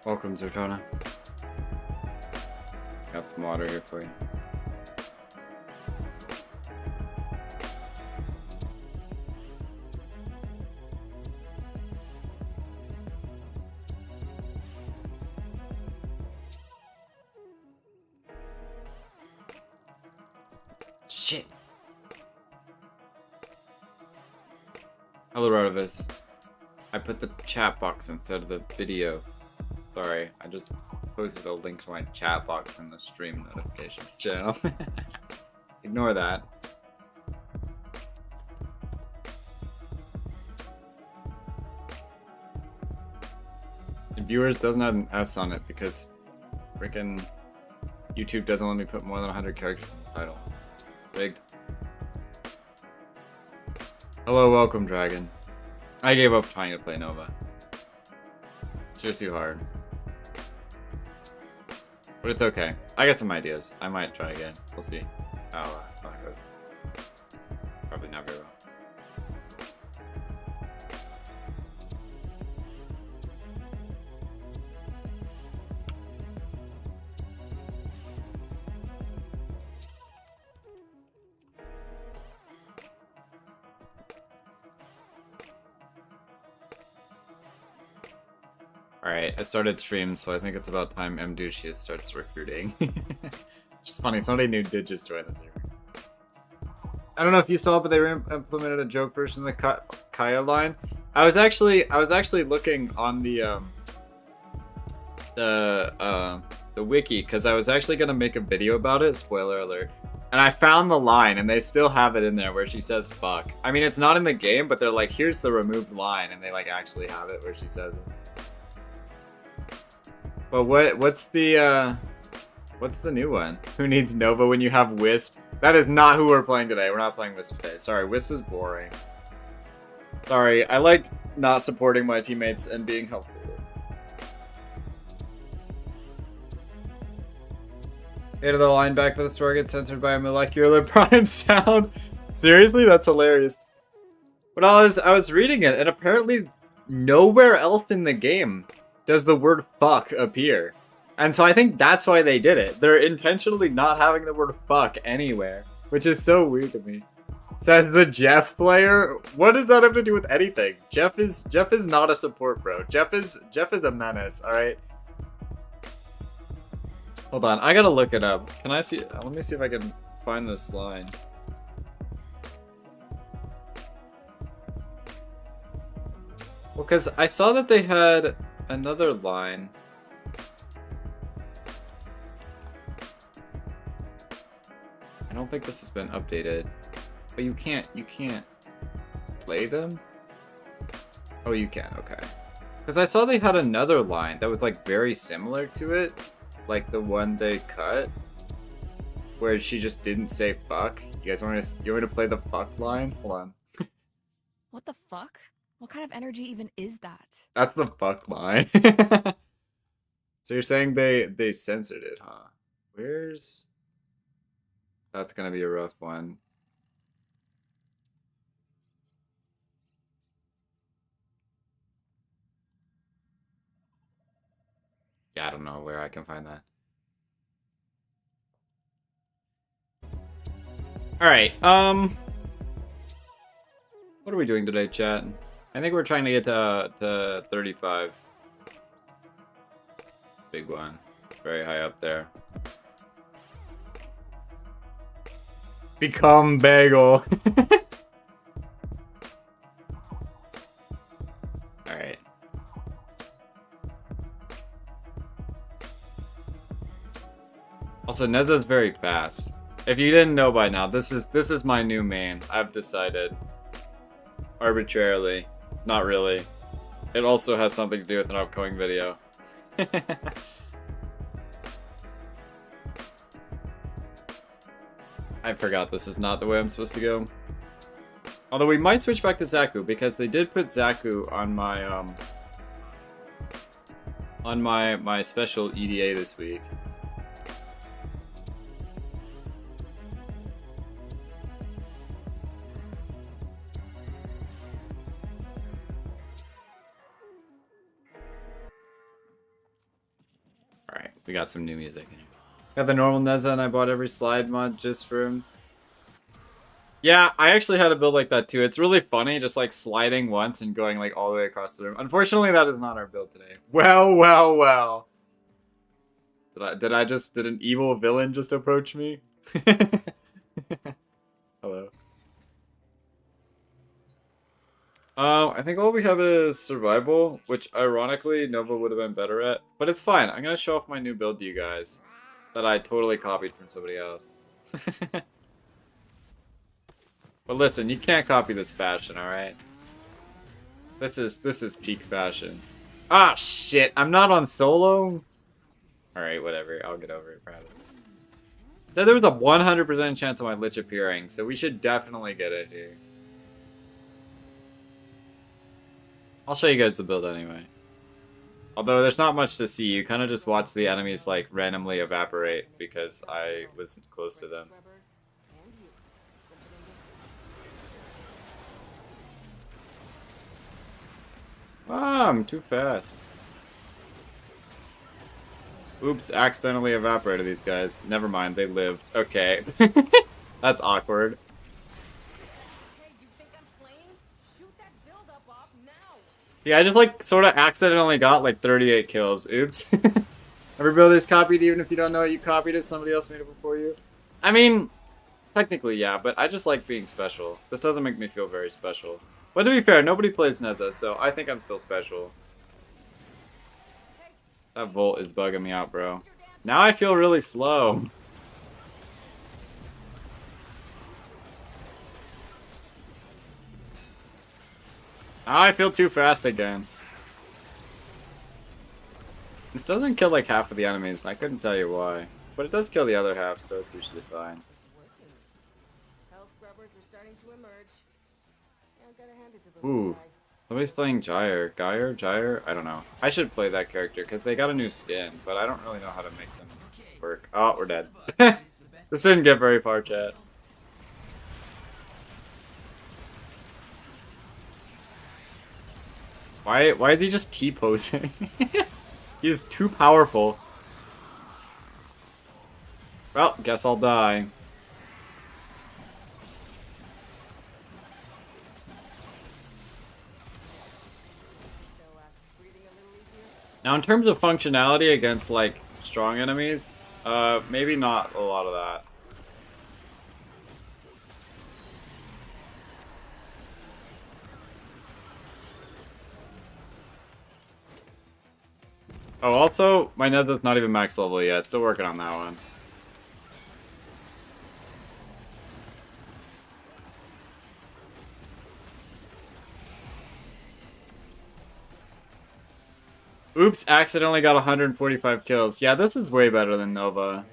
Welcome, Zertona. Got some water here for you. Shit. Hello, Rotovis. I put the chat box instead of the video. Sorry, I just posted a link to my chat box in the stream notification channel. Ignore that. And viewers doesn't have an S on it because freaking YouTube doesn't let me put more than 100 characters in the title. Rigged. Hello, welcome, Dragon. I gave up trying to play Nova. It's just too hard. But it's okay. I got some ideas. I might try again. We'll see how that goes. Probably not very well. Alright, I started stream, so I think it's about time Mducia starts recruiting. Just funny, somebody new did just join the server. I don't know if you saw, but they implemented a joke version of the Kaya line. I was actually looking on the wiki, because I was actually gonna make a video about it, spoiler alert. And I found the line, and they still have it in there where she says fuck. I mean, it's not in the game, but they're like, here's the removed line, and they like actually have it where she says it. But what's the new one? Who needs Nova when you have Wisp? That is not who we're playing today. We're not playing Wisp today. Sorry, Wisp is boring. Sorry, I like not supporting my teammates and being helpful. Hit of the line back, but the store gets censored by a molecular prime sound. Seriously, that's hilarious. But I was reading it, and apparently nowhere else in the game does the word fuck appear. And so I think that's why they did it. They're intentionally not having the word fuck anywhere, which is so weird to me. Says the Jeff player. What does that have to do with anything? Jeff is not a support bro. Jeff is a menace, alright? Hold on, I gotta look it up. Can I see? Let me see if I can find this line. Well, because I saw that they had another line. I don't think this has been updated. But you can't play them? Oh, you can, okay. Because I saw they had another line that was like very similar to it. Like the one they cut. Where she just didn't say fuck. You guys want me to play the fuck line? Hold on. What the fuck? What kind of energy even is that? That's the fuck line. So you're saying they censored it, huh? Where's... That's gonna be a rough one. Yeah, I don't know where I can find that. Alright, what are we doing today, chat? I think we're trying to get to 35. Big one. Very high up there. Become bagel. Alright. Also, Neza's very fast. If you didn't know by now, this is my new main. I've decided. Arbitrarily. Not really. It also has something to do with an upcoming video. I forgot this is not the way I'm supposed to go. Although we might switch back to Zaku, because they did put Zaku on my special EDA this week. We got some new music in here. Got the normal Neza and I bought every slide mod just for him. Yeah, I actually had a build like that too. It's really funny just like sliding once and going like all the way across the room. Unfortunately, that is not our build today. Well, well, well. Did an evil villain just approach me? Hello. I think all we have is survival, which ironically Nova would have been better at. But it's fine. I'm gonna show off my new build to you guys that I totally copied from somebody else. But listen, you can't copy this fashion, alright? This is peak fashion. Ah, shit! I'm not on solo? Alright, whatever. I'll get over it, probably. Said there was a 100% chance of my Lich appearing, so we should definitely get it here. I'll show you guys the build anyway. Although there's not much to see, you kind of just watch the enemies like randomly evaporate because I was close to them. Ah, I'm too fast. Oops, accidentally evaporated these guys. Never mind, they lived. Okay. That's awkward. Yeah, I just like sort of accidentally got like 38 kills. Oops. Every build is copied even if you don't know it, you copied it, somebody else made it before you. I mean, technically yeah, but I just like being special. This doesn't make me feel very special. But to be fair, nobody plays Neza, so I think I'm still special. That Volt is bugging me out, bro. Now I feel really slow. Now I feel too fast again. This doesn't kill like half of the enemies, I couldn't tell you why. But it does kill the other half, so it's usually fine. Ooh. Somebody's playing Gyre. Gyre? I don't know. I should play that character, because they got a new skin, but I don't really know how to make them work. Oh, we're dead. This didn't get very far, chat. Why is he just T-posing? He's too powerful. Well, guess I'll die. Now, in terms of functionality against, like, strong enemies, maybe not a lot of that. Oh, also, my Neza's not even max level yet. Still working on that one. Oops, accidentally got 145 kills. Yeah, this is way better than Nova.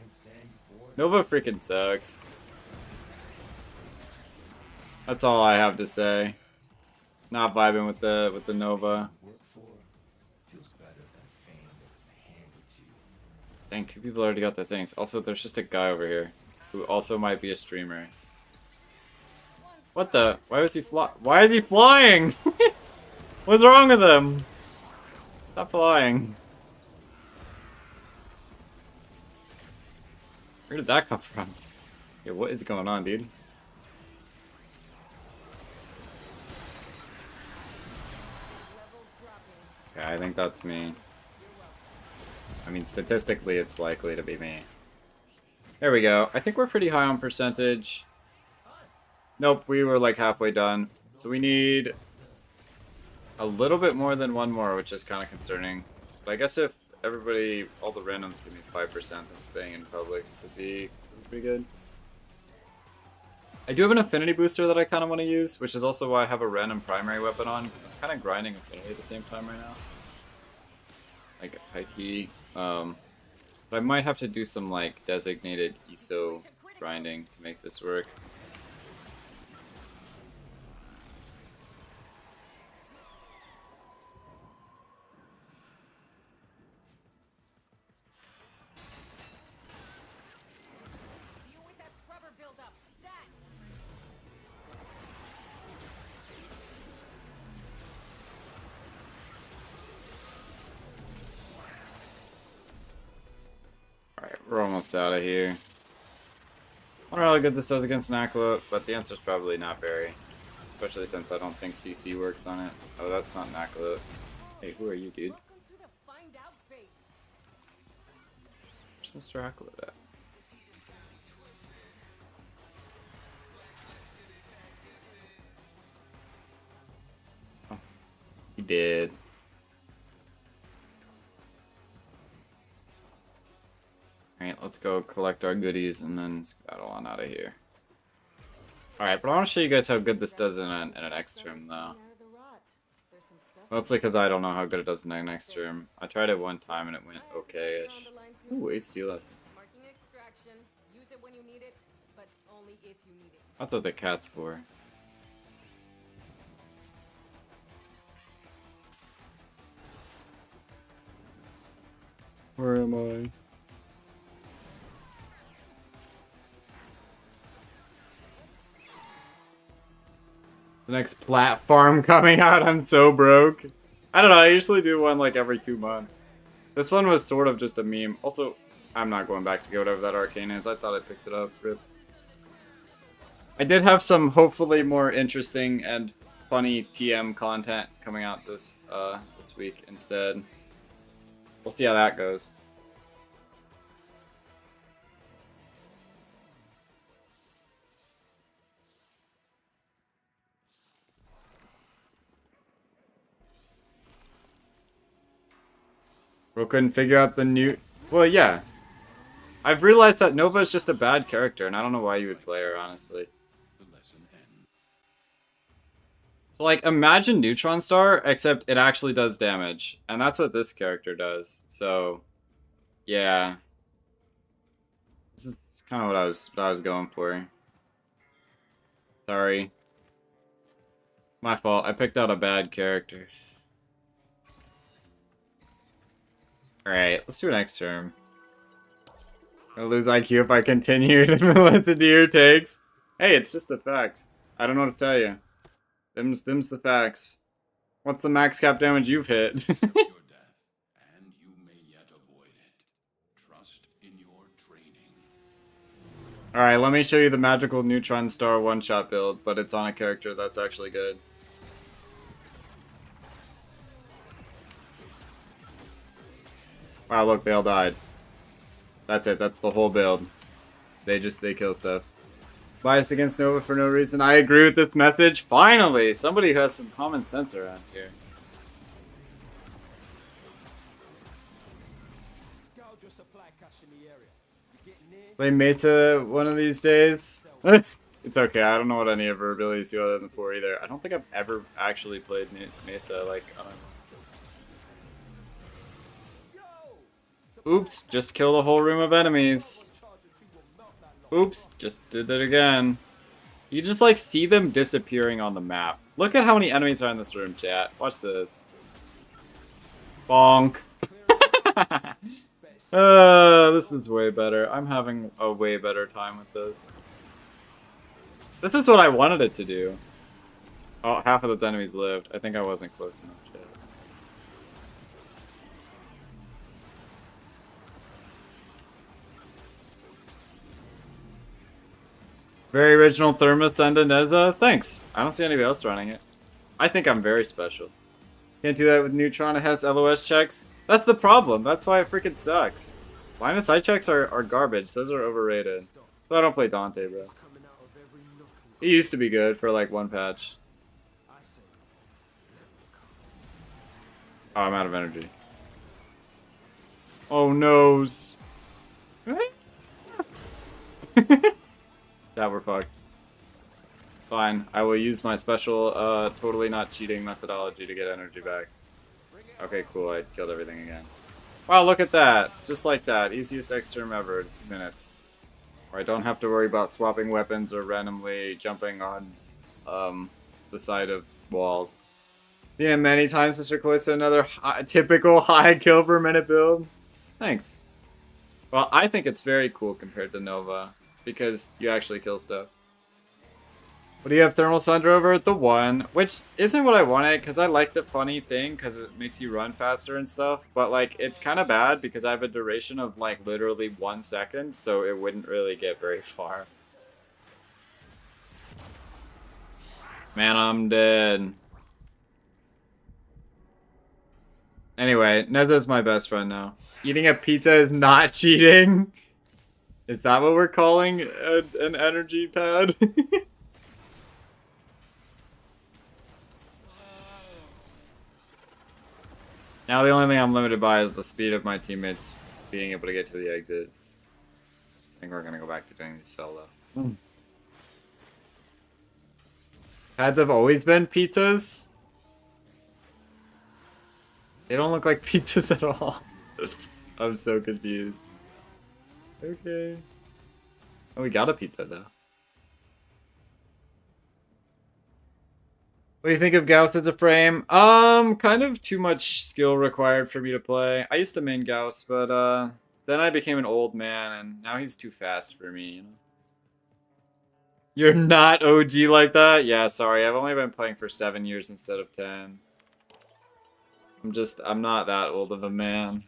Nova freaking sucks. That's all I have to say. Not vibing with the Nova. Dang, 2 people already got their things. Also, there's just a guy over here who also might be a streamer. What the? Why was he Why is he flying? What's wrong with him? Stop flying. Where did that come from? Yeah, what is going on, dude? Yeah, I think that's me. I mean, statistically, it's likely to be me. There we go. I think we're pretty high on percentage. Nope, we were like halfway done. So we need a little bit more than one more, which is kind of concerning. But I guess if everybody, all the randoms give me 5%, then staying in Publix would be pretty good. I do have an affinity booster that I kind of want to use, which is also why I have a random primary weapon on, because I'm kind of grinding affinity at the same time right now. Like high key. But I might have to do some like designated ESO grinding to make this work. We're almost out of here. I don't know how good this does against an Acolyte, but the answer's probably not very. Especially since I don't think CC works on it. Oh, that's not an Acolyte. Hey, who are you, dude? Where's Mr. Acolyte at? Oh, he did. Alright, let's go collect our goodies and then skedaddle on out of here. Alright, but I want to show you guys how good this does in an X term, though. Mostly because I don't know how good it does in an X term. I tried it one time and it went okay-ish. Ooh, 8 steel lessons. That's what the cat's for. Where am I? The next platform coming out, I'm so broke. I don't know, I usually do one like every 2 months. This one was sort of just a meme. Also, I'm not going back to get whatever that arcane is. I thought I picked it up. Rip. I did have some hopefully more interesting and funny TM content coming out this week instead. We'll see how that goes. Bro couldn't figure out the new... Well, yeah. I've realized that Nova is just a bad character, and I don't know why you would play her, honestly. So, like, imagine Neutron Star, except it actually does damage. And that's what this character does. So, yeah. This is kind of what I was going for. Sorry. My fault. I picked out a bad character. Alright, let's do an X term. I'll lose IQ if I continue to let the deer takes. Hey, it's just a fact. I don't know what to tell you. Them's the facts. What's the max cap damage you've hit? Alright, let me show you the magical Neutron Star one-shot build, but it's on a character that's actually good. Wow, look, they all died. That's it, that's the whole build. They kill stuff. Bias against Nova for no reason. I agree with this message. Finally! Somebody who has some common sense around here. Play Mesa one of these days. It's okay, I don't know what any of her abilities do other than 4 either. I don't think I've ever actually played Mesa, like, Oops, just killed a whole room of enemies. Oops, just did that again. You just like see them disappearing on the map. Look at how many enemies are in this room, chat. Watch this. Bonk. This is way better. I'm having a way better time with this. This is what I wanted it to do. Oh, half of those enemies lived. I think I wasn't close enough, chat. Very original Thermos and Ineza. Thanks. I don't see anybody else running it. I think I'm very special. Can't do that with Neutron. It has LOS checks. That's the problem. That's why it freaking sucks. Line of sight checks are garbage. Those are overrated. So I don't play Dante, bro. He used to be good for like one patch. Oh, I'm out of energy. Oh, noes. That we're fucked. Fine, I will use my special, totally not cheating methodology to get energy back. Okay, cool, I killed everything again. Wow, look at that! Just like that, easiest X term ever in 2 minutes. Where I don't have to worry about swapping weapons or randomly jumping on, the side of walls. Seen it many times, Mr. Callisto, another typical high kill per minute build. Thanks. Well, I think it's very cool compared to Nova. Because you actually kill stuff. What do you have Thermal Sunder over? The 1, which isn't what I wanted, because I like the funny thing, because it makes you run faster and stuff, but, like, it's kind of bad, because I have a duration of, like, literally 1 second, so it wouldn't really get very far. Man, I'm dead. Anyway, Neza's my best friend now. Eating a pizza is not cheating? Is that what we're calling an energy pad? Now the only thing I'm limited by is the speed of my teammates being able to get to the exit. I think we're gonna go back to doing these solo. Pads have always been pizzas? They don't look like pizzas at all. I'm so confused. Okay. Oh, we got a pizza though. What do you think of Gauss as a frame? Kind of too much skill required for me to play. I used to main Gauss, but then I became an old man, and now he's too fast for me, you know? You're not OG like that? Yeah, sorry, I've only been playing for 7 years instead of 10. I'm not that old of a man.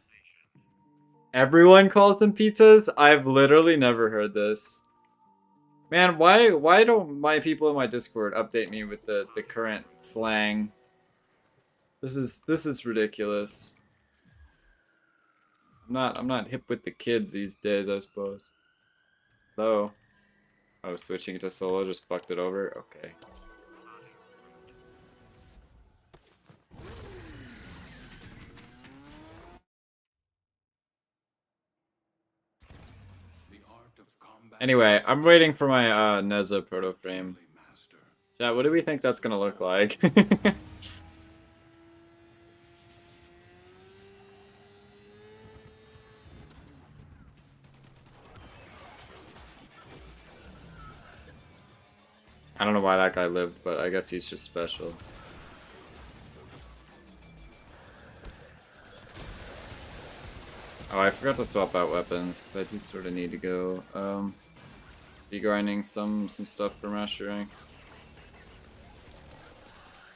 Everyone calls them pizzas? I've literally never heard this. Man, why don't my people in my Discord update me with the current slang? This is ridiculous. I'm not hip with the kids these days, I suppose. Though. Oh, switching to solo just fucked it over? Okay. Anyway, I'm waiting for my Neza proto frame. Chat, what do we think that's gonna look like? I don't know why that guy lived, but I guess he's just special. Oh, I forgot to swap out weapons, because I do sort of need to go, be grinding some stuff for Master Rank.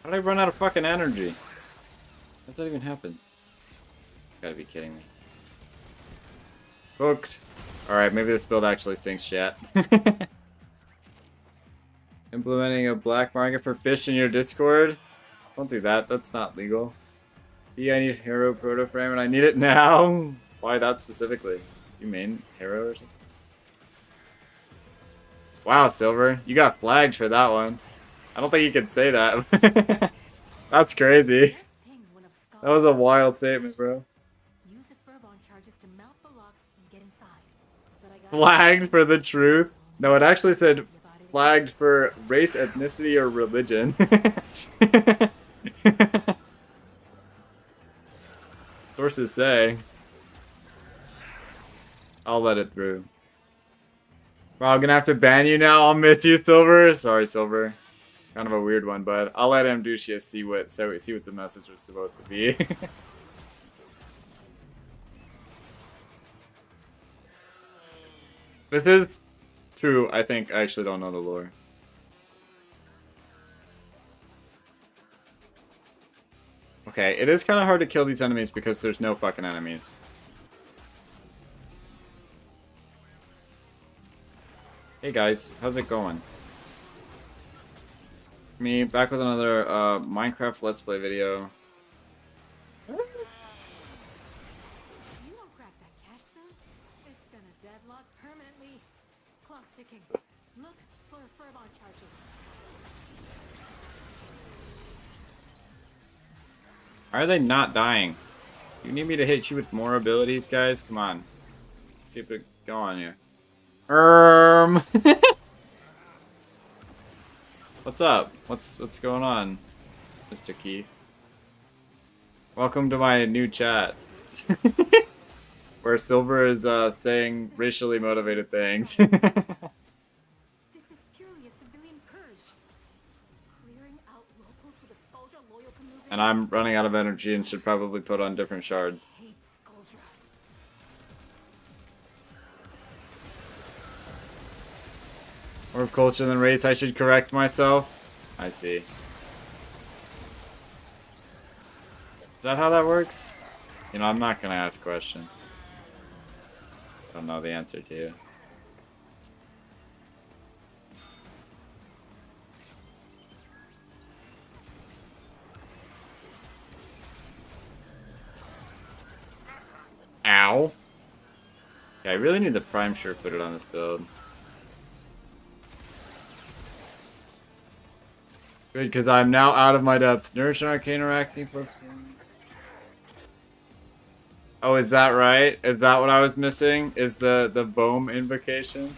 How did I run out of fucking energy? How does that even happen? You gotta be kidding me. Booked. Alright, maybe this build actually stinks shit. Implementing a black market for fish in your Discord? Don't do that, that's not legal. Yeah, I need hero proto frame and I need it now. Why that specifically? You mean hero or something? Wow, Silver, you got flagged for that one. I don't think you could say that. That's crazy. That was a wild statement, bro. Flagged for the truth? No, it actually said flagged for race, ethnicity, or religion. Sources say. I'll let it through. Well, I'm gonna have to ban you now. I'll miss you, Silver. Sorry, Silver. Kind of a weird one, but I'll let Amdushia see what the message was supposed to be. This is true. I think I actually don't know the lore. Okay, it is kind of hard to kill these enemies because there's no fucking enemies. Hey guys, how's it going? Me back with another Minecraft Let's Play video. You won't crack that cache soon. It's gonna deadlock permanently. Clock's ticking. Look for Furbon charges. Why are they not dying? You need me to hit you with more abilities, guys? Come on. Keep it going here. What's up? What's going on, Mr. Keith? Welcome to my new chat. Where Silver is saying racially motivated things. This is purely a civilian purge. Clearing out locals so the Skuldra loyal can move in. And I'm running out of energy and should probably put on different shards. Hate Skuldra. More culture than rates, I should correct myself. I see. Is that how that works? You know, I'm not gonna ask questions. I don't know the answer to. Ow. Yeah, I really need the prime sure-footed on this build. Good, because I'm now out of my depth. Nourish Arcane Arachne plus... Oh, is that right? Is that what I was missing? Is the Bohm invocation?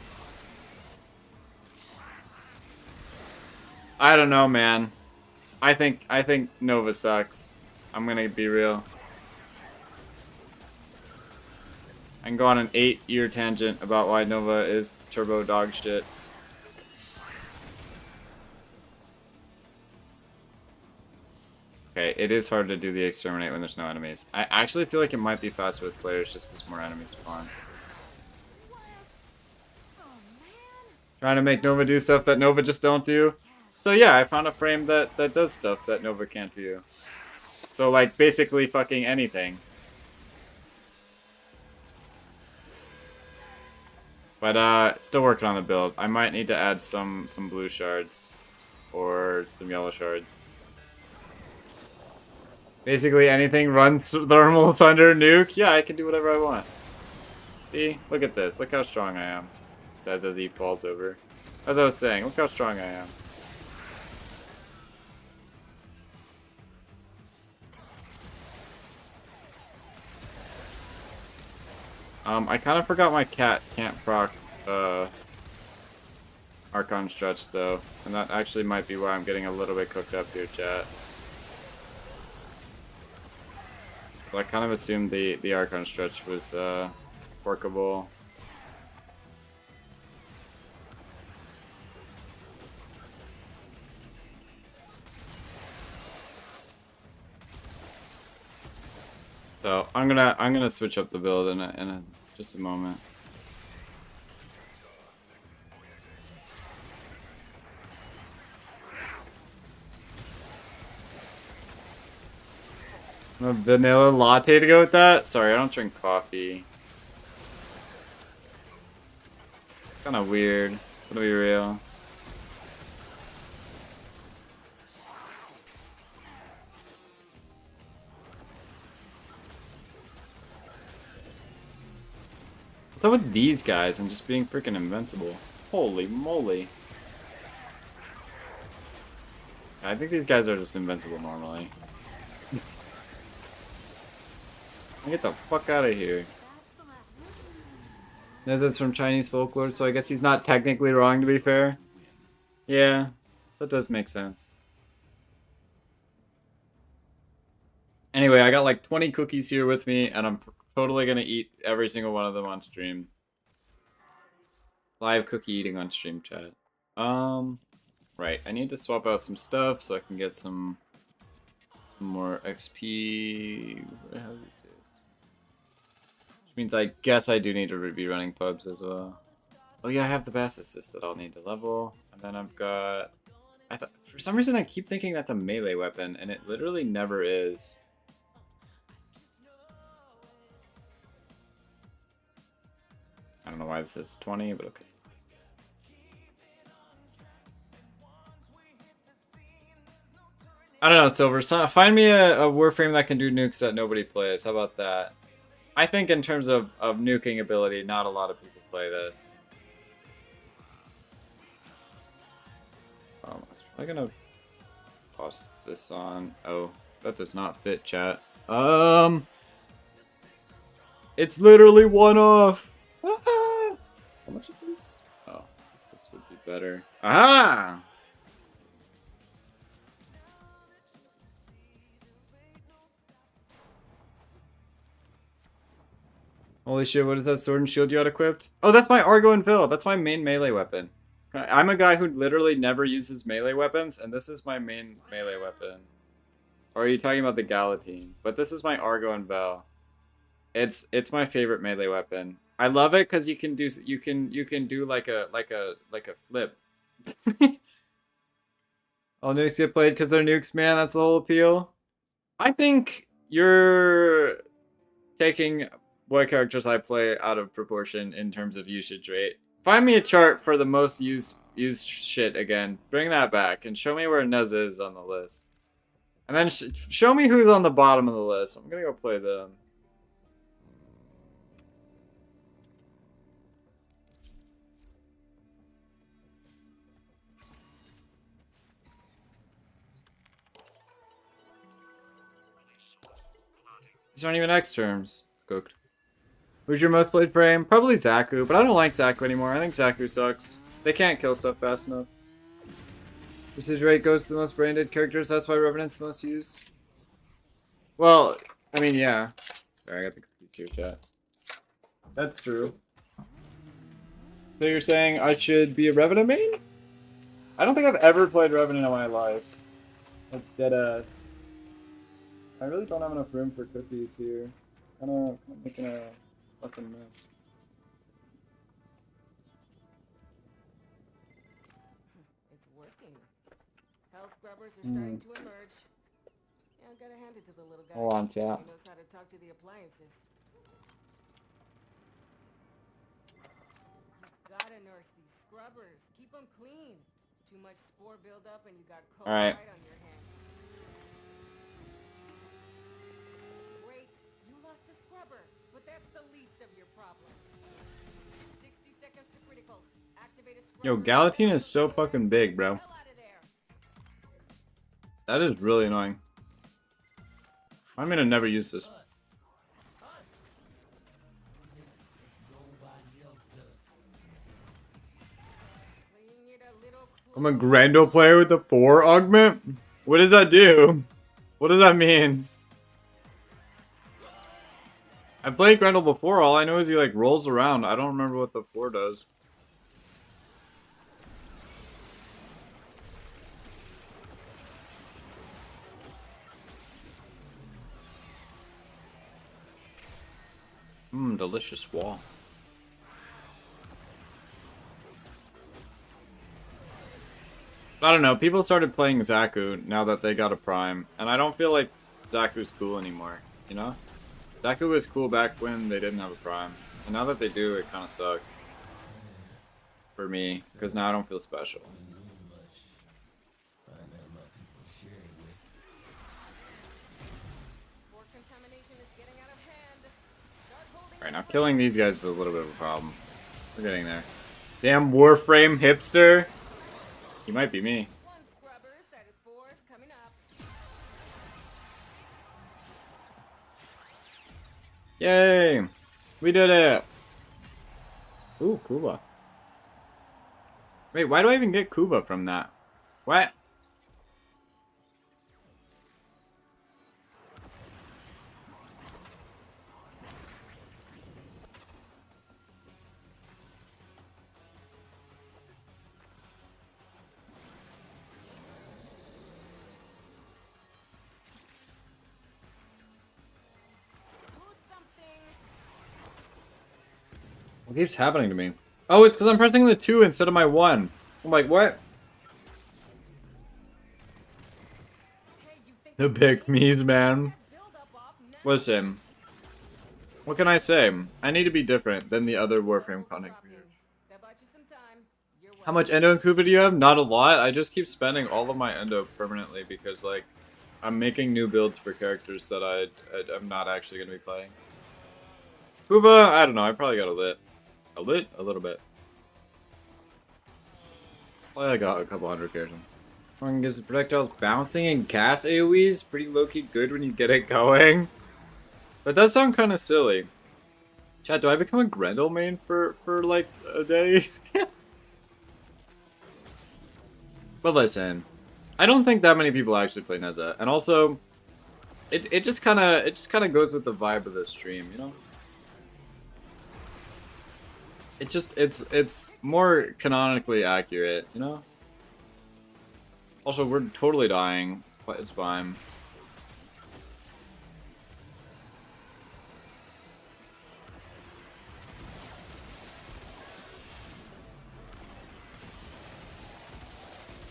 I don't know, man. I think Nova sucks. I'm gonna be real. I can go on an 8-year tangent about why Nova is turbo dog shit. Okay, it is hard to do the exterminate when there's no enemies. I actually feel like it might be faster with players just because more enemies spawn. What? Oh man. Trying to make Nova do stuff that Nova just don't do. So yeah, I found a frame that does stuff that Nova can't do. So like basically fucking anything. But still working on the build. I might need to add some blue shards or some yellow shards. Basically anything runs thermal, thunder, nuke. Yeah, I can do whatever I want. See? Look at this. Look how strong I am. Says as he falls over. As I was saying, look how strong I am. I kind of forgot my cat can't proc Archon Stretch though, and that actually might be why I'm getting a little bit cooked up here, chat. Well, I kind of assumed the Archon Stretch was workable. So I'm gonna switch up the build in just a moment. A vanilla latte to go with that? Sorry, I don't drink coffee. Kind of weird, to be real. What's up with these guys and just being freaking invincible? Holy moly. I think these guys are just invincible normally. Get the fuck out of here. It's from Chinese folklore, so I guess he's not technically wrong, to be fair. Yeah, that does make sense. Anyway, I got like 20 cookies here with me, and I'm totally gonna eat every single one of them on stream. Live cookie eating on stream, chat. Right, I need to swap out some stuff so I can get some more XP. What the hell is this? Which means I guess I do need to be running pubs as well. Oh yeah, I have the Bass Assist that I'll need to level. And then I've got... for some reason I keep thinking that's a melee weapon, and it literally never is. I don't know why this is 20, but okay. I don't know, Silver. Find me a Warframe that can do nukes that nobody plays. How about that? I think in terms of nuking ability, not a lot of people play this. I was probably gonna toss this on. Oh, that does not fit, chat. It's literally one off. How much is this? Oh, this would be better. Aha! Holy shit, what is that sword and shield you had equipped? Oh, that's my Argo and Vil. That's my main melee weapon. I'm a guy who literally never uses melee weapons, and this is my main melee weapon. Or are you talking about the Galatine? But this is my Argo and Vil. It's my favorite melee weapon. I love it because you can do like a flip All nukes get played because they're nukes, man. That's the whole appeal. I think you're taking what characters I play out of proportion in terms of usage rate. Find me a chart for the most used shit again. Bring that back and show me where Nez is on the list. And then show me who's on the bottom of the list. I'm gonna go play them. These aren't even X terms. It's cooked. Who's your most played frame? Probably Zaku, but I don't like Zaku anymore. I think Zaku sucks. They can't kill stuff fast enough. Usage rate goes to the most branded characters. That's why Revenant's the most used. Well, I mean, yeah. Sorry, I got the cookies here, chat. That's true. So you're saying I should be a Revenant main? I don't think I've ever played Revenant in my life. That's dead ass. I really don't have enough room for cookies here. I'm making a fucking mess. It's working. Hell scrubbers are starting to emerge. Yeah, I gotta hand it to the little guy. Hold on, chat. He knows how to talk to the appliances. You gotta nurse these scrubbers. Keep them clean. Too much spore buildup and you got cold All right. right on your hands. Great, you lost a scrubber, but that's the least of your problems. 60 seconds to critical. Activate a scrubber. Yo, Galatine is so fucking big, bro. Hell out of there. That is really annoying. I'm gonna never use this. Playing it a little I'm a Grando player with a 4 augment? What does that do? What does that mean? I've played Grendel before, all I know is he like rolls around. I don't remember what the 4 does. Mmm, delicious wall. I don't know, people started playing Zaku now that they got a Prime, and I don't feel like Zaku's cool anymore, you know? Zaku was cool back when they didn't have a Prime, and now that they do, it kind of sucks. For me, because now I don't feel special. spore contamination is getting out of hand. Start holding Alright, now killing these guys is a little bit of a problem. We're getting there. Damn Warframe hipster! He might be me. one scrubber, set of spores coming up. Yay! We did it! Ooh, Kuba. Wait, why do I even get Kuba from that? What? Do something. What keeps happening to me? Oh, it's because I'm pressing the 2 instead of my 1. I'm like, what? Hey, you think The pick me's, man. build up off now? Listen. What can I say? I need to be different than the other Warframe content Dropping. creator. That bought you some time. You're How welcome. much Endo and Kuba do you have? Not a lot. I just keep spending all of my Endo permanently because, like, I'm making new builds for characters that I'm not actually going to be playing. Kuba, I don't know. I probably got a lit. A lit? A little bit. Well, I got a couple hundred characters. One gives the projectiles bouncing and gas AoEs. Pretty low-key good when you get it going. That does sound kind of silly. Chat, do I become a Grendel main for like a day? But listen, I don't think that many people actually play Neza, and also, it just kind of goes with the vibe of the stream, you know. It's more canonically accurate, you know. Also, we're totally dying, but it's fine.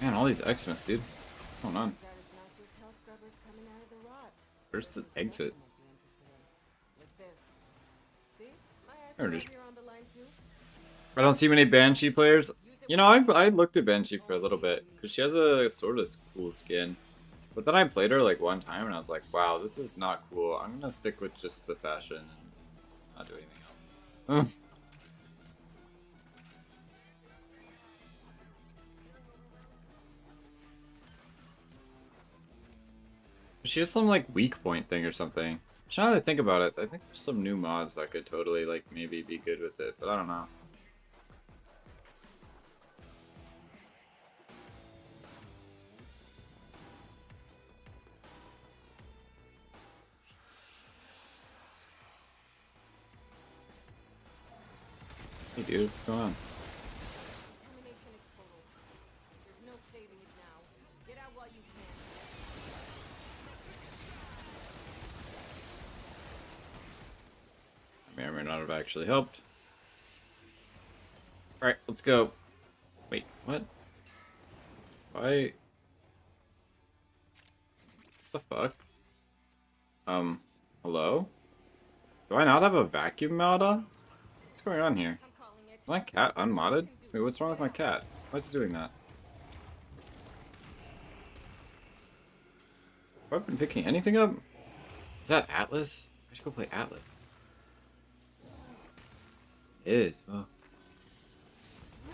Man, all these Xmas, dude. What's going on? Turns out it's not just hell scrubbers coming out of the rot. Where's the exit? Like this. See? My ass There it is is. here on the line too. I don't see many Banshee players. You know, I looked at Banshee for a little bit because she has a sort of cool skin. But then I played her like one time and I was like, wow, this is not cool. I'm gonna stick with just the fashion and not do anything else. She has some like weak point thing or something. Now that I think about it, I think there's some new mods that could totally like maybe be good with it, but I don't know. Hey dude, what's going on? Contamination is total. There's no saving it now. Get out while you can. I may or may not have actually helped. Alright, let's go. Wait, what? Why? What the fuck? Hello? Do I not have a vacuum mod on? What's going on here? I'm calling it. Is my cat unmodded? Wait, what's wrong with my cat? Why's it doing that? Have I been picking anything up? Is that Atlas? I should go play Atlas. It is. Oh.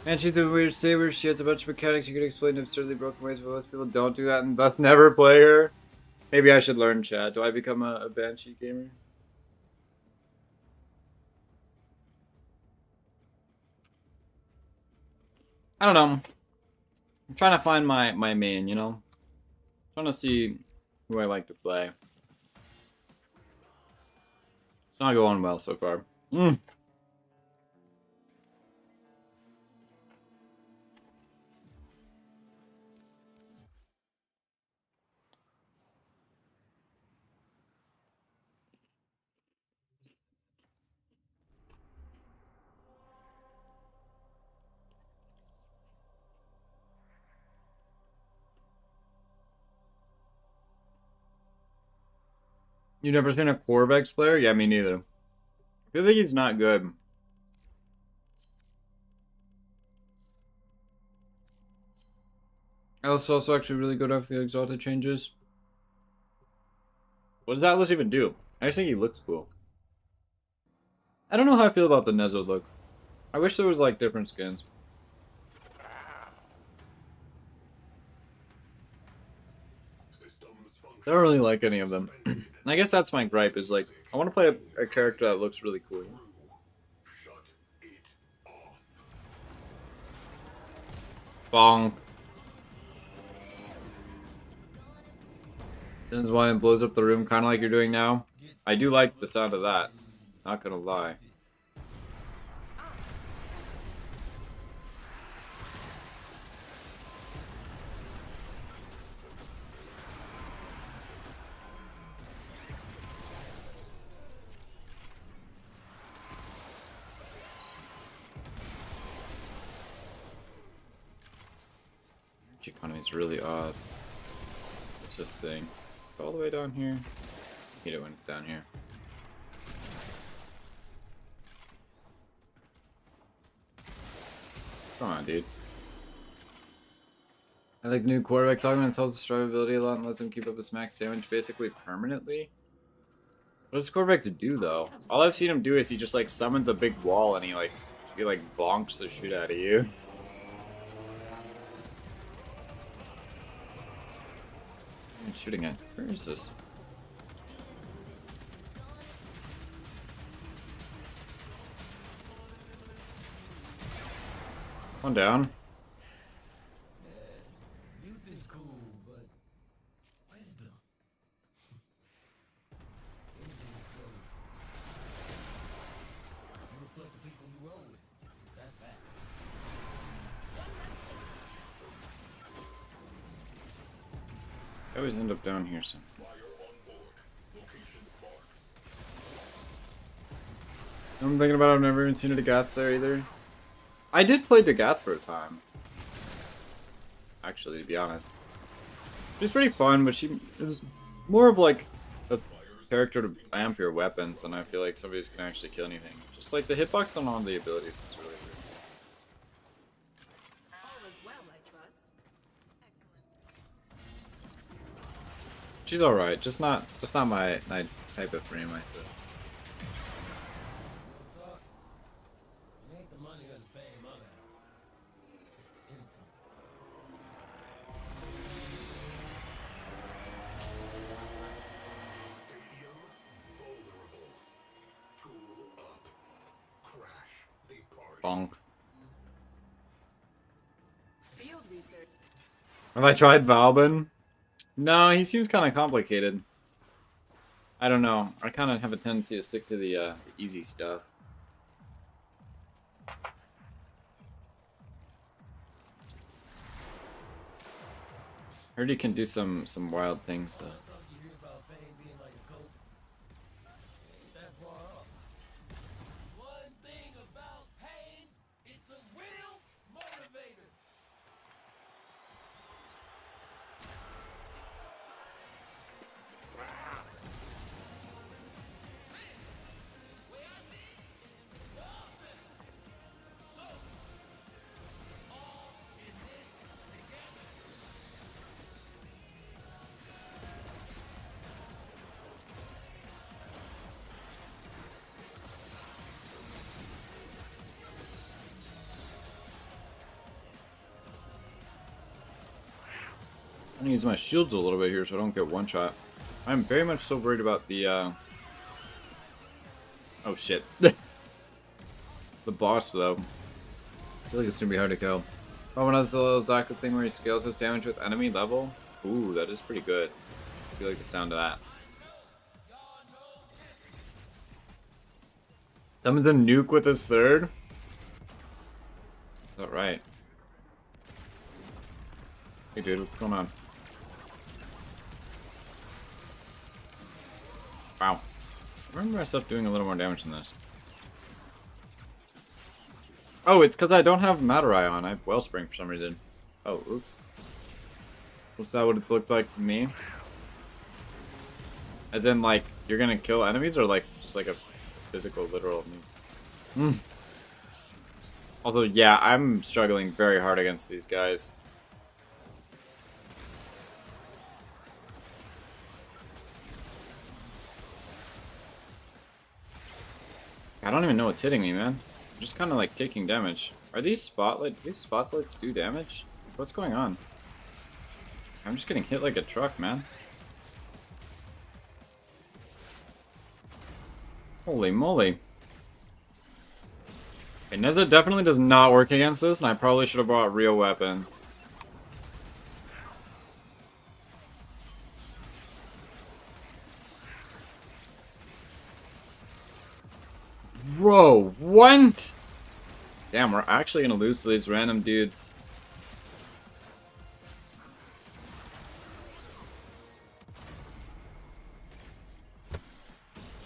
Man, she's a weird state where she has a bunch of mechanics you could explain in absurdly broken ways, but most people don't do that and thus never play her. Maybe I should learn chat. Do I become a Banshee gamer? I don't know. I'm trying to find my main, you know? Trying to see who I like to play. It's not going well so far. You never seen a Corvex player? Yeah, me neither. I feel like he's not good. Alice is also actually really good after the exalted changes. What does Atlas even do? I just think he looks cool. I don't know how I feel about the Nezo look. I wish there was like different skins. I don't really like any of them. I guess that's my gripe, is like, I want to play a character that looks really cool. Bonk. Sends one and blows up the room, kind of like you're doing now. I do like the sound of that. Not gonna lie. Energy economy is really odd. What's this thing? All the way down here. I hate it when it's down here. Come on, dude. I like the new Corvex augment, helps the survivability a lot and lets him keep up his max damage basically permanently. What does Corvex do though? All I've seen him do is he just like summons a big wall and he bonks the shit out of you. What am I shooting at? Where is this? One down. Youth is cool, but wisdom. Anything is gold. You reflect the people you roll with. That's fact. I always end up down here some. I'm thinking about it, I've never even seen a Dagath there either. I did play Dagath for a time. actually, to be honest. She's pretty fun, but she is more of like a character to amp your weapons than I feel like somebody's gonna actually kill anything. Just like the hitbox on all the abilities is really weird. All is well, I trust. She's alright, just not my type of frame, I suppose. Real talk. It ain't the money or the fame of it. It's the influence. Stadium vulnerable. Tool up. Crash the party. Bonk. Field research. Have I tried Valbin? No, he seems kind of complicated. I don't know. I kind of have a tendency to stick to the easy stuff. Heard he can do some wild things though. Talk you hear about fame being like a coat. Ain't that far off. One thing about pain, it's a real motivator. I'm gonna use my shields a little bit here so I don't get one shot. I'm very much so worried about the oh shit. The boss though. I feel like it's gonna be hard to kill. Oh, when I was the little Zaku thing where he scales his damage with enemy level. Ooh, that is pretty good. I feel like the sound of that. Summons a nuke with his third? Alright. Hey dude, what's going on? Wow. I remember myself doing a little more damage than this. Oh, it's because I don't have Matarai on. I have Wellspring for some reason. Oh, oops. Was that what it's looked like to me? As in, like, you're gonna kill enemies, or like just like a physical, literal move? Also, yeah, I'm struggling very hard against these guys. I don't even know what's hitting me, man. I'm just kind of like taking damage. Are these spotlights do damage? What's going on? I'm just getting hit like a truck, man. Holy moly. Okay, Neza definitely does not work against this, and I probably should have brought real weapons. Bro, what? Damn, we're actually gonna lose to these random dudes.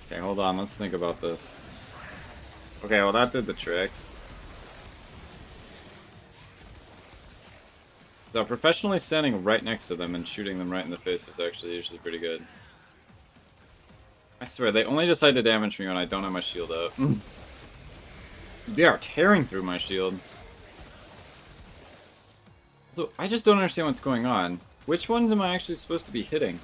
Okay, hold on, let's think about this. Okay, well that did the trick. So professionally standing right next to them and shooting them right in the face is actually usually pretty good. I swear, they only decide to damage me when I don't have my shield up. They are tearing through my shield. So, I just don't understand what's going on. Which ones am I actually supposed to be hitting?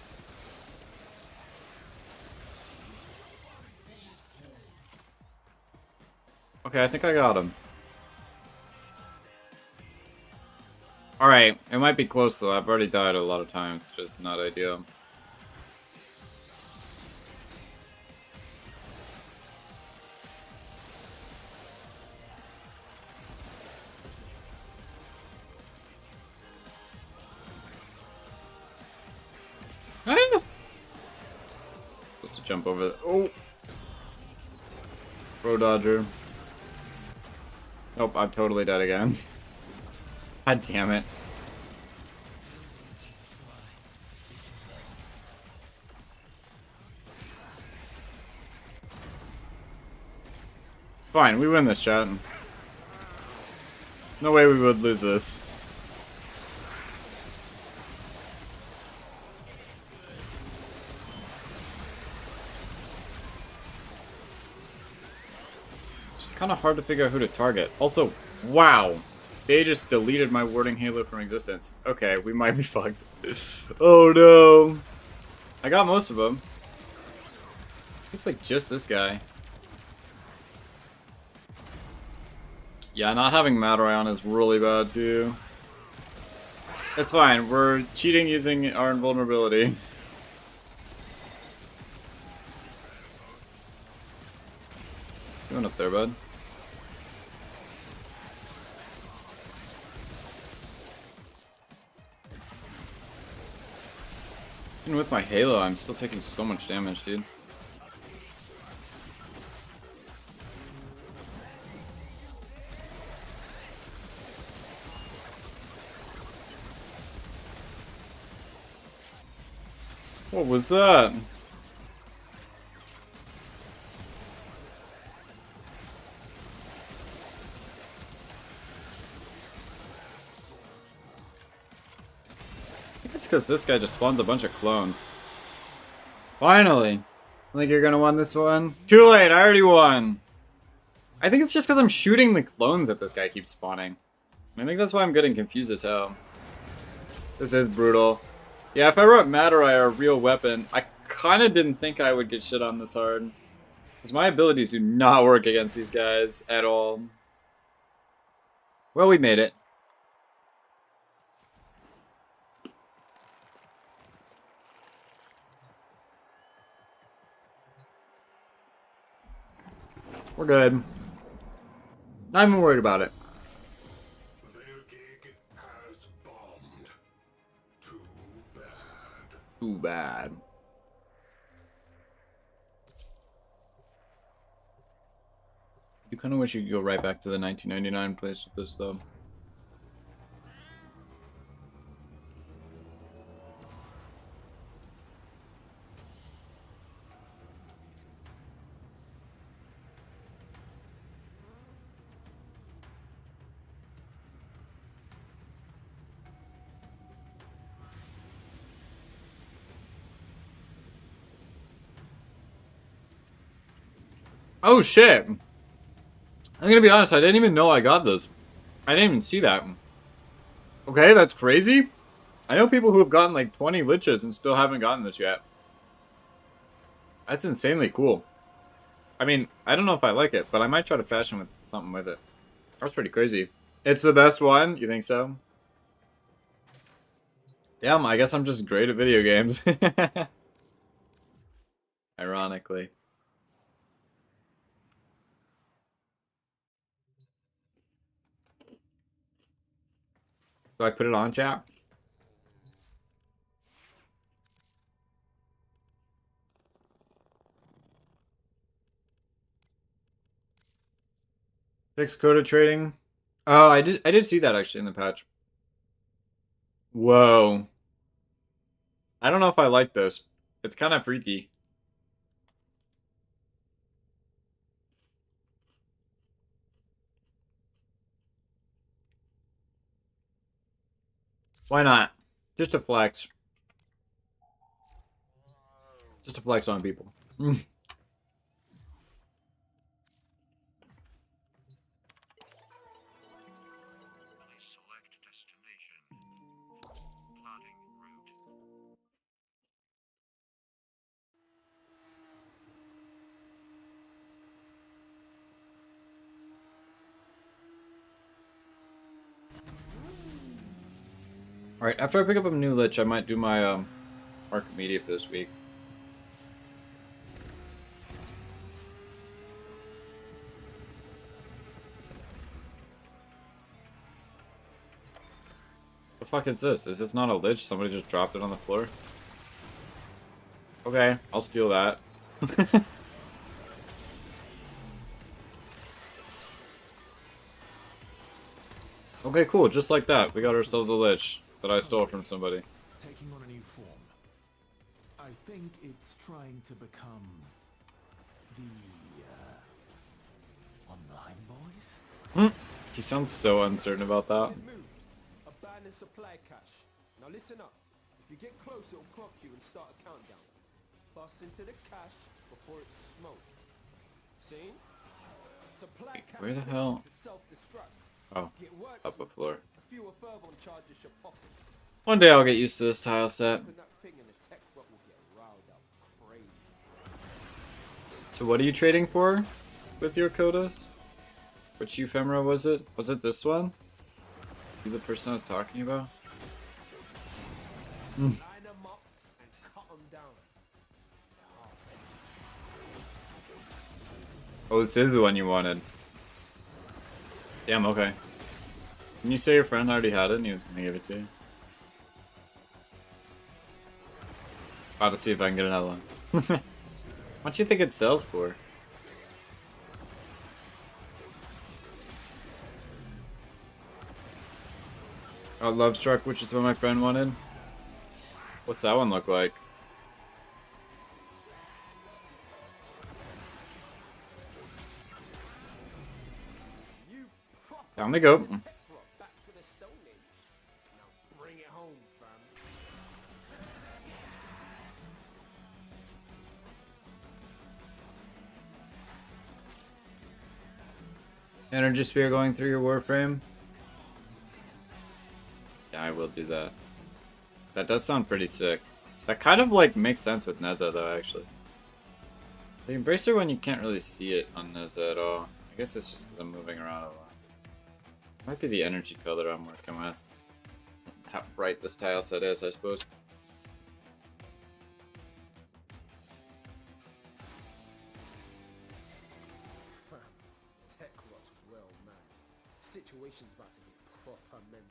Okay, I think I got him. Alright, it might be close though. I've already died a lot of times, just not ideal. Ah! Supposed to jump over the— oh! Pro dodger. Nope, I'm totally dead again. God damn it. Fine, we win this, chat. No way we would lose this. kind of hard to figure out who to target. Also, wow. They just deleted my warding halo from existence. Okay, we might be fucked. Oh no. I got most of them. It's like just this guy. Yeah, not having Madurai on is really bad too. It's fine. We're cheating using our invulnerability. Going up there, bud. Even with my Halo, I'm still taking so much damage, dude. What was that? I think it's because this guy just spawned a bunch of clones. Finally! I think you're gonna win this one. Too late, I already won! I think it's just because I'm shooting the clones that this guy keeps spawning. I think that's why I'm getting confused as hell. This is brutal. Yeah, if I wrote Madurai or a real weapon, I kinda didn't think I would get shit on this hard. Because my abilities do not work against these guys at all. Well, we made it. We're good. Not even worried about it. Their gig has bombed. Too bad. Too bad. You kind of wish you could go right back to the 1999 place with this, though. Oh shit! I'm gonna be honest, I didn't even know I got those. I didn't even see that. Okay, that's crazy. I know people who have gotten like 20 liches and still haven't gotten this yet. That's insanely cool. I mean, I don't know if I like it, but I might try to fashion with something with it. That's pretty crazy. It's the best one? You think so? Damn, I guess I'm just great at video games. Ironically. Do I put it on, chat? Fixed coda trading. Oh, I did see that actually in the patch. Whoa. I don't know if I like this. It's kind of freaky. Why not? Just a flex. Just a flex on people. Alright, after I pick up a new lich, I might do my Archimedia for this week. The fuck is this? Is this not a lich? Somebody just dropped it on the floor? Okay, I'll steal that. Okay, cool. Just like that, we got ourselves a lich that I stole from somebody. Taking on a new form. I think it's trying to become the online boys. He sounds so uncertain about that. Move. Abandon supply cache. Now listen up. If you get close, it'll clock you and start a countdown. Bust into the cache before it's smoked. See? Supply cache Where the connected hell? to self-destruct. Oh, Get work up a soon. floor. A few further charges should pop it. One day I'll get used to this tile set. Open that thing and the tech rot will get riled up crazy. So what are you trading for with your Kodos? Which ephemera was it? Was it this one? You the person I was talking about? Line them up and cut them down. Oh, this is the one you wanted. Damn, okay. Can you say your friend already had it and he was gonna give it to you? About to see if I can get another one. How much do you think it sells for? Oh, Love Struck, which is what my friend wanted. What's that one look like? You proper Down they go. tech rot back to the Stone Age. Now bring it home, fam. Energy Spear going through your Warframe? Yeah, I will do that. That does sound pretty sick. That kind of like makes sense with Neza though, actually. The Embracer one, you can't really see it on Neza at all. I guess it's just because I'm moving around a lot. Might be the energy color I'm working with. How bright this tile set is, I suppose. Fam, tech rot's well, man. Situation's about to get proper mental.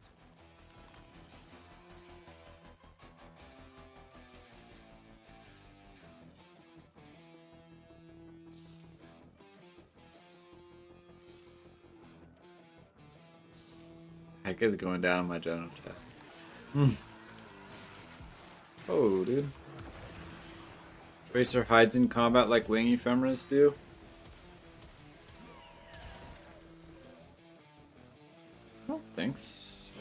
Heck is going down in my general chat. Oh, dude. Racer hides in combat like wing ephemeras do. I don't think so.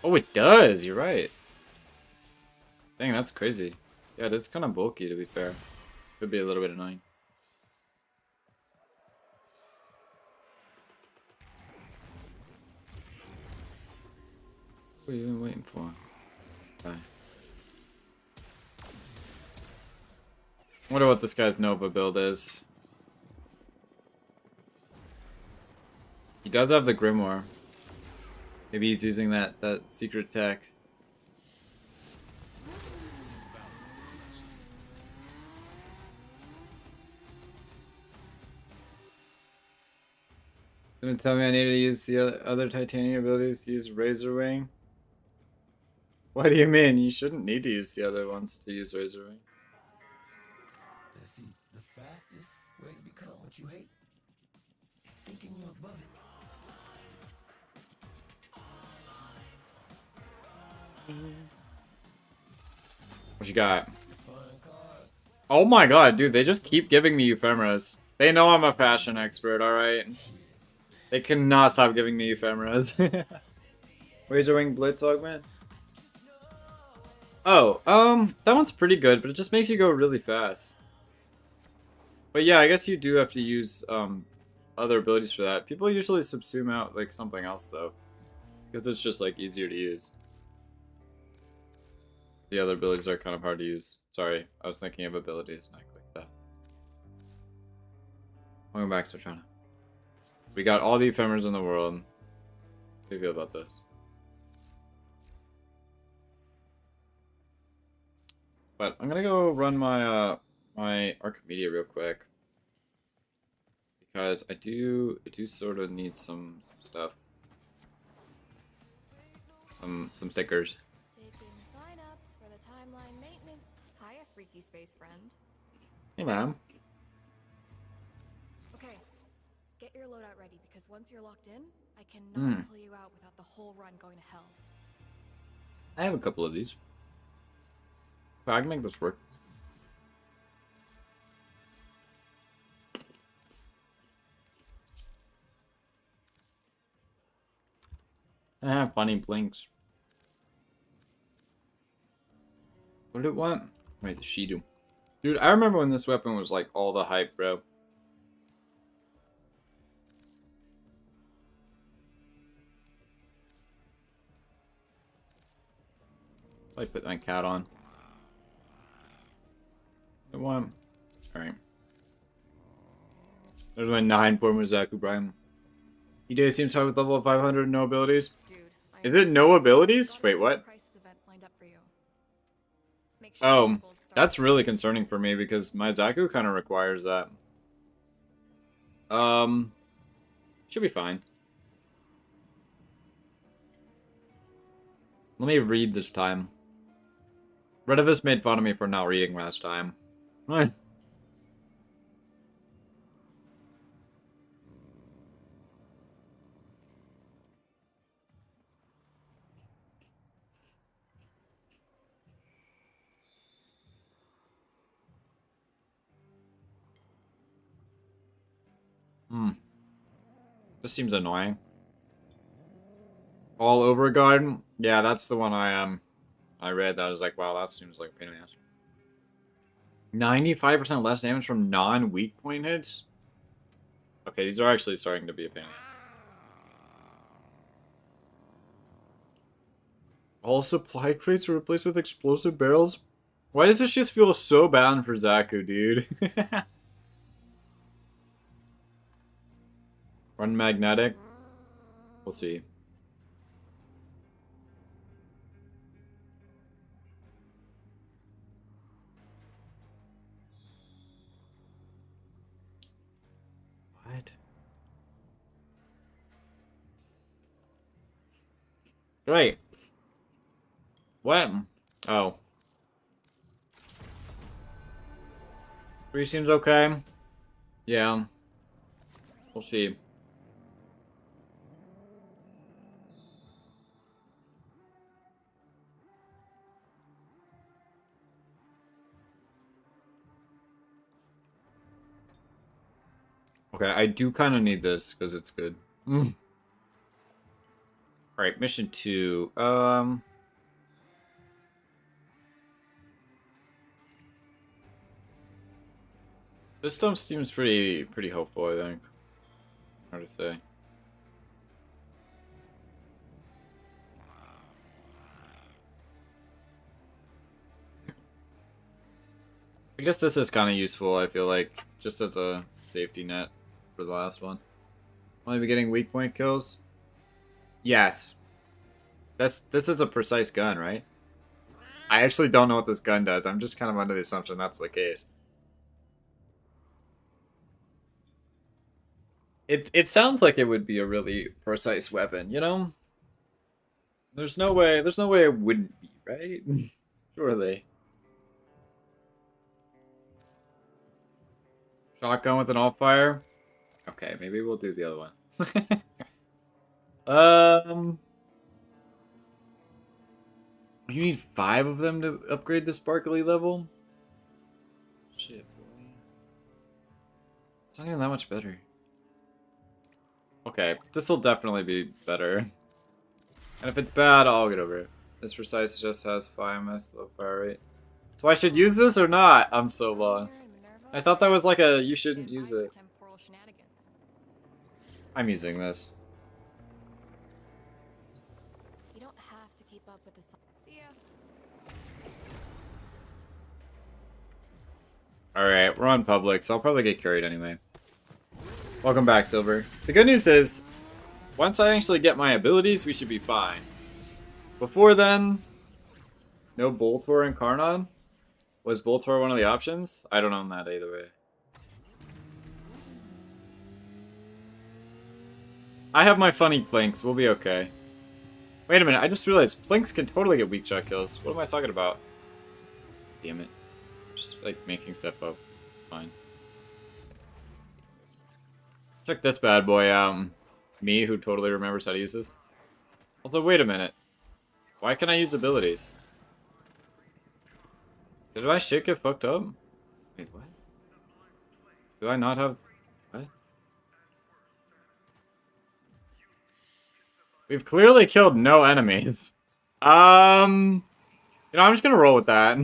Oh, it does. You're right. Dang, that's crazy. Yeah, it's kind of bulky, to be fair. Could be a little bit annoying. What are you even waiting for? Bye. Wonder what this guy's Nova build is. He does have the Grimoire. Maybe he's using that secret tech. Gonna tell me I need to use the other titanium abilities to use Razor Wing? What do you mean? You shouldn't need to use the other ones to use Razor Wing. Let's see, the fastest way to become what you hate is thinking you're above it. What you got? Fun cards. Oh my god, dude, they just keep giving me ephemeras. They know I'm a fashion expert, alright? They cannot stop giving me ephemeras. Razor Wing Blitz Augment? Oh, that one's pretty good, but it just makes you go really fast. But yeah, I guess you do have to use, other abilities for that. People usually subsume out, like, something else, though. Because it's just, like, easier to use. The other abilities are kind of hard to use. Sorry, I was thinking of abilities and I clicked that. Welcome back, Sartrana. We got all the ephemeras in the world. How do you feel about this? But I'm gonna go run my my Archimedia real quick. Because I do sort of need some stuff. Some stickers. Taking sign-ups for the timeline maintenance. Hiya, freaky space friend. Hey, ma'am. Okay, get your loadout ready because once you're locked in, I cannot pull you out without the whole run going to hell. I have a couple of these. I can make this work. I have funny blinks. What did it want? Wait, the Shido. Dude, I remember when this weapon was like all the hype, bro. I put my cat on. I want. Alright. There's my 9 for Mizaku Prime. Ide seems high with level of 500, no abilities. Dude, Is it no abilities? Wait, what? Crisis events lined up for you. Make sure you Oh, get gold stars. that's really concerning for me because my Zaku kind of requires that. Should be fine. Let me read this time. Redivus made fun of me for not reading last time. What? This seems annoying. All over guard? Yeah, that's the one I read that. I was like, wow, that seems like a pain in the ass. 95% less damage from non-weak point hits? Okay, these are actually starting to be a pain in the ass. All supply crates are replaced with explosive barrels? Why does this just feel so bad for Zaku, dude? Run magnetic? We'll see. What? Right. What? Oh. 3 seems okay. Yeah. We'll see. Okay, I do kind of need this because it's good. Alright, mission 2. This stuff seems pretty hopeful, I think. Hard to say. I guess this is kind of useful, I feel like, just as a safety net for the last one. Will I be getting weak point kills? Yes. This is a precise gun, right? I actually don't know what this gun does. I'm just kind of under the assumption that's the case. It sounds like it would be a really precise weapon, you know? There's no way it wouldn't be, right? Surely. Shotgun with an all-fire? Okay, maybe we'll do the other one. You need 5 of them to upgrade the sparkly level? Shit, boy. It's not even that much better. Okay, this will definitely be better. And if it's bad, I'll get over it. This precise just has 5 ms low fire rate. So I should use this or not? I'm so lost. I thought that was like a you shouldn't use it. I'm using this. You don't have to keep up with the See ya. Alright, we're on public, so I'll probably get carried anyway. Welcome back, Silver. The good news is, once I actually get my abilities, we should be fine. Before then, no Boltor and Karnon? Was Boltor one of the options? I don't own that either way. I have my funny Plinks, we'll be okay. Wait a minute, I just realized Plinks can totally get weak shot kills. What am I talking about? Damn it. Just like making stuff up. Fine. Check this bad boy out. Me, who totally remembers how to use this. Also, wait a minute. Why can I use abilities? Did my shit get fucked up? Wait, what? Do I not have... What? We've clearly killed no enemies. You know, I'm just gonna roll with that.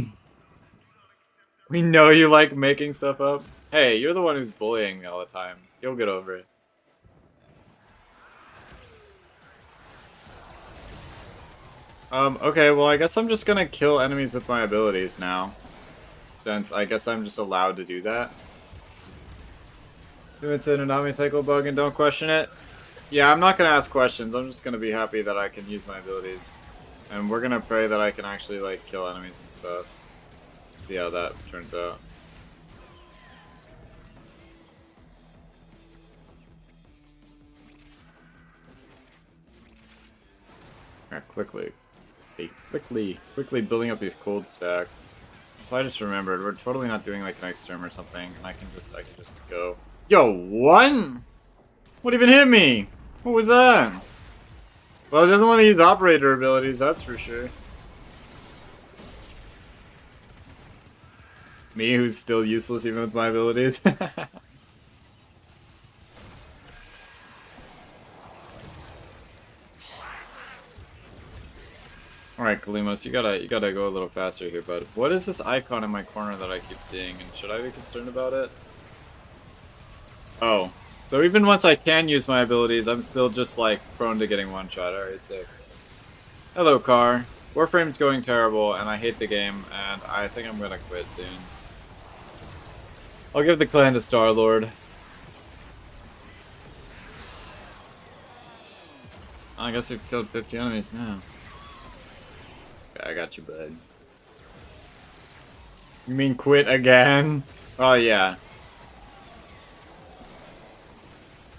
We know you like making stuff up. Hey, you're the one who's bullying me all the time. You'll get over it. Okay, well I guess I'm just gonna kill enemies with my abilities now. Since I guess I'm just allowed to do that. It's an Anami cycle bug and don't question it. Yeah, I'm not gonna ask questions. I'm just gonna be happy that I can use my abilities. And we're gonna pray that I can actually like kill enemies and stuff. See how that turns out. Yeah, quickly building up these cold stacks. So I just remembered we're totally not doing like an exterm or something, and I can just go. Yo, what? What even hit me? What was that? Well, it doesn't let me use operator abilities, that's for sure. Me, who's still useless even with my abilities. Alright, Kalimos, you gotta go a little faster here, bud. What is this icon in my corner that I keep seeing, and should I be concerned about it? Oh. So even once I can use my abilities, I'm still just, like, prone to getting one-shot. Alright, sick. Hello, car. Warframe's going terrible, and I hate the game, and I think I'm gonna quit soon. I'll give the clan to Star-Lord. I guess we've killed 50 enemies now. I got you, bud. You mean quit again? Oh, yeah.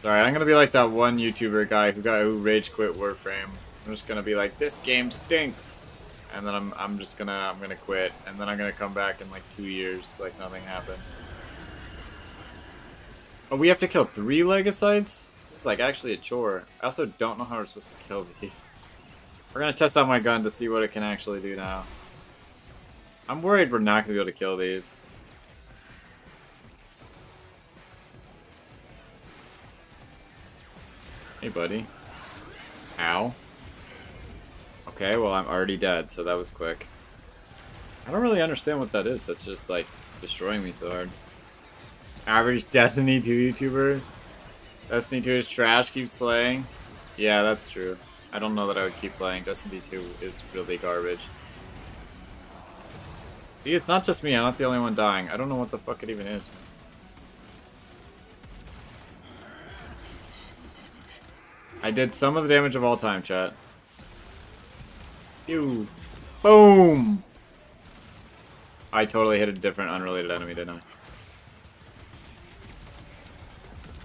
Sorry, I'm gonna be like that one YouTuber guy who rage quit Warframe. I'm just gonna be like, this game stinks, and then I'm gonna quit, and then I'm gonna come back in like 2 years, like nothing happened. Oh, we have to kill 3 Legocytes? This is like actually a chore. I also don't know how we're supposed to kill these. We're gonna test out my gun to see what it can actually do now. I'm worried we're not gonna be able to kill these. Hey, buddy. Ow. Okay, well, I'm already dead, so that was quick. I don't really understand what that is. That's just, like, destroying me so hard. Average Destiny 2 YouTuber? Destiny 2 is trash, keeps playing? Yeah, that's true. I don't know that I would keep playing. Destiny 2 is really garbage. See, it's not just me. I'm not the only one dying. I don't know what the fuck it even is. I did some of the damage of all time, chat. Ew. Boom! I totally hit a different unrelated enemy, didn't I?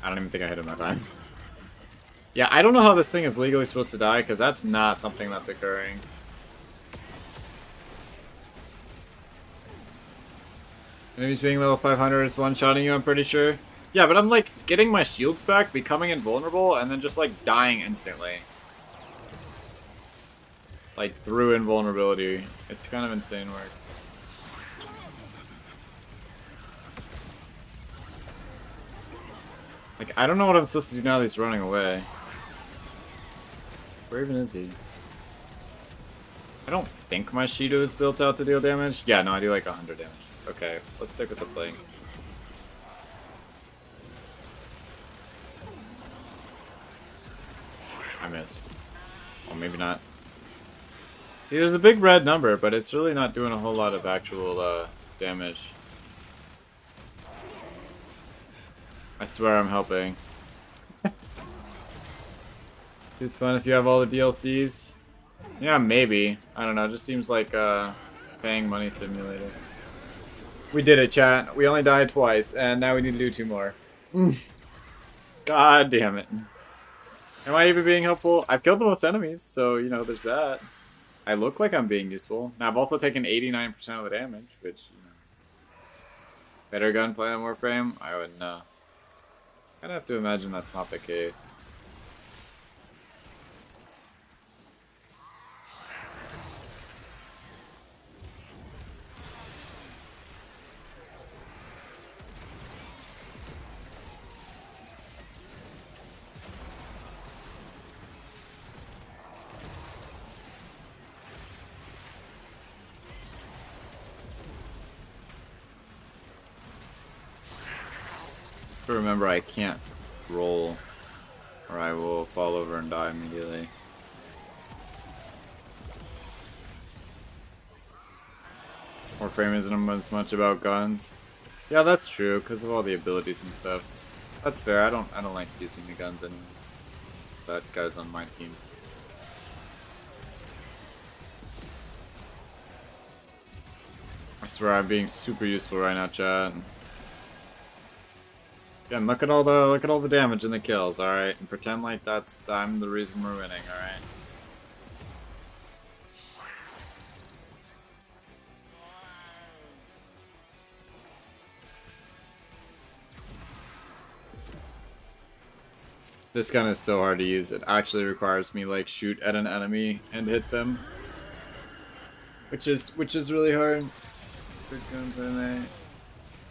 I don't even think I hit him that time. Yeah, I don't know how this thing is legally supposed to die, because that's not something that's occurring. Enemies being level 500 is one-shotting you, I'm pretty sure. Yeah, but I'm, like, getting my shields back, becoming invulnerable, and then just, like, dying instantly. Like, through invulnerability. It's kind of insane work. Like, I don't know what I'm supposed to do now that he's running away. Where even is he? I don't think my Shido is built out to deal damage. Yeah, no, I do like 100 damage. Okay, let's stick with the flanks. I missed. Well, maybe not. See, there's a big red number, but it's really not doing a whole lot of actual damage. I swear I'm helping. It's fun if you have all the DLCs. Yeah, maybe. I don't know, it just seems like paying money simulator. We did it, chat. We only died twice, and now we need to do 2 more. God damn it. Am I even being helpful? I've killed the most enemies, so, you know, there's that. I look like I'm being useful. Now, I've also taken 89% of the damage, which, you know. Better gunplay than Warframe? I wouldn't know. I'd have to imagine that's not the case. Remember, I can't roll, or I will fall over and die immediately. Warframe isn't as much about guns. Yeah, that's true, because of all the abilities and stuff. That's fair. I don't like using the guns anyway. That guy's on my team. I swear I'm being super useful right now, chat. Again, look at all the damage and the kills, alright? And pretend like I'm the reason we're winning, alright? This gun is so hard to use. It actually requires me like shoot at an enemy and hit them. Which is really hard. Good guns,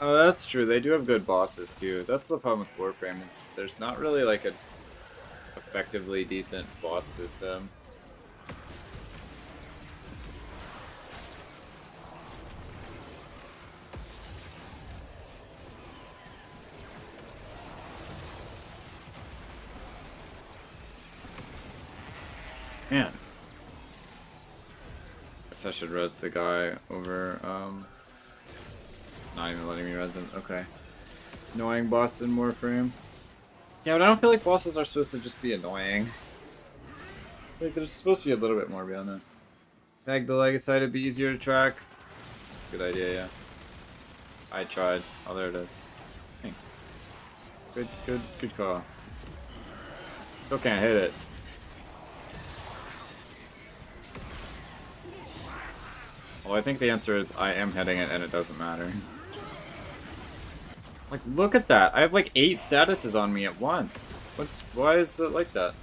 oh, that's true. They do have good bosses too. That's the problem with Warframe. There's not really like a effectively decent boss system. Man. Guess I should res the guy over, it's not even letting me res him. Okay. Annoying boss in Warframe. Yeah, but I don't feel like bosses are supposed to just be annoying. Like, there's supposed to be a little bit more beyond that. Mag the Legacy to be easier to track. Good idea, yeah. I tried. Oh, there it is. Thanks. Good call. Still can't hit it. Well, I think the answer is I am hitting it and it doesn't matter. Like, look at that. I have like 8 statuses on me at once. Why is it like that?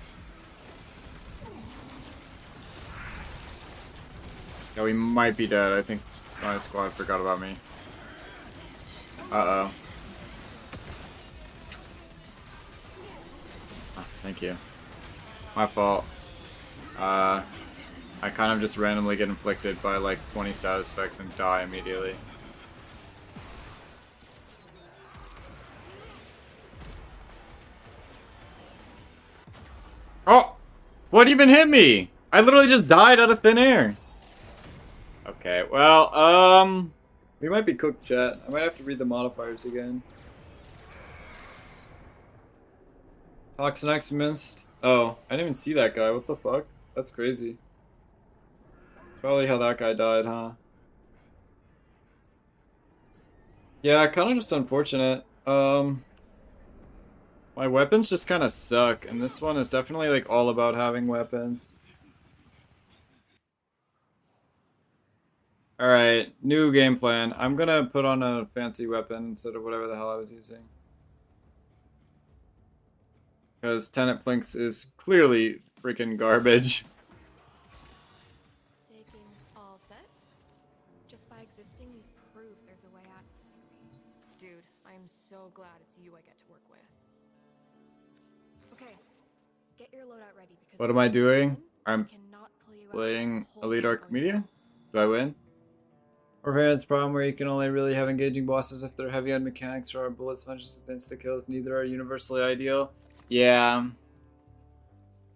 Yeah, we might be dead. I think my squad forgot about me. Uh-oh. Oh, thank you. My fault. I kind of just randomly get inflicted by like 20 status effects and die immediately. Oh! What even hit me? I literally just died out of thin air. Okay, well, we might be cooked, chat. I might have to read the modifiers again. Toxinax missed. Oh, I didn't even see that guy. What the fuck? That's crazy. It's probably how that guy died, huh? Yeah, kind of just unfortunate. My weapons just kind of suck, and this one is definitely like all about having weapons. Alright, new game plan. I'm gonna put on a fancy weapon instead of whatever the hell I was using. Because Tenet Plinks is clearly freaking garbage. Taking's all set. Just by existing, you've proved there's a way out of this for me. Dude, I am so glad it's you I get to work with. Okay, get your loadout ready because What am I doing? I'm cannot pull you out playing with the whole Elite thing Arc going Media? down. Do I win? Warframe has a problem where you can only really have engaging bosses if they're heavy on mechanics or are bullet sponges with insta-kills. Neither are universally ideal. Yeah.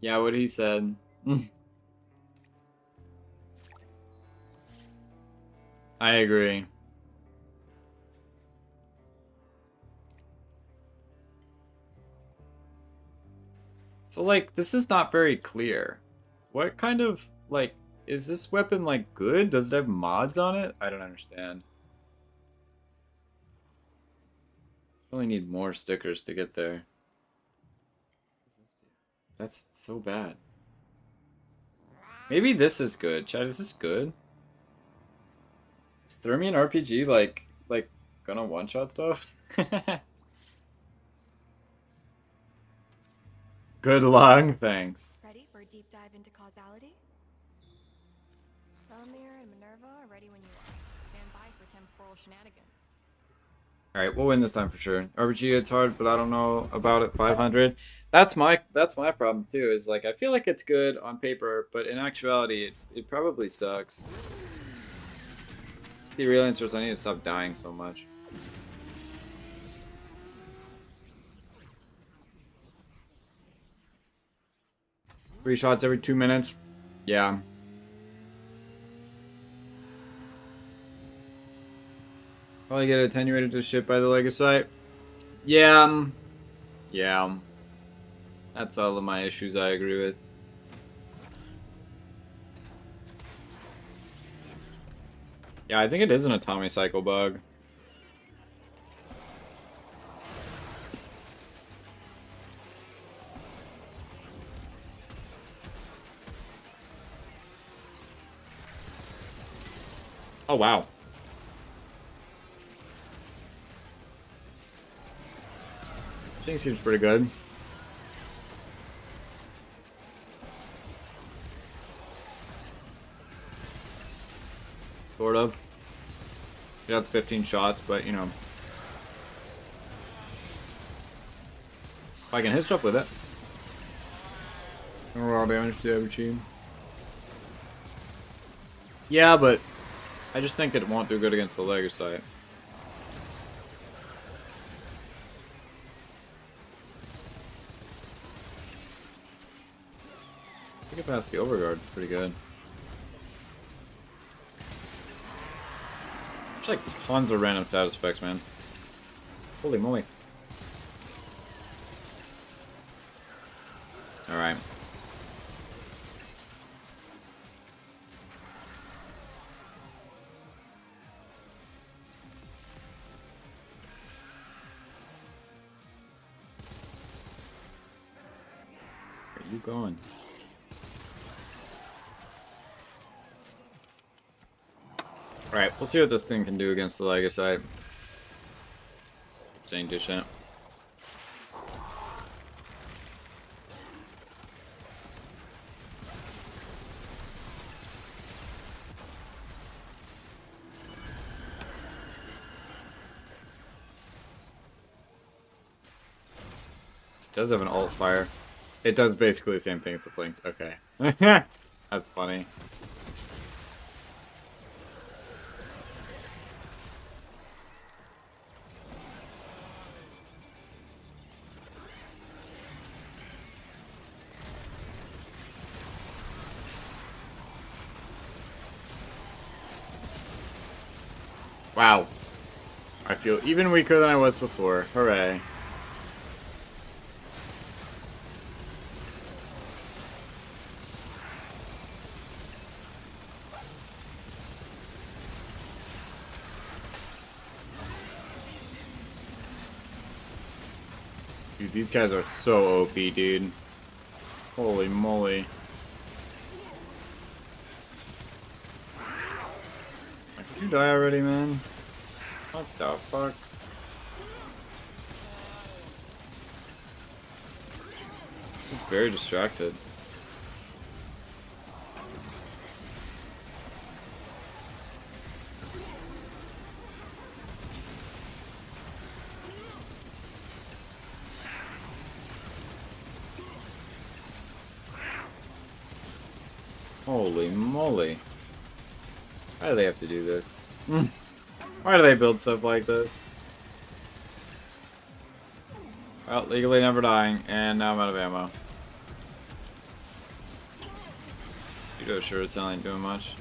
Yeah, what he said. I agree. So, like, this is not very clear. What kind of, like, is this weapon, like, good? Does it have mods on it? I don't understand. Really need more stickers to get there. That's so bad. Maybe this is good. Chat, is this good? Is Thermian RPG, like gonna one-shot stuff? Good luck, thanks. Ready for a deep dive into causality? Felmir and Minerva are ready when you are. Stand by for temporal shenanigans. Alright, we'll win this time for sure. RPG, it's hard, but I don't know about it. 500. That's my problem too, is like I feel like it's good on paper, but in actuality it probably sucks. The real answer is I need to stop dying so much. Three shots every 2 minutes. Yeah. Probably get attenuated to shit by the Legacyte. Yeah. Yeah. That's all of my issues I agree with. Yeah, I think it is an atomic cycle bug. Oh, wow. I think seems pretty good. Sort of. Yeah, it's 15 shots, but you know. If I can hit stuff with it. Overall damage to every team. Yeah, but I just think it won't do good against the Legacyte. I think it past the Overguard, it's pretty good. There's like tons of random status effects, man. Holy moly. Alright. Where are you going? Alright, we'll see what this thing can do against the Legacyte. Saying dish it. This does have an alt fire. It does basically the same thing as the Flinks. Okay. That's funny. Wow. I feel even weaker than I was before. Hooray. Dude, these guys are so OP, dude. Holy moly. Like, did you die already, man? What the fuck? This is very distracted. Holy moly. Why do they have to do this? Why do they build stuff like this? Well, legally never dying, and now I'm out of ammo. Judo sure as hell ain't doing much.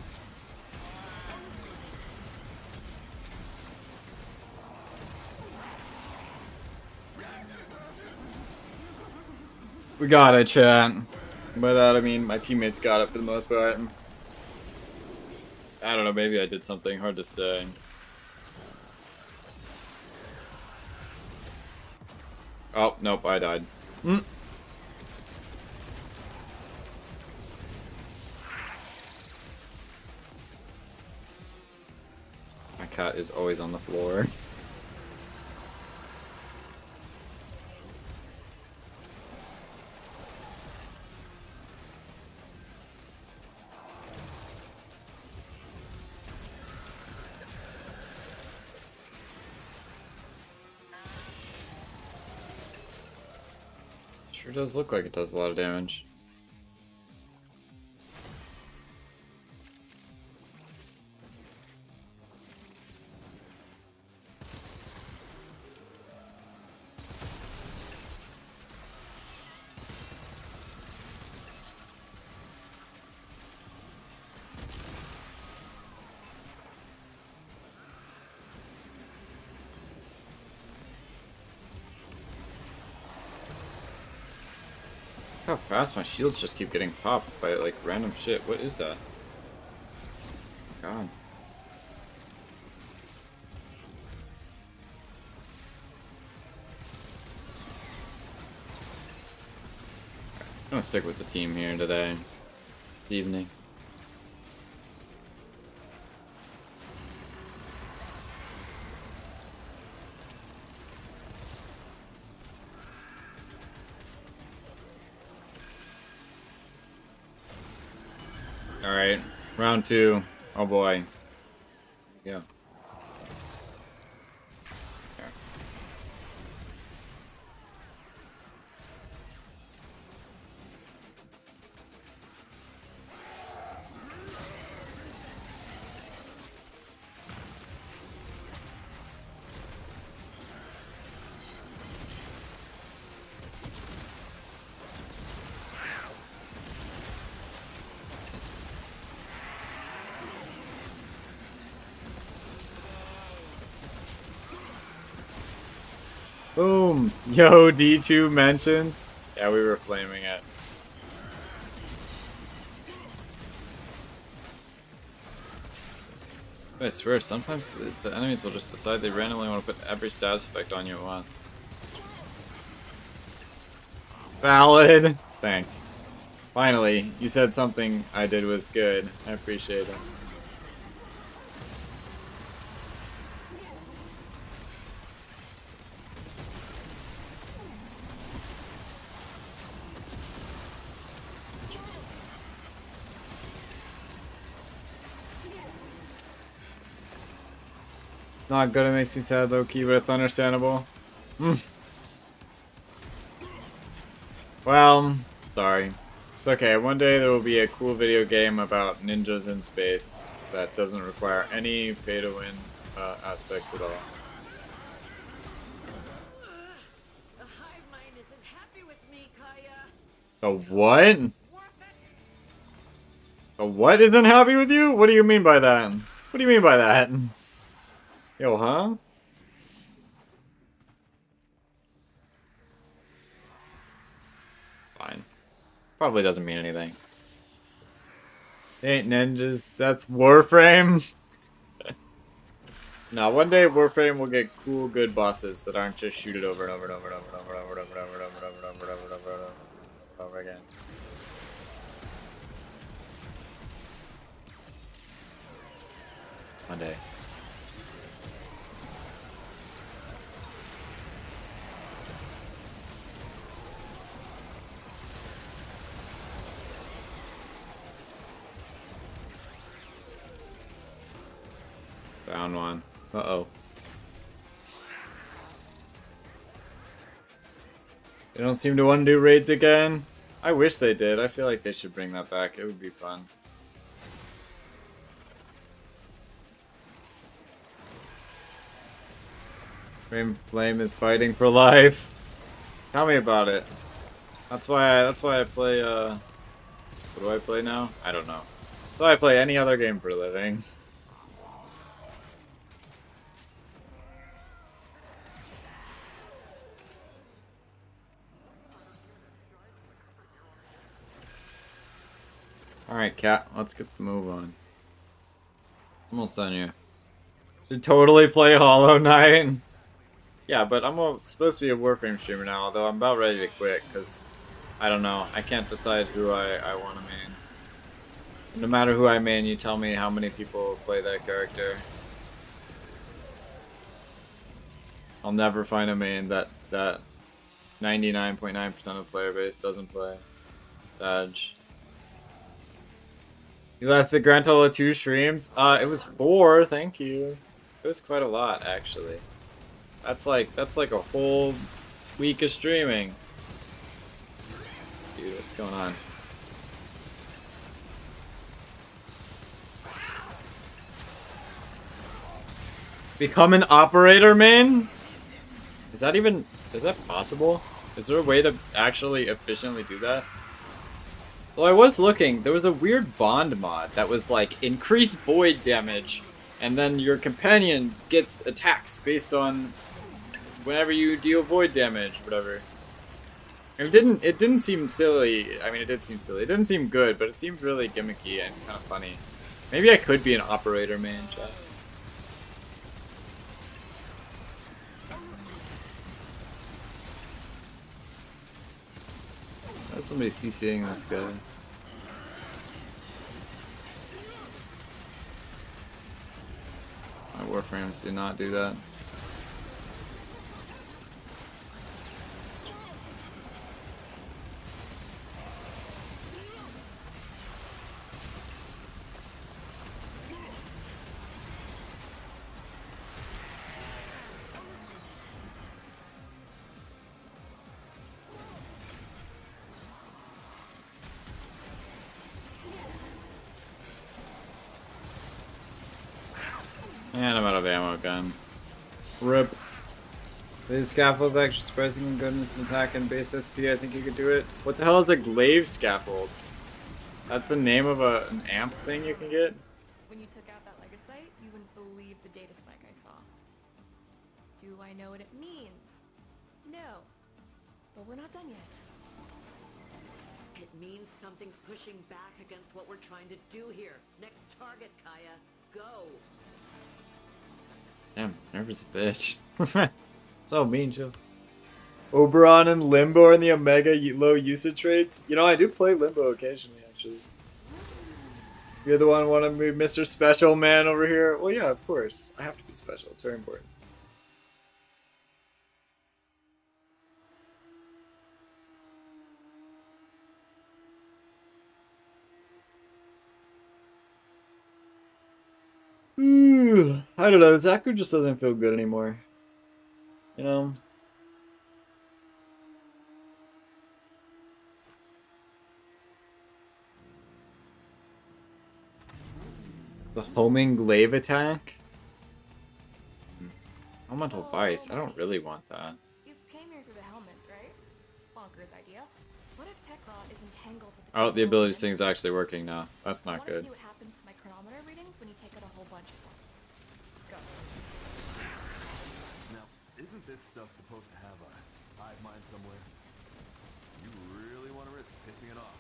We got it, chat. By that I mean my teammates got it for the most part. I don't know, maybe I did something, hard to say. Oh, nope, I died. My cat is always on the floor. Sure does look like it does a lot of damage. how fast my shields just keep getting popped by like random shit. What is that? God. I'm gonna stick with the team here today. This evening. Alright, round 2. Oh boy. Yeah. Boom! Yo, D2 mentioned. Yeah, we were flaming it. I swear, sometimes the enemies will just decide they randomly want to put every status effect on you at once. Valid! Thanks. Finally, you said something I did was good. I appreciate it. Not good, it makes me sad low key, but it's understandable. Well, sorry. It's okay, one day there will be a cool video game about ninjas in space that doesn't require any pay to win aspects at all. The hive mind isn't happy with me, Kaya. The what? Worth it? The what isn't happy with you? What do you mean by that? What do you mean by that? Yo, huh? Fine. Probably doesn't mean anything. They ain't ninjas. That's Warframe. Now, one day Warframe will get cool, good bosses that aren't just shoot it over and over and over and over and over and over and over and over and over and over and over and over and over again. One day. Found one. Uh-oh. They don't seem to want to do raids again. I wish they did. I feel like they should bring that back. It would be fun. Flame is fighting for life. Tell me about it. That's why I play what do I play now? I don't know. So I play any other game for a living. Alright, Cat, let's get the move on. Almost done here. Should totally play Hollow Knight. Yeah, but I'm supposed to be a Warframe streamer now, although I'm about ready to quit, because, I don't know, I can't decide who I want to main. No matter who I main, you tell me how many people play that character. I'll never find a main that 99.9% of the player base doesn't play. Sag. You lasted grand total of 2 streams? It was 4, thank you. It was quite a lot, actually. That's like a whole week of streaming. Dude, what's going on? Become an operator, man? Is that possible? Is there a way to actually efficiently do that? Well, I was looking. There was a weird bond mod that was like increase void damage, and then your companion gets attacks based on whenever you deal void damage, whatever. It didn't seem silly. I mean, it did seem silly. It didn't seem good, but it seemed really gimmicky and kind of funny. Maybe I could be an operator main, chat. How's somebody CCing this guy? My warframes do not do that. And I'm out of ammo again. RIP. These scaffolds actually surprisingly good in this attack and base SP. I think you could do it. What the hell is a glaive scaffold? That's the name of an amp thing you can get? When you took out that Legasite, you wouldn't believe the data spike I saw. Do I know what it means? No. But we're not done yet. It means something's pushing back against what we're trying to do here. Next target, Kaya. Go. Damn, nervous bitch. So mean, Joe. Oberon and Limbo are in the Omega low usage rates. You know, I do play Limbo occasionally, actually. You're the one wanting to be Mr. Special Man over here. Well, yeah, of course. I have to be special. It's very important. I don't know. Zaku just doesn't feel good anymore. You know? The homing glaive attack? Elemental Vice. I don't really want that. You came here through the helmet, right? Bonkers idea. What if Techrot is entangled with the Oh, the temporal ability dimension? thing is actually working now. That's I not want to good. see what happens to my chronometer readings when you take out a whole bunch at once. Go. Now, isn't this stuff supposed to have a hive mind somewhere? You really want to risk pissing it off?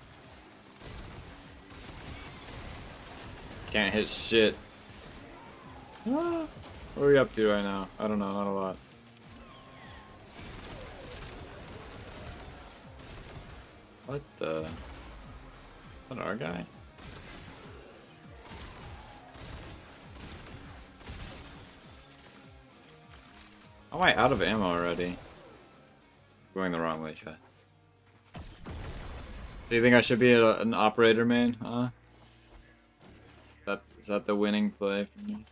Can't hit shit. Ah, what are we up to right now? I don't know, not a lot. What the? Is that our guy? How am I out of ammo already? Going the wrong way, chat. So you think I should be an operator main, huh? Is that the winning play for me?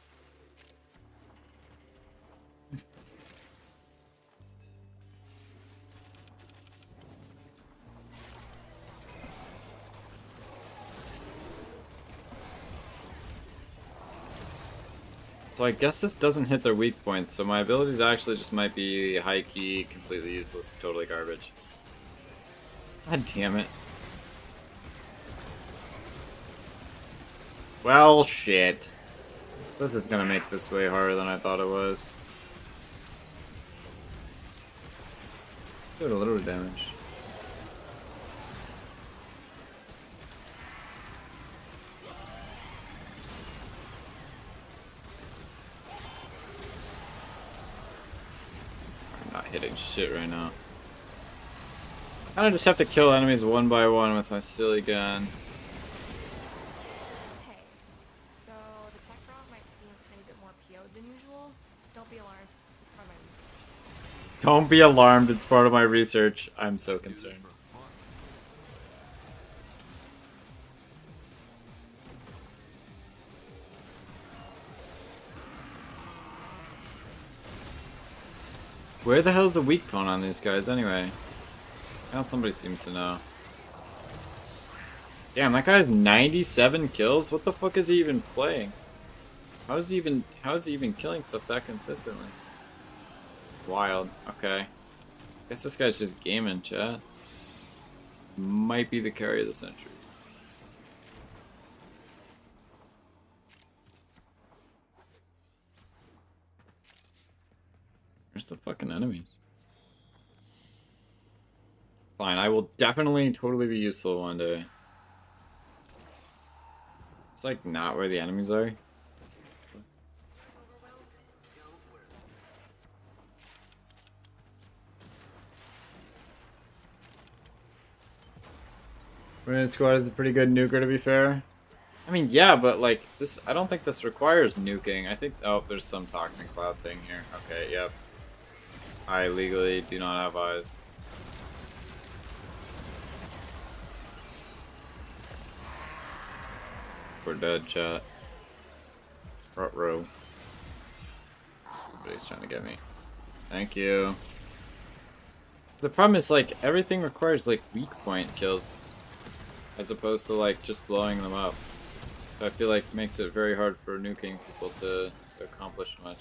So I guess this doesn't hit their weak points, so my abilities actually just might be high key, completely useless, totally garbage. God damn it. Well, shit. This is gonna make this way harder than I thought it was. Do a little bit of damage. I'm not hitting shit right now. I kinda just have to kill enemies one by one with my silly gun. Hey, so the Techrot might seem a tiny bit more PO'd than usual. Don't be alarmed. It's part of my research. Don't be alarmed, it's part of my research. I'm so concerned. Where the hell is the weak point on these guys anyway? Now somebody seems to know. Damn, that guy has 97 kills? What the fuck is he even playing? How is he even killing stuff that consistently? Wild. Okay. Guess this guy's just gaming, chat. Might be the carry of the century. Where's the fucking enemies? Fine, I will definitely totally be useful one day. It's like not where the enemies are. Grenade Squad is a pretty good nuker, to be fair. I mean, yeah, but like this, I don't think this requires nuking. I think, oh, there's some toxin cloud thing here. Okay, yep. I legally do not have eyes. We're dead, chat. Front row. Somebody's trying to get me. Thank you. The problem is, like, everything requires, like, weak point kills. As opposed to, like, just blowing them up. So I feel like it makes it very hard for nuking people to accomplish much.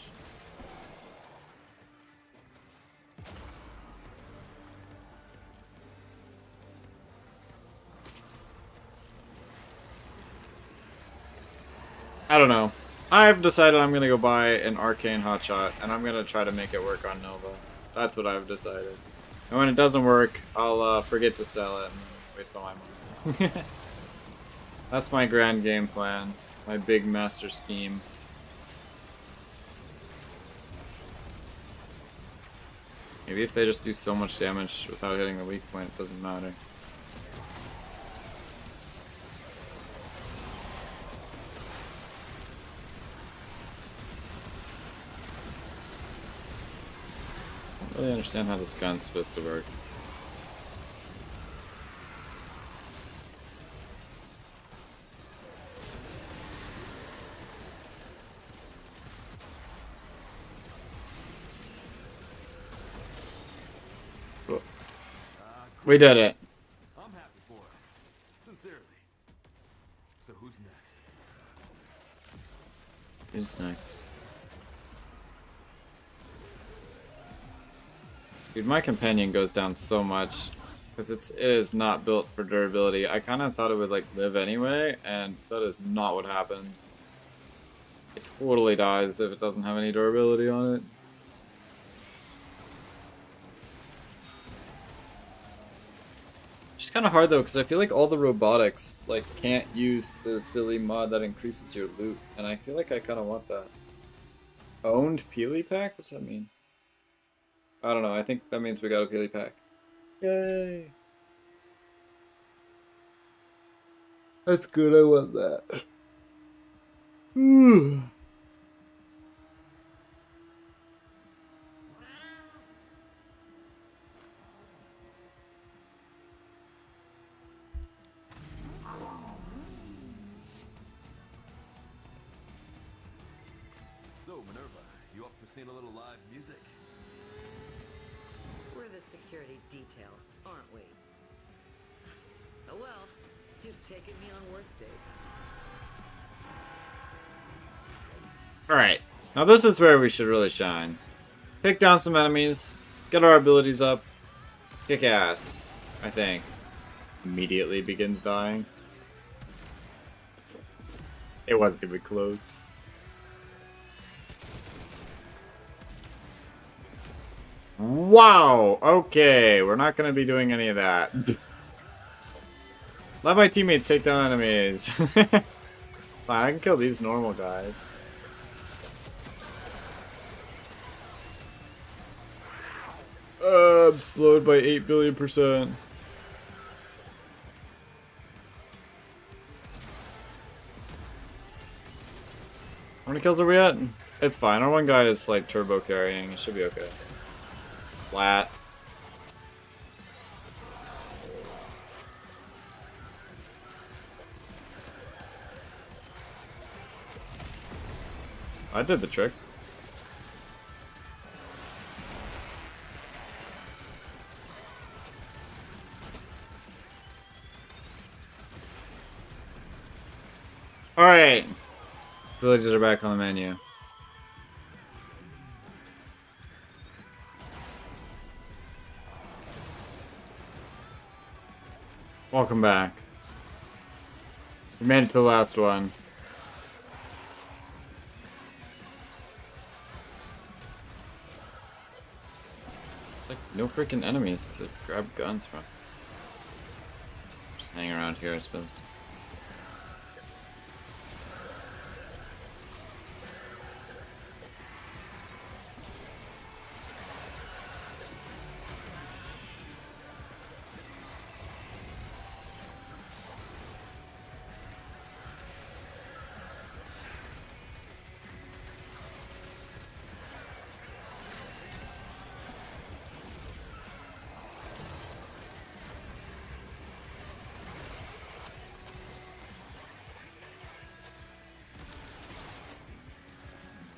I don't know. I've decided I'm gonna go buy an arcane hotshot, and I'm gonna try to make it work on Nova. That's what I've decided. And when it doesn't work, I'll forget to sell it and waste all my money. That's my grand game plan. My big master scheme. Maybe if they just do so much damage without hitting the weak point, it doesn't matter. I don't really understand how this gun's supposed to work. We did it. I'm happy for us. Sincerely. So who's next? Who's next? Dude, my companion goes down so much because it is not built for durability. I kind of thought it would like live anyway, and that is not what happens. It totally dies if it doesn't have any durability on it. It's kind of hard though, because I feel like all the robotics like can't use the silly mod that increases your loot, and I feel like I kind of want that. Owned Peely pack? What's that mean? I don't know. I think that means we got a Peely pack. Yay! That's good. I want that. So, Minerva, you up for seeing a little live music? We're the security detail, aren't we? Oh well, you've taken me on worse dates. Alright. Now this is where we should really shine. Pick down some enemies, get our abilities up, kick ass, I think. Immediately begins dying. It wasn't even close. Wow! Okay, we're not gonna be doing any of that. Let my teammates take down enemies. Fine, I can kill these normal guys. I'm slowed by 8 billion%. How many kills are we at? It's fine. Our one guy is like turbo carrying. It should be okay. Flat. I did the trick. Alright. Villages are back on the menu. Welcome back. We made it to the last one. Like, no freaking enemies to grab guns from. hang around here, I suppose.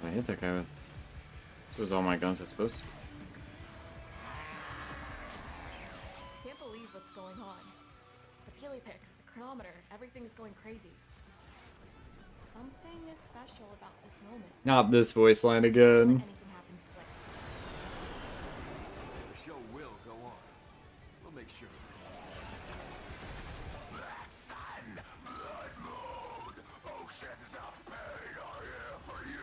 I hit that guy with. This was all my guns, I suppose. Can't believe what's going on. The Peely Picks, the chronometer, everything is going crazy. Something is special about this moment. Not this voice line Let again. anything happen to Flick. The show will go on. We'll make sure. Black sun, blood moon, oceans of pain are here for you.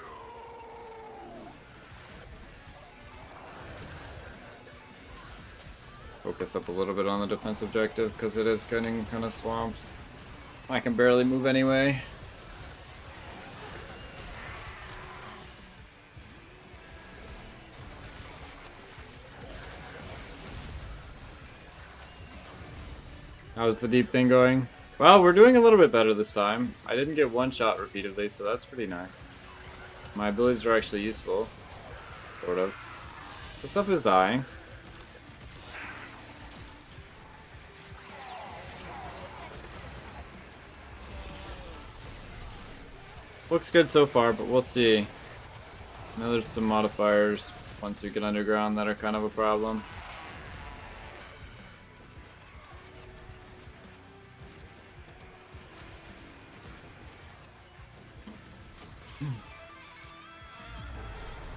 Focus up a little bit on the defense objective because it is getting kind of swamped. I can barely move anyway. How's the deep thing going? Well, we're doing a little bit better this time. I didn't get one shot repeatedly, so that's pretty nice. My abilities are actually useful. Sort of. The stuff is dying. Looks good so far, but we'll see. Now there's some modifiers once we get underground that are kind of a problem.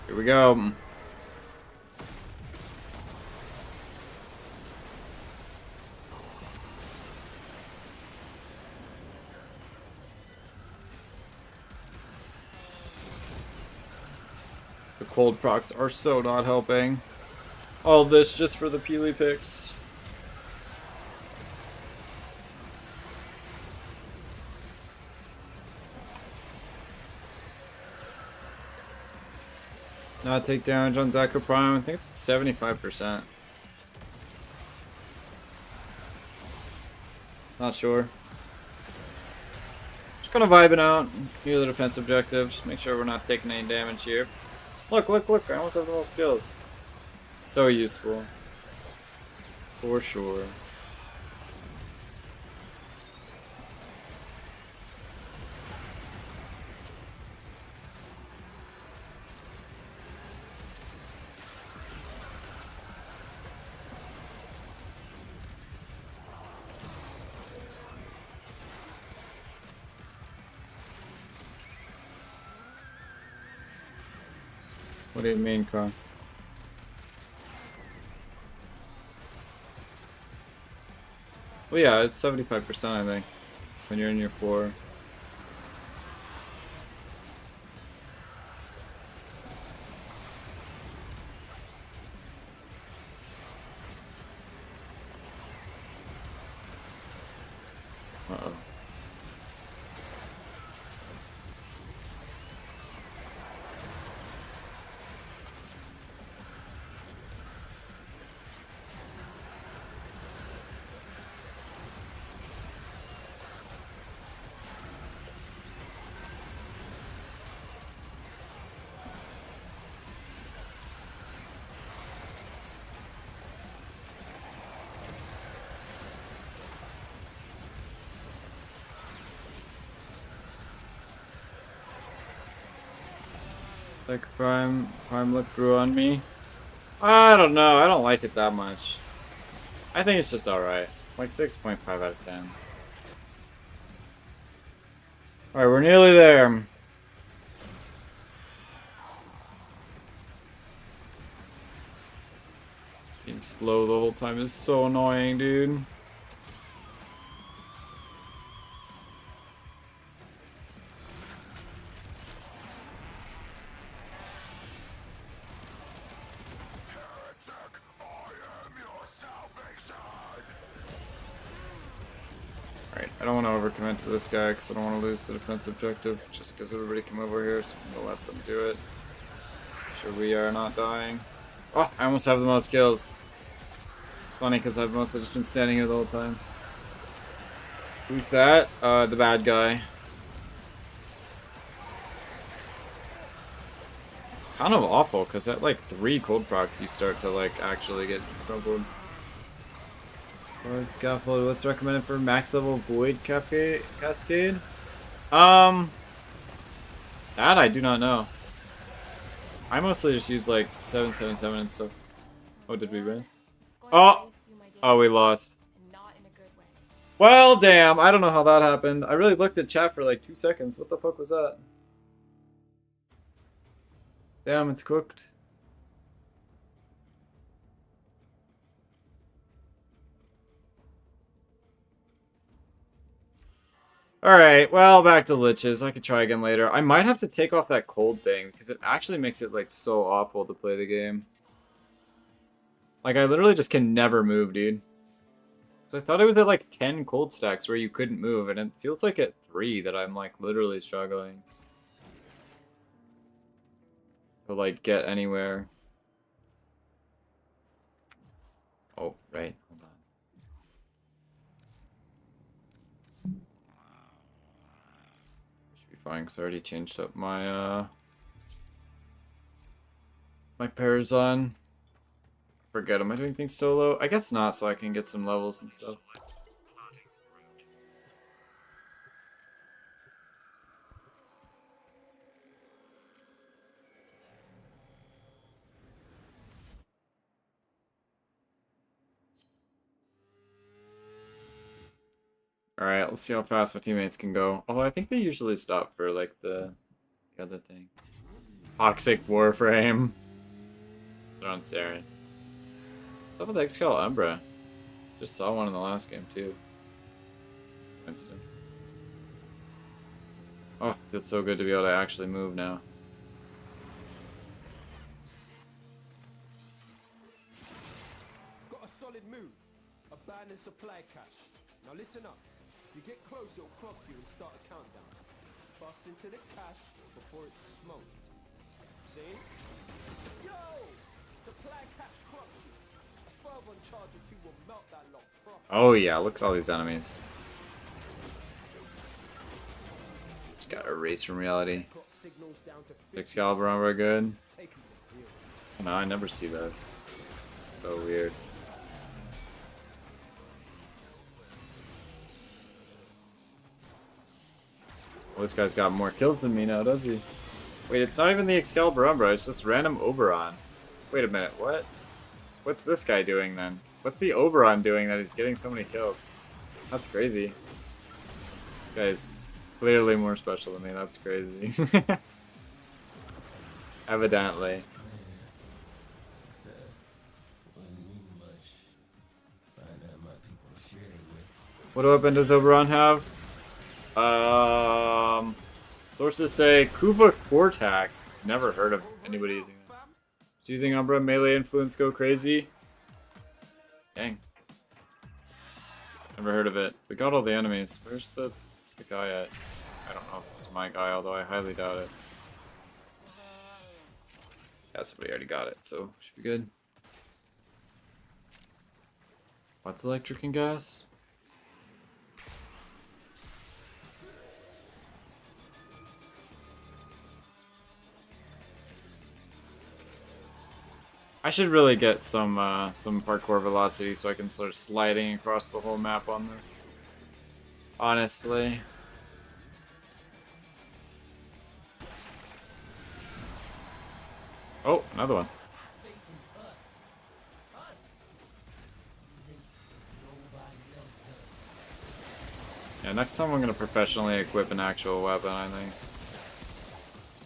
Here we go. The cold procs are so not helping. All this just for the Peely Picks. Not take damage on Deku Prime. I think it's 75%. Not sure. Just kind of vibing out. Near the defense objective. Just make sure we're not taking any damage here. Look, look, look. I almost have the most kills. So useful. For sure. What do you mean, Carl? Well, yeah, it's 75%, I think, when you're in your 4. Uh-oh. Like Prime look grew on me. I don't know. I don't like it that much. I think it's just alright. Like 6.5 out of 10. Alright, we're nearly there. Being slow the whole time is so annoying, dude. I don't want to overcommit to this guy because I don't want to lose the defense objective just because everybody came over here, so I'm going to let them do it. Make sure we are not dying. Oh, I almost have the most kills. It's funny because I've mostly just been standing here the whole time. Who's that? The bad guy. Kind of awful because at like 3 cold procs you start to like actually get troubled. Or scaffold, what's recommended for max level void cascade? That I do not know. I mostly just use like 777 and stuff. Oh, did we win? Oh! Oh, we lost. Well, damn. I don't know how that happened. I really looked at chat for like 2 seconds. What the fuck was that? Damn, it's cooked. Alright, well, back to liches. I could try again later. I might have to take off that cold thing, because it actually makes it, like, so awful to play the game. Like, I literally just can never move, dude. So I thought it was at, like, 10 cold stacks where you couldn't move, and it feels like at 3 that I'm, like, literally struggling to, like, get anywhere. Oh, right. Hold on. Should be fine, because I already changed up my, my Parazon. Forget, am I doing things solo? I guess not, so I can get some levels and stuff. Alright, let's see how fast my teammates can go. Although I think they usually stop for, like, the other thing. Toxic Warframe. They're on Saren. What's up with Excalibur Umbra? Just saw one in the last game, too. Coincidence. Oh, it's so good to be able to actually move now. Got a solid move. Abandoned supply cache. Now listen up. If you get close, it'll clock you and start a countdown. Bust into the cache before it's smoked. See? Yo! Supply cache clocked you. A fervor on charger 2 will melt that lot proper. Oh yeah, look at all these enemies. Just got erased from reality. Clock signals down to 50. Excalibur Umbra good. Take 'em to field. No, I never see those. So weird. Well, this guy's got more kills than me now, does he? Wait, it's not even the Excalibur Umbra, it's just random Oberon. Wait a minute, what? What's this guy doing then? What's the Oberon doing that he's getting so many kills? That's crazy. This guy's clearly more special than me, that's crazy. Evidently. Success wouldn't mean much. Find out my people to share it with. What weapon does Oberon have? Sources say Kuva Quartak. Never heard of anybody using that. Just using Umbra melee influence go crazy. Dang. Never heard of it. We got all the enemies. Where's the guy at? I don't know if it's my guy, although I highly doubt it. Yeah, somebody already got it, so should be good. What's electric and gas? I should really get some parkour velocity so I can start sliding across the whole map on this. Honestly. Oh, another one. Yeah, next time I'm gonna professionally equip an actual weapon, I think.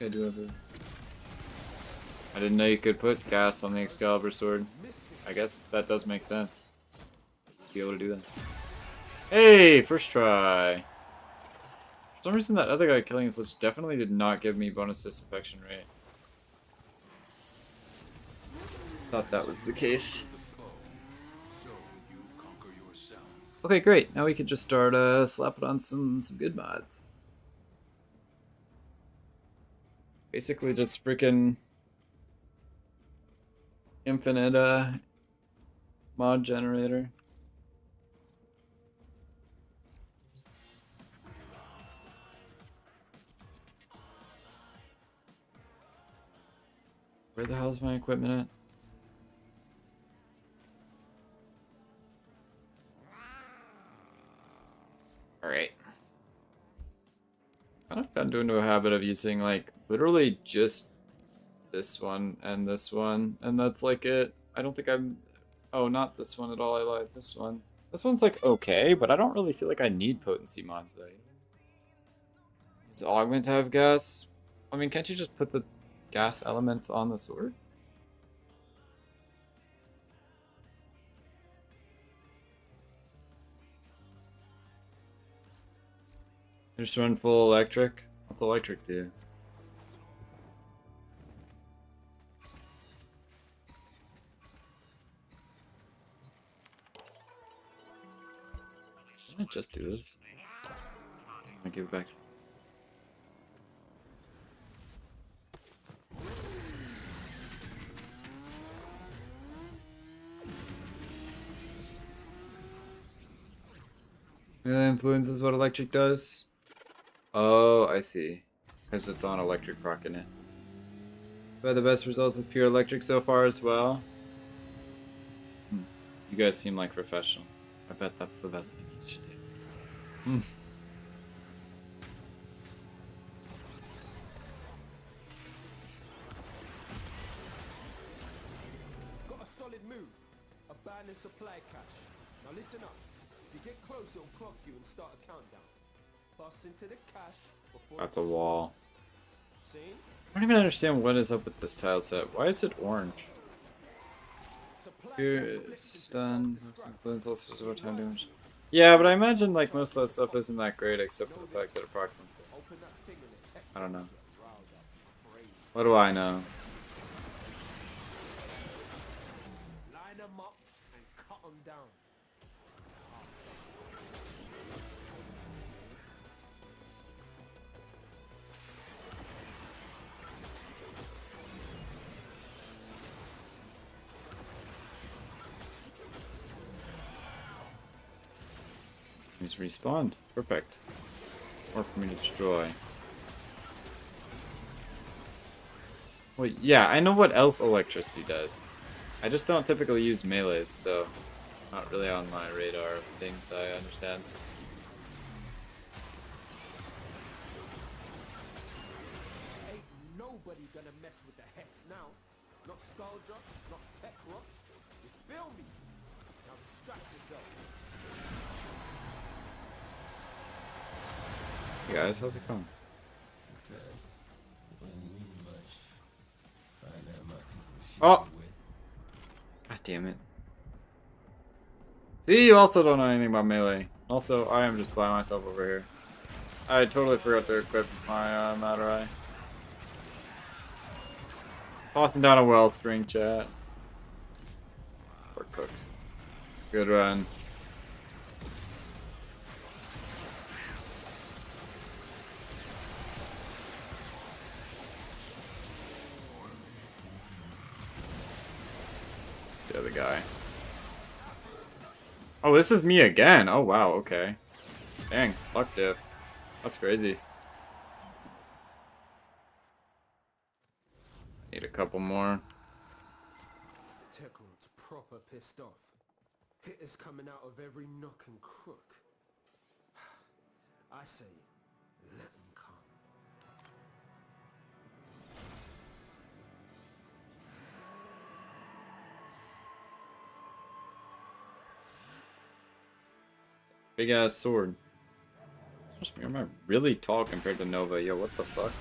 I do have it. I didn't know you could put gas on the Excalibur sword. I guess that does make sense. Be able to do that. Hey, first try. For some reason, that other guy killing his lich definitely did not give me bonus disinfection rate. Thought that was the case. So you conquer yourself. Okay, great. Now we can just start slapping on some good mods. Basically just freaking infinite mod generator. Where the hell's my equipment at? Alright. Kind of gotten into a habit of using like literally just this one, and that's like it. I don't think I'm... Oh, not this one at all, I lied. This one. This one's like okay, but I don't really feel like I need potency mods though. Does augment have gas? I mean, can't you just put the gas elements on the sword? Just run full electric? What's electric do? Didn't I just do this? I'll give it back. Melee influence is what electric does? Oh, I see. Because it's on electric proc in it. But the best results with pure electric so far as well. You guys seem like professionals. I bet that's the best thing you should do. Got a solid move. Abandoned supply cache. Now listen up. If you get close, it'll clock you and start a countdown. Bust into the cache before At it's the wall. smoked. See? I don't even understand what is up with this tile set. Why is it orange? Supply Here cache is splits into stun, self-destruct. influence, also does what time damage. Yeah, but I imagine like most of that stuff isn't that great except for the fact that it procs them. Open that thing and the tech I don't know. riled up. Crazy. What do I know? Line them up and cut them down. He's respawned. Perfect. More for me to destroy. Well, yeah, I know what else electricity does. I just don't typically use melees, so not really on my radar of things I understand. Ain't nobody gonna mess with the hex now. Not Skuldra, not Tech Rock. You feel me? Now distract yourself. Hey guys, how's it going? Success wouldn't mean much. Find out my people shoot Oh! you with. God damn it. See, you also don't know anything about melee. Also, I am just by myself over here. I totally forgot to equip my Matarai. Tossing down a wellspring, chat. We're cooked. Good run. The other guy. Oh, this is me again. Oh, wow, okay. Dang, fuck diff. That's crazy. Need a couple more. Tech Rod's proper pissed off. Hitters coming out of every nook and crook. I say, let them come. Big ass sword. Trust me, am I really tall compared to Nova? Yo, what the fuck?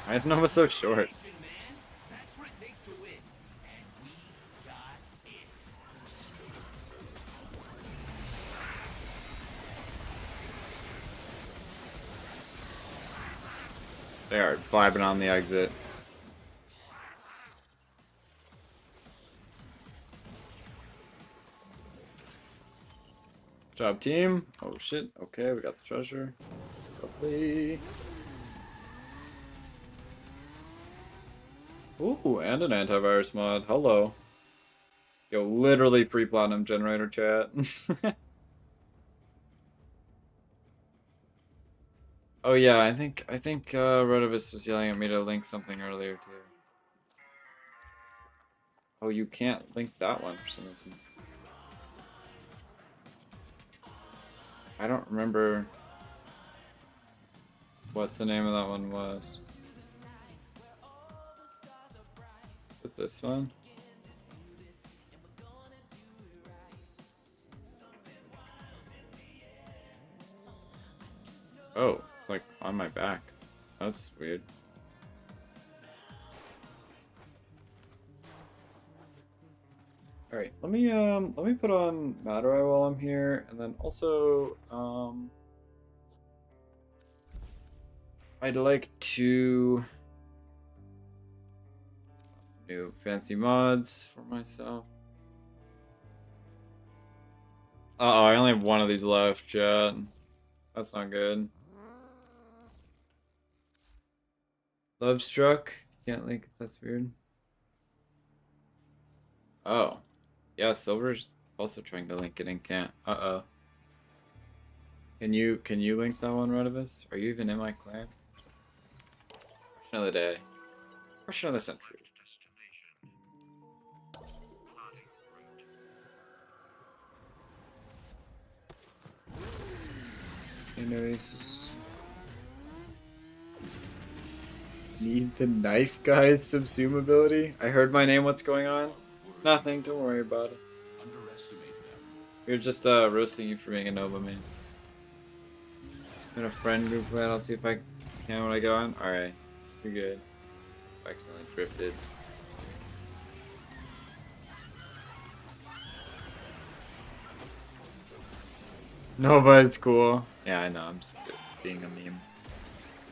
Why is Nova so short? Man, that's what it takes to win. And we got it. They are vibing on the exit. Job team. Oh shit. Okay, we got the treasure. Lovely. Ooh, and an antivirus mod. Hello. Yo, literally free platinum generator chat. Oh yeah, I think Rotovis was yelling at me to link something earlier too. Oh, you can't link that one for some reason. I don't remember what the name of that one was. Is it this one? Oh, it's like on my back. That's weird. Alright, let me put on Madurai while I'm here, and then also I'd like to new fancy mods for myself. Uh-oh, I only have one of these left, chat. That's not good. Love struck. Can't link it, that's weird. Oh. Yeah, Silver's also trying to link it and can't. Uh-oh. Can you link that one, Rotovis? Are you even in my clan? Question of the day. Question of the century. Aces. Need the knife guy's subsume ability? I heard my name, what's going on? Nothing, don't worry about it. We're just roasting you for being a Nova man. In a friend group plan, I'll see if I can when I get on. Alright, you're good. Accidentally drifted. Nova, it's cool. Yeah, I know, I'm just being a meme.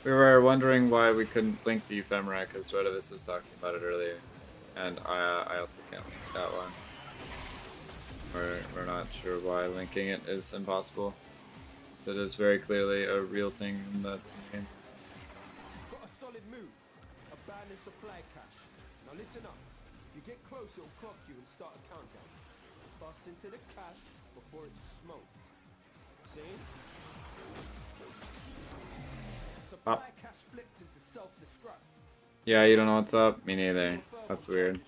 We were wondering why we couldn't link the ephemera because Rotovis was talking about it earlier. And I also can't link that one. We're not sure why linking it is impossible. Since it is very clearly a real thing that's in the game. Got a solid move. Abandoned supply cache. Now listen up. If you get close, it'll clock you and start a countdown. Bust into the cache before it's smoked. See? Supply cache flipped into self-destruct. Yeah, you don't know what's up? Me neither. That's weird.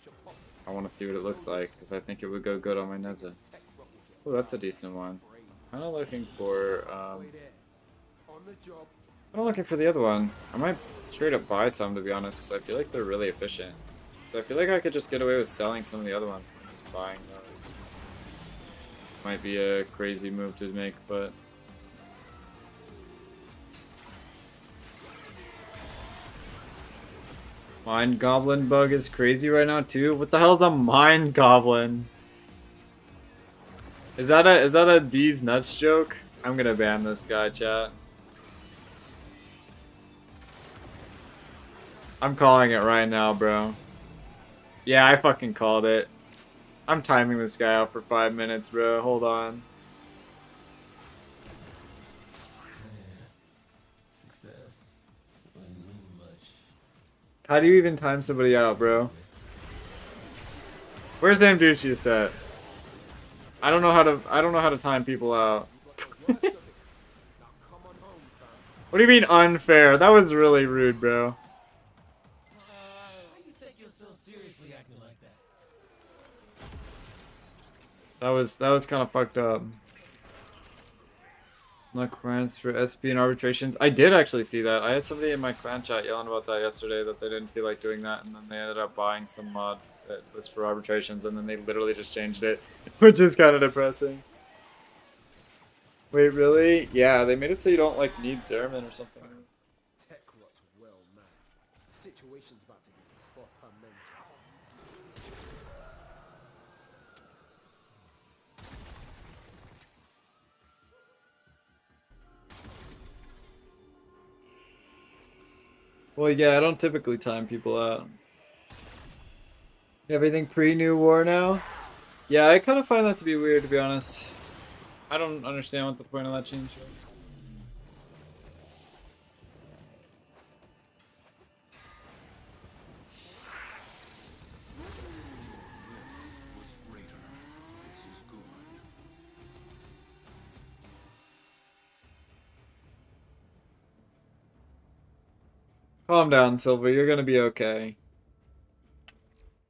I want to see what it looks like, because I think it would go good on my Neza. Oh, that's a decent one. I'm kind of looking for, I'm looking for the other one. I might straight up buy some, to be honest, because I feel like they're really efficient. So I feel like I could just get away with selling some of the other ones than just buying those. Might be a crazy move to make, but... Mind Goblin bug is crazy right now too. What the hell is a Mind Goblin? Is that a D's nuts joke? I'm gonna ban this guy, chat. I'm calling it right now, bro. Yeah, I fucking called it. I'm timing this guy out for 5 minutes, bro. Hold on. Success wouldn't mean much. How do you even time somebody out, bro? Where's Amducci set? I don't know how to time people out. What do you mean unfair? That was really rude, bro. Why you take yourself seriously acting like that? That was kind of fucked up. Luck requirements for SP and arbitrations. I did actually see that. I had somebody in my clan chat yelling about that yesterday, that they didn't feel like doing that, and then they ended up buying some mod that was for arbitrations, and then they literally just changed it, which is kind of depressing. Wait, really? Yeah, they made it so you don't like need Zerman or something. Tech rot's well mad. The situation's about to be proper mental. Well, yeah, I don't typically time people out. Everything pre-New War now? Yeah, I kind of find that to be weird, to be honest. I don't understand what the point of that change was. Was greater. This is good. Calm down, Silver. You're gonna be okay.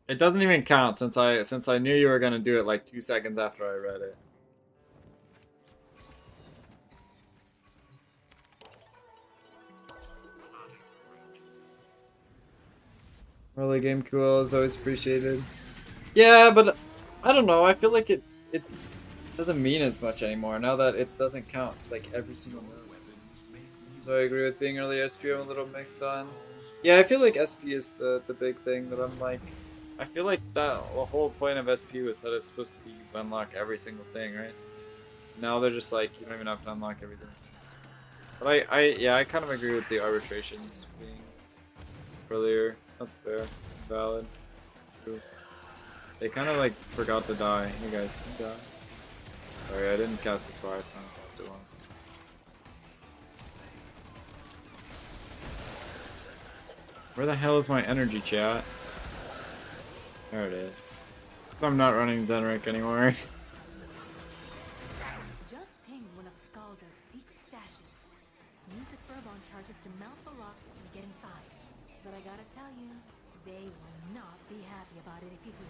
It doesn't even count since I knew you were gonna do it like 2 seconds after I read it. Early game cool is always appreciated. Yeah, but I don't know. I feel like it doesn't mean as much anymore now that it doesn't count like every single move. So I agree with being early SP. I'm a little mixed on. Yeah, I feel like SP is the big thing that I'm like. I feel like that the whole point of SP was that it's supposed to be you unlock every single thing, right? Now they're just like you don't even have to unlock everything. But yeah, I kind of agree with the arbitrations being earlier. That's fair, valid, true. They kind of like forgot to die. Hey guys, can you die? Sorry, I didn't cast it twice. I only cast it once. Where the hell is my energy, chat? There it is. So I'm not running Zenric anymore. Just pinged one of Scaldra's secret stashes. Use the Furbon charges to mount the locks and get inside. But I gotta tell you, they will not be happy about it if you do.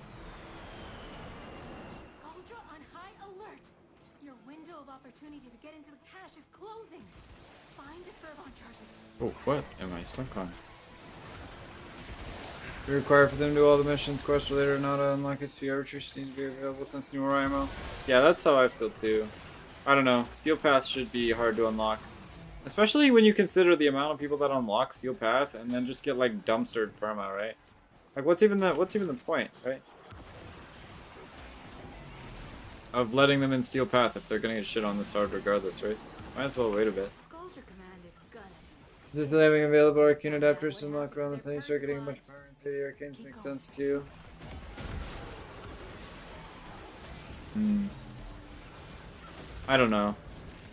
Scaldra on high alert! Your window of opportunity to get into the cache is closing. Find the Furbon charges. Oh, what am I stuck on? We require for them to do all the missions, quest related or not to unlock SP arbitrage need to be available since new ammo. Yeah, that's how I feel too. I don't know. Steel Path should be hard to unlock. Especially when you consider the amount of people that unlock Steel Path and then just get like dumpstered perma, right? Like what's even the point, right? Of letting them in Steel Path if they're gonna get shit on this hard regardless, right? Might as well wait a bit. Scaldra command is gunning. Just having available arcane adapters to unlock around the time you start getting a bunch of power and steady arcanes makes sense too. I don't know.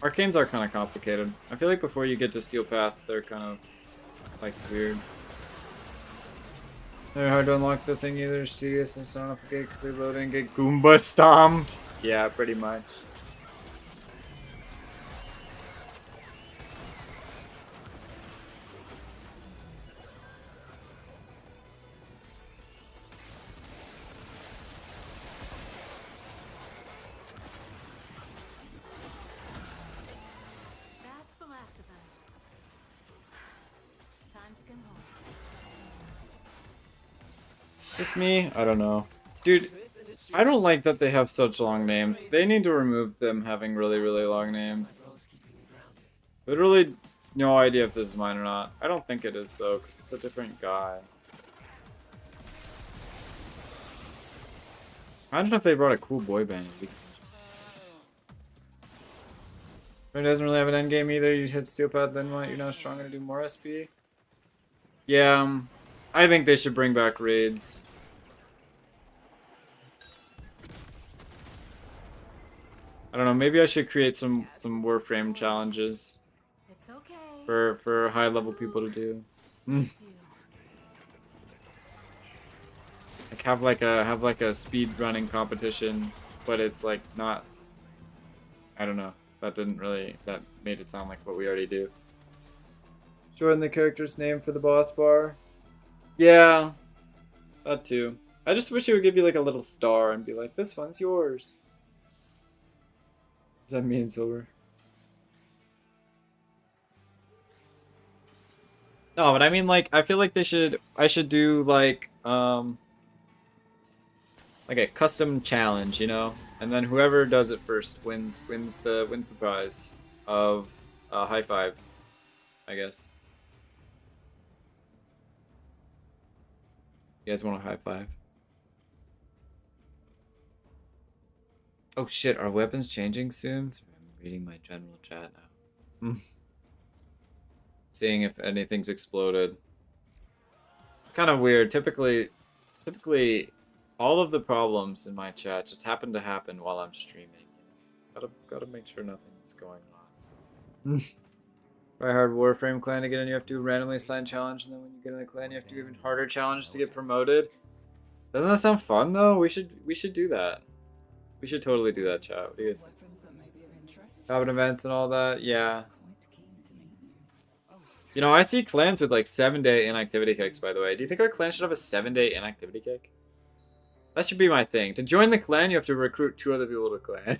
Arcanes are kind of complicated. I feel like before you get to Steel Path, they're kind of like weird. They're hard to unlock the thing either. It's tedious and so because they load and get Goomba stomped. Yeah, pretty much. That's the last of them. Time to come home. Just me? I don't know. Dude, I don't like that they have such long names. They need to remove them having really, really long names. Literally no idea if this is mine or not. I don't think it is though, because it's a different guy. Imagine if they brought a cool boy band. It doesn't really have an end game either. You hit Steel Path, then what? You're now stronger to do more SP? Yeah, I think they should bring back raids. I don't know, maybe I should create some Warframe challenges It's okay. for high level people to do. Like have like a speed running competition, but it's like not, I don't know. That made it sound like what we already do. Shorten the character's name for the boss bar. Yeah, that too. I just wish it would give you like a little star and be like, this one's yours. What does that mean, Silver? No, but I mean like I feel like I should do like a custom challenge, you know? And then whoever does it first wins the prize of a high five, I guess. You guys want a high five? Oh shit, are weapons changing soon? Sorry, I'm reading my general chat now. Seeing if anything's exploded. It's kind of weird. Typically all of the problems in my chat just happen to happen while I'm streaming. Gotta make sure nothing's going on. Try hard Warframe clan to get in, you have to randomly assign challenge, and then when you get in the clan, you have to do even harder challenge to get promoted. Doesn't that sound fun though? We should do that. We should totally do that, chat. What do you guys think? Having events and all that, yeah. You know, I see clans with like 7-day inactivity kicks, by the way. Do you think our clan should have a 7-day inactivity kick? That should be my thing. To join the clan, you have to recruit 2 other people to clan.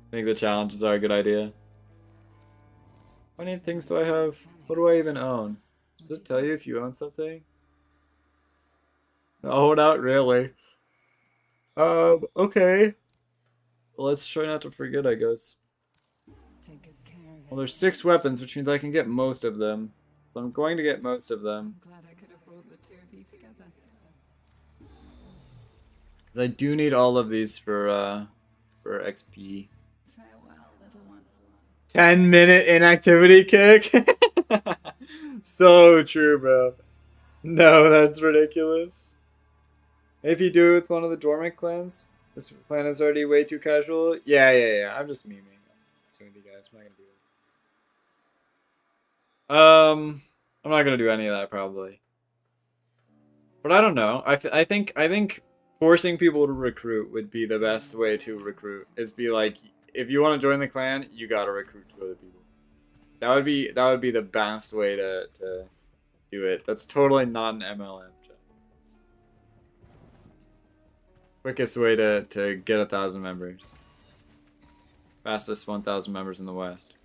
I think the challenges are a good idea. How many things do I have? What do I even own? Does it tell you if you own something? No, not really. Okay. Well, let's try not to forget, I guess. Well, there's 6 weapons, which means I can get most of them. So I'm going to get most of them. I do need all of these for XP. 10-minute inactivity kick? So true, bro. No, that's ridiculous. If you do it with one of the dormant clans, this clan is already way too casual. Yeah. I'm just memeing. I'm messing with you guys. I'm not gonna do it. I'm not gonna do any of that probably. But I don't know. I think forcing people to recruit would be the best way to recruit. Is be like, if you want to join the clan, you gotta recruit 2 other people. That would be the best way to do it. That's totally not an MLM. Quickest way to get 1,000 members. Fastest 1,000 members in the West.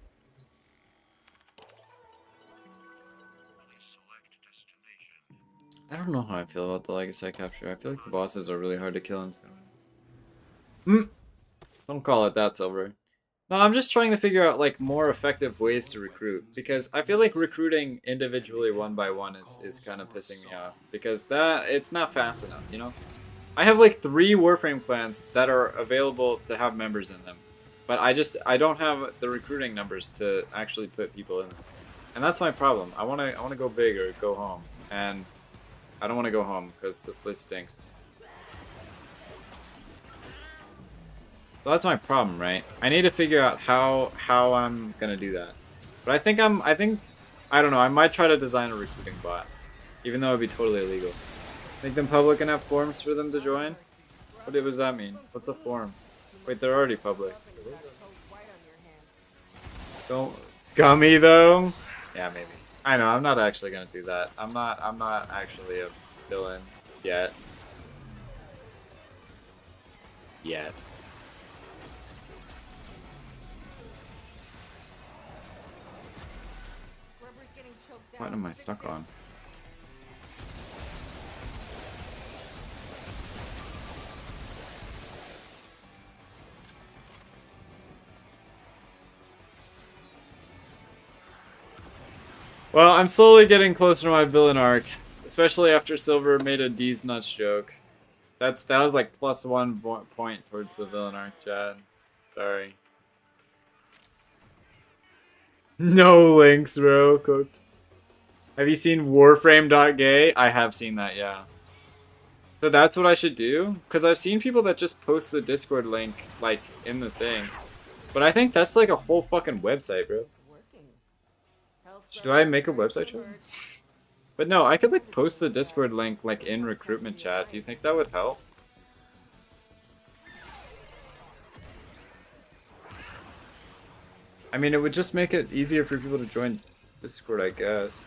I don't know how I feel about the legacy capture. I feel like the bosses are really hard to kill in Skyrim. Don't call it that, Silver. No, I'm just trying to figure out like more effective ways to recruit, because I feel like recruiting individually one by one is kind of pissing me off, because it's not fast enough, you know? I have like 3 Warframe clans that are available to have members in them, but I don't have the recruiting numbers to actually put people in them. And that's my problem. I want to go big or go home, and I don't want to go home because this place stinks. So that's my problem, right? I need to figure out how I'm gonna do that. But I think I don't know, I might try to design a recruiting bot, even though it'd be totally illegal. Make them public enough forms for them to join? What does that mean? What's a form? Wait, they're already public. Don't scummy though? Yeah, maybe. I know, I'm not actually gonna do that. I'm not actually a villain yet. What am I stuck on? Well, I'm slowly getting closer to my villain arc, especially after Silver made a D's nuts joke. That was like +1 point towards the villain arc, Chad. Sorry. No links, bro. Cooked. Have you seen Warframe.gay? I have seen that, yeah. So that's what I should do? Because I've seen people that just post the Discord link, like, in the thing. But I think that's like a whole fucking website, bro. Do I make a website chat? But no, I could like post the Discord link like in recruitment chat. Do you think that would help? I mean, it would just make it easier for people to join Discord, I guess.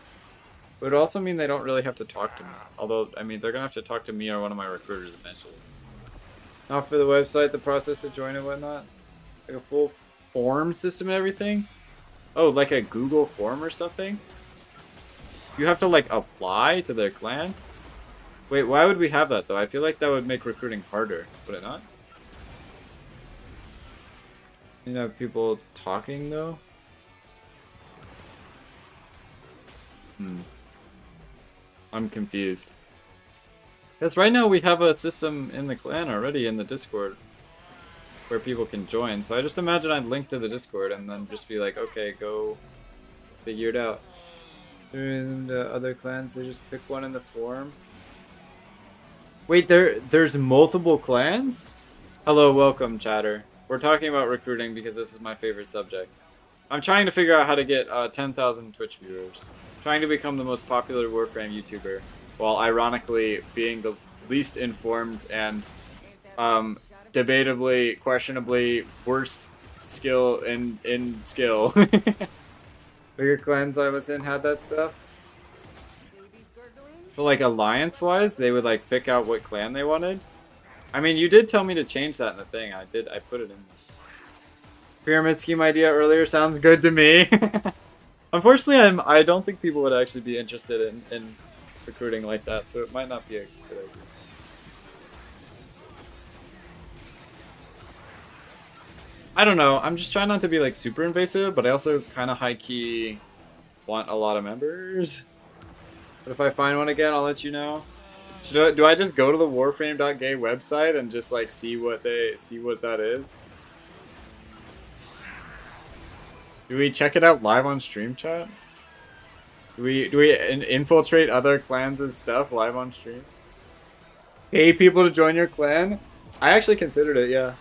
But it would also mean they don't really have to talk to me. Although, I mean, they're gonna have to talk to me or one of my recruiters eventually. Not for the website, the process to join and whatnot. Like a full form system and everything. Oh, like a Google form or something? You have to, like, apply to their clan? Wait, why would we have that, though? I feel like that would make recruiting harder. Would it not? You know, people talking, though? I'm confused. Because right now we have a system in the clan already in the Discord where people can join. So I just imagine I'd link to the Discord and then just be like, okay, go figure it out. In the other clans, they just pick one in the forum. Wait, there's multiple clans? Hello, welcome, chatter. We're talking about recruiting because this is my favorite subject. I'm trying to figure out how to get 10,000 Twitch viewers. Trying to become the most popular Warframe YouTuber, while ironically being the least informed and debatably, questionably worst skill in skill. Bigger clans I was in had that stuff. Babies gurgling? So like alliance-wise, they would like pick out what clan they wanted. I mean, you did tell me to change that in the thing. I put it in. Pyramid scheme idea earlier sounds good to me. Unfortunately, I don't think people would actually be interested in recruiting like that, so it might not be a good idea. I don't know. I'm just trying not to be like super invasive, but I also kind of high key want a lot of members. But if I find one again, I'll let you know. Do I just go to the warframe.gay website and just like see what that is? Do we check it out live on stream chat? Do we infiltrate other clans' stuff live on stream? Pay people to join your clan? I actually considered it, yeah.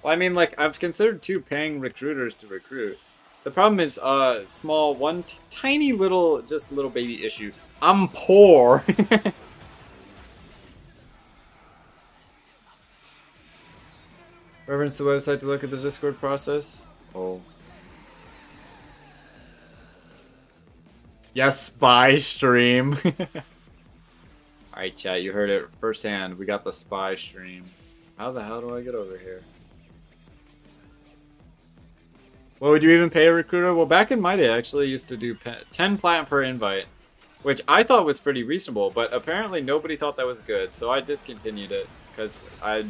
Well, I mean, like, I've considered too paying recruiters to recruit. The problem is, small, tiny little, just little baby issue. I'm poor. Reference the website to look at the Discord process. Oh. Yes, spy stream. Alright, chat, you heard it firsthand. We got the spy stream. How the hell do I get over here? What would you even pay a recruiter? Well, back in my day, I actually used to do 10 plat per invite, which I thought was pretty reasonable, but apparently nobody thought that was good, so I discontinued it, because I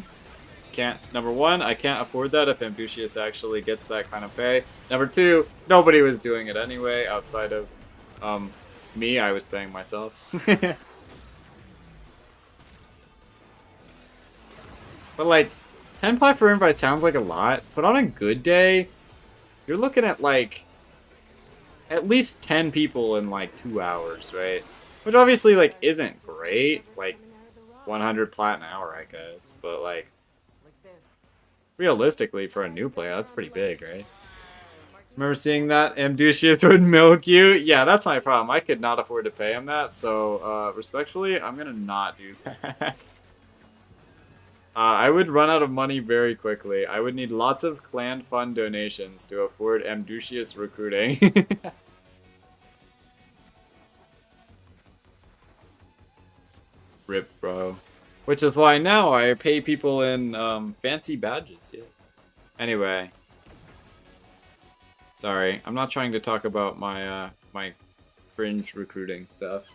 can't, number one, I can't afford that if Ambucius actually gets that kind of pay. Number two, nobody was doing it anyway, outside of, me, I was paying myself. But like, 10 plat per invite sounds like a lot, but on a good day, you're looking at like at least 10 people in like 2 hours, right? Which obviously like isn't great, like 100 plat an hour, I guess. But like realistically for a new player, that's pretty big, right? Remember seeing that Amducius would milk you? Yeah, that's my problem. I could not afford to pay him that, so respectfully, I'm gonna not do that. I would run out of money very quickly. I would need lots of clan fund donations to afford Amducius recruiting. Rip, bro. Which is why now I pay people in fancy badges. Yeah. Anyway. Sorry, I'm not trying to talk about my my cringe recruiting stuff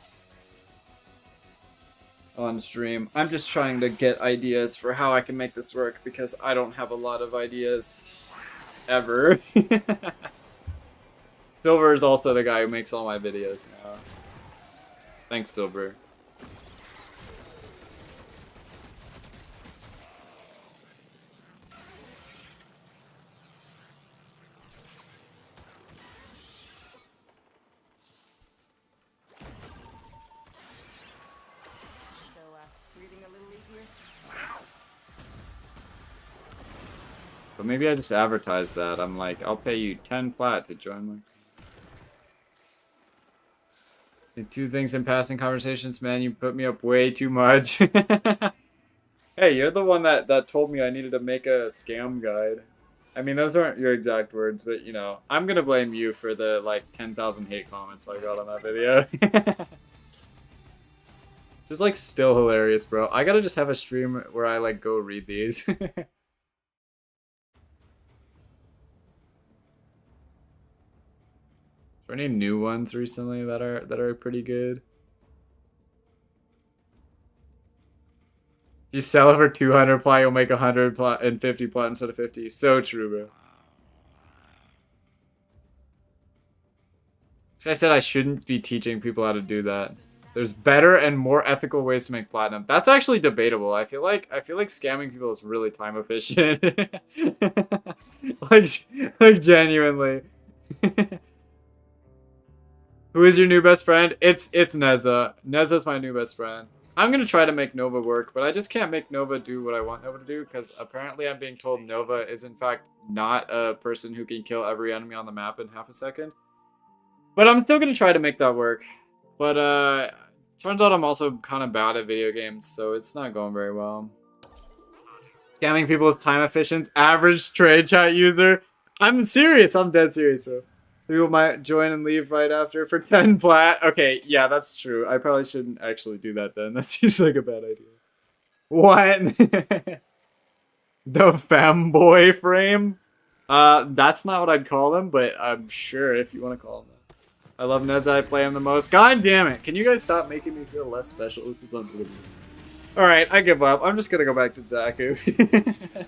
on stream. I'm just trying to get ideas for how I can make this work because I don't have a lot of ideas ever. Silver is also the guy who makes all my videos now. Thanks, Silver. But maybe I just advertise that. I'm like, I'll pay you 10 plat to join my... The two things in passing conversations, man, you put me up way too much. Hey, you're the one that told me I needed to make a scam guide. I mean, those aren't your exact words, but, you know, I'm gonna blame you for the, like, 10,000 hate comments I got on that video. Just, like, still hilarious, bro. I gotta just have a stream where I, like, go read these. Are there any new ones recently that are pretty good? If you sell it for 200 plat, you'll make 100 plat and 50 plat instead of 50. So true, bro. This guy said I shouldn't be teaching people how to do that. There's better and more ethical ways to make platinum. That's actually debatable. I feel like scamming people is really time efficient. like genuinely. Who is your new best friend? It's Neza. Neza's my new best friend. I'm gonna try to make Nova work, but I just can't make Nova do what I want Nova to do, because apparently I'm being told Nova is in fact not a person who can kill every enemy on the map in half a second. But I'm still gonna try to make that work. But turns out I'm also kind of bad at video games, so it's not going very well. Scamming people with time efficiency, average trade chat user. I'm serious, I'm dead serious, bro. People might join and leave right after for 10 plat. Okay, yeah, that's true. I probably shouldn't actually do that then. That seems like a bad idea. What? The femboy frame? That's not what I'd call him, but I'm sure if you want to call him that. I love Neza, I play him the most. God damn it. Can you guys stop making me feel less special? This is unbelievable. Alright, I give up. I'm just gonna go back to Zaku.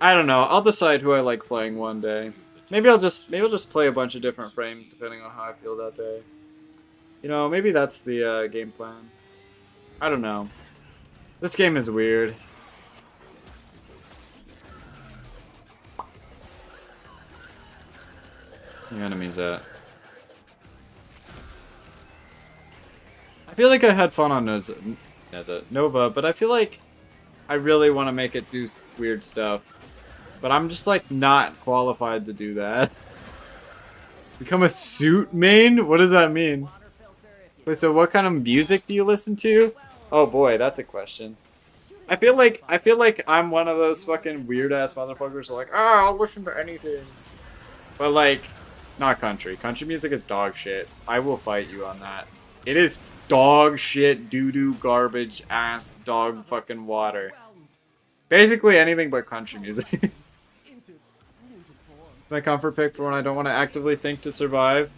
I don't know. I'll decide who I like playing one day. Maybe I'll just play a bunch of different frames depending on how I feel that day. You know, maybe that's the game plan. I don't know. This game is weird. Where the enemies at? I feel like I had fun on Nova, but I feel like I really want to make it do weird stuff. But I'm just like not qualified to do that. Become a suit main? What does that mean? Wait, so what kind of music do you listen to? Oh boy, that's a question. I feel like I'm one of those fucking weird ass motherfuckers who are like, ah, I'll listen to anything. But like, not country. Country music is dog shit. I will fight you on that. It is dog shit, doo-doo, garbage, ass, dog fucking water. Basically anything but country music. It's my comfort pick for when I don't want to actively think to survive.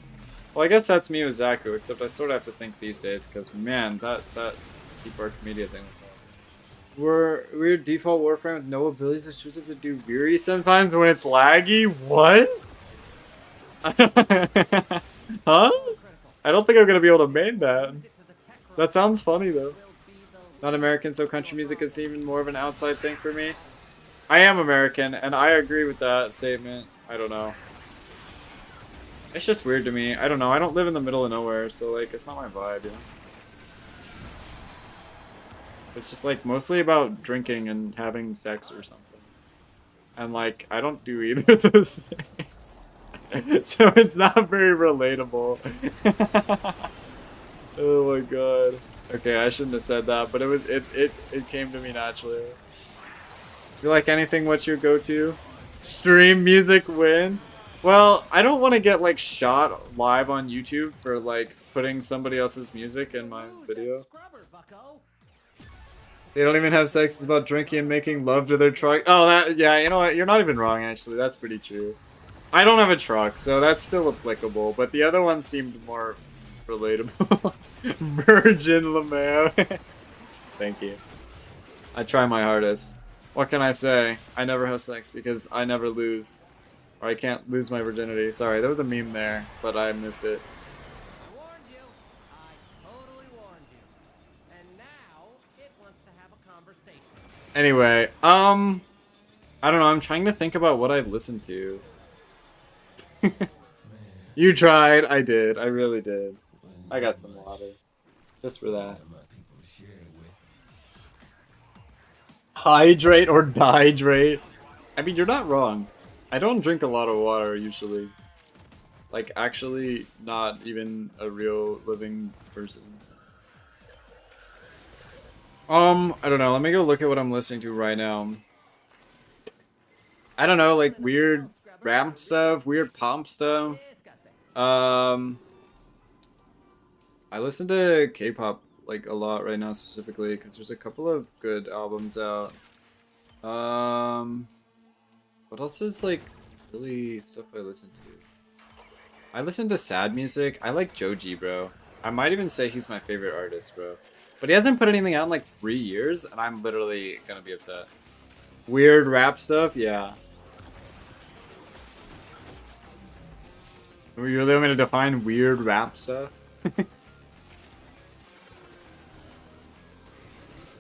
Well, I guess that's me with Zaku, except I sort of have to think these days, because man, that Deep Archimedia thing was hard. Weird default Warframe with no abilities that shows up to do weary sometimes when it's laggy? What? Huh? I don't think I'm gonna be able to main that. That sounds funny though. Not American, so country music is even more of an outside thing for me. I am American, and I agree with that statement. I don't know. It's just weird to me. I don't know. I don't live in the middle of nowhere, so like, it's not my vibe, you know? It's just like mostly about drinking and having sex or something. And like, I don't do either of those things. So it's not very relatable. Oh my god. Okay, I shouldn't have said that, but it came to me naturally. If you like anything, what's your go-to? Stream music win? Well, I don't want to get like shot live on YouTube for like putting somebody else's music in my video. They don't even have sex, it's about drinking and making love to their truck. Oh, that, yeah, you know what? You're not even wrong, actually. That's pretty true. I don't have a truck, so that's still applicable, but the other one seemed more relatable. Virgin Lamau. Thank you. I try my hardest. What can I say? I never have sex because I never lose. Or I can't lose my virginity. Sorry, there was a meme there, but I missed it. I warned you. I totally warned you. And now it wants to have a conversation. Anyway, I don't know, I'm trying to think about what I listened to. You tried, I did, I really did. I got some water. Just for that. Hydrate or dihydrate? I mean, you're not wrong. I don't drink a lot of water usually. Like, actually, not even a real living person. I don't know. Let me go look at what I'm listening to right now. I don't know, like weird rap stuff, weird pop stuff. I listen to K-pop like a lot right now specifically because there's a couple of good albums out. What else is like really stuff I listen to? I listen to sad music. I like Joji, bro. I might even say he's my favorite artist, bro. But he hasn't put anything out in like 3 years, and I'm literally gonna be upset. Weird rap stuff, yeah. Are you really want me to define weird rap stuff?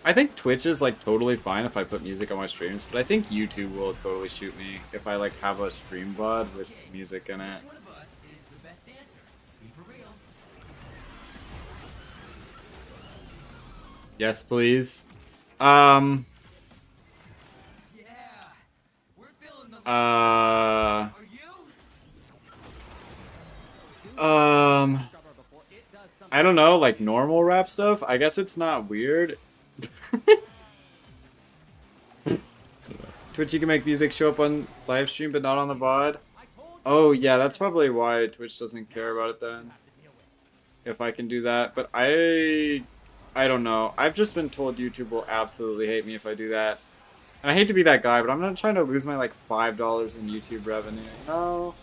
I think Twitch is like totally fine if I put music on my streams, but I think YouTube will totally shoot me if I like have a stream VOD with music in it. Yes, please. Um. Yeah, we're feeling the Uh. Are you? I don't know, like normal rap stuff. I guess it's not weird. Twitch, you can make music show up on live stream, but not on the VOD. Oh yeah, that's probably why Twitch doesn't care about it then. If I can do that, but I don't know. I've just been told YouTube will absolutely hate me if I do that. And I hate to be that guy, but I'm not trying to lose my like $5 in YouTube revenue. No.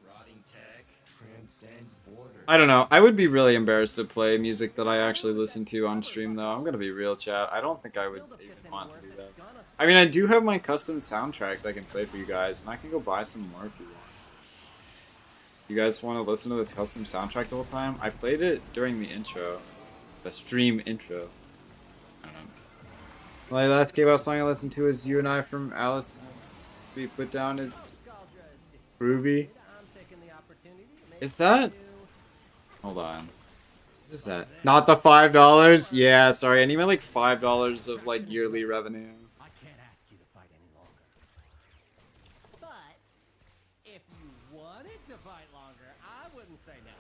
Rotting tech transcends borders. I don't know. I would be really embarrassed to play music that I actually listen to on stream, though. I'm gonna be real, chat. I don't think I would even want to do that. I mean, I do have my custom soundtracks I can play for you guys, and I can go buy some more if you want. You guys want to listen to this custom soundtrack the whole time? I played it during the intro. The stream intro. I don't know. My last K-pop song I listened to is You and I from Alice. We put down it's Groovy. Is that? Hold on. What is that? Not the $5? Yeah, sorry. I need my like $5 of like yearly revenue. I can't ask you to fight any longer. But if you wanted to fight longer, I wouldn't say no.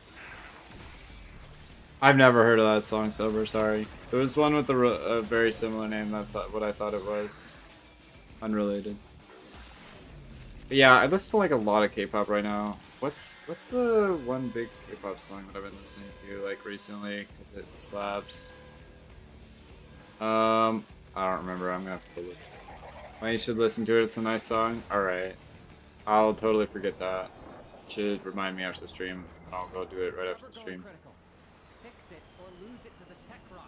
I've never heard of that song, Sober, sorry. There was one with a very similar name, that's what I thought it was. Unrelated. But yeah, I listen to like a lot of K-pop right now. What's the one big K-pop song that I've been listening to like recently, because it slaps? I don't remember, I'm gonna have to look. Well, you should listen to it, it's a nice song. Alright. I'll totally forget that. Should remind me after the stream. I'll go do it right after the stream. Fix it or lose it to the tech rock.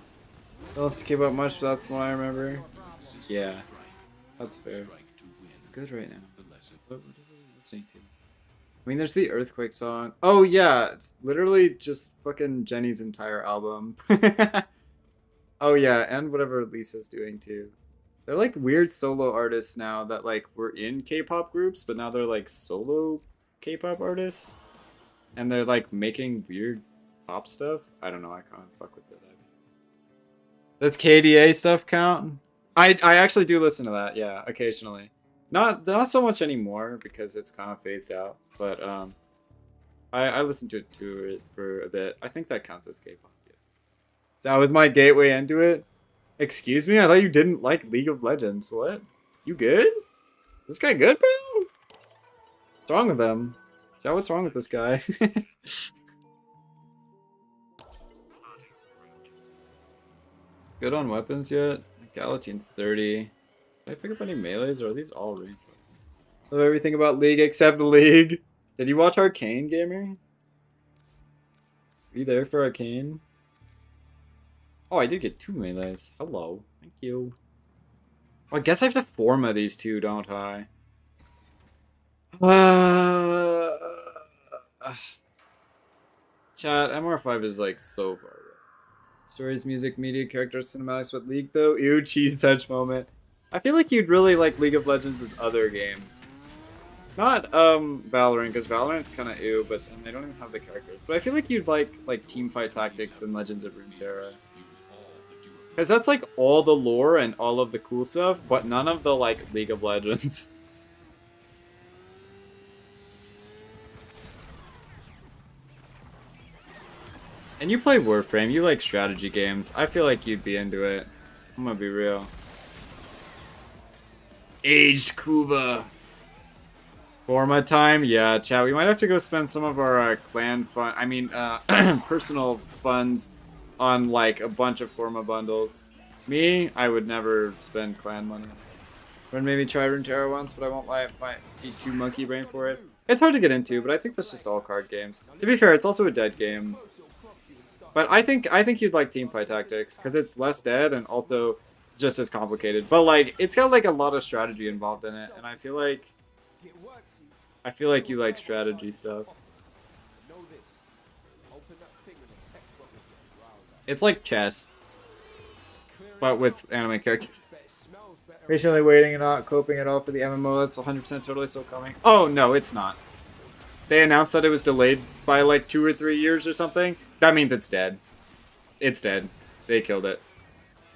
Don't listen to K-pop much, but that's what I remember. Yeah, that's fair. It's good right now. What are we listening to? I mean, there's the Earthquake song. Oh yeah, literally just fucking Jenny's entire album. Oh yeah, and whatever Lisa's doing too. They're like weird solo artists now that like were in K-pop groups, but now they're like solo K-pop artists. And they're like making weird pop stuff. I don't know, I can't fuck with it. Does KDA stuff count? I actually do listen to that, yeah, occasionally. Not so much anymore because it's kind of phased out, but I listened to it for a bit. I think that counts as K-pop. Yeah. So that was my gateway into it. Excuse me, I thought you didn't like League of Legends. What? You good? This guy good, bro? What's wrong with him? Chat, what's wrong with this guy? Good on weapons yet? Galatine's 30. Did I pick up any melees or are these all ranged? Love everything about League except League. Did you watch Arcane, gamer? Are you there for Arcane? Oh, I did get 2 melees. Hello. Thank you. Oh, I guess I have to forma these two, don't I? Chat, MR5 is like so far away. Stories, music, media, characters, cinematics, what League though? Ew, cheese touch moment. I feel like you'd really like League of Legends and other games. Not Valorant, because Valorant's kind of ew, but and they don't even have the characters. But I feel like you'd like Teamfight Tactics and Legends of Runeterra. Because that's like all the lore and all of the cool stuff, but none of the like League of Legends. And you play Warframe, you like strategy games. I feel like you'd be into it. I'm gonna be real. Aged Kuva. Forma time? Yeah, chat. We might have to go spend some of our clan fund. I mean, personal funds on like a bunch of Forma bundles. Me, I would never spend clan money. Friend made me try Runeterra once, but I won't lie, might be too monkey brain for it. It's hard to get into, but I think that's just all card games. To be fair, it's also a dead game. But I think you'd like Teamfight Tactics because it's less dead and also just as complicated. But like, it's got like a lot of strategy involved in it, and I feel like you like strategy stuff. It's like chess, but with anime characters. Patiently waiting and not coping at all for the MMO. That's 100% totally still coming. Oh no, it's not. They announced that it was delayed by like 2 or 3 years or something. that means it's dead. It's dead. They killed it.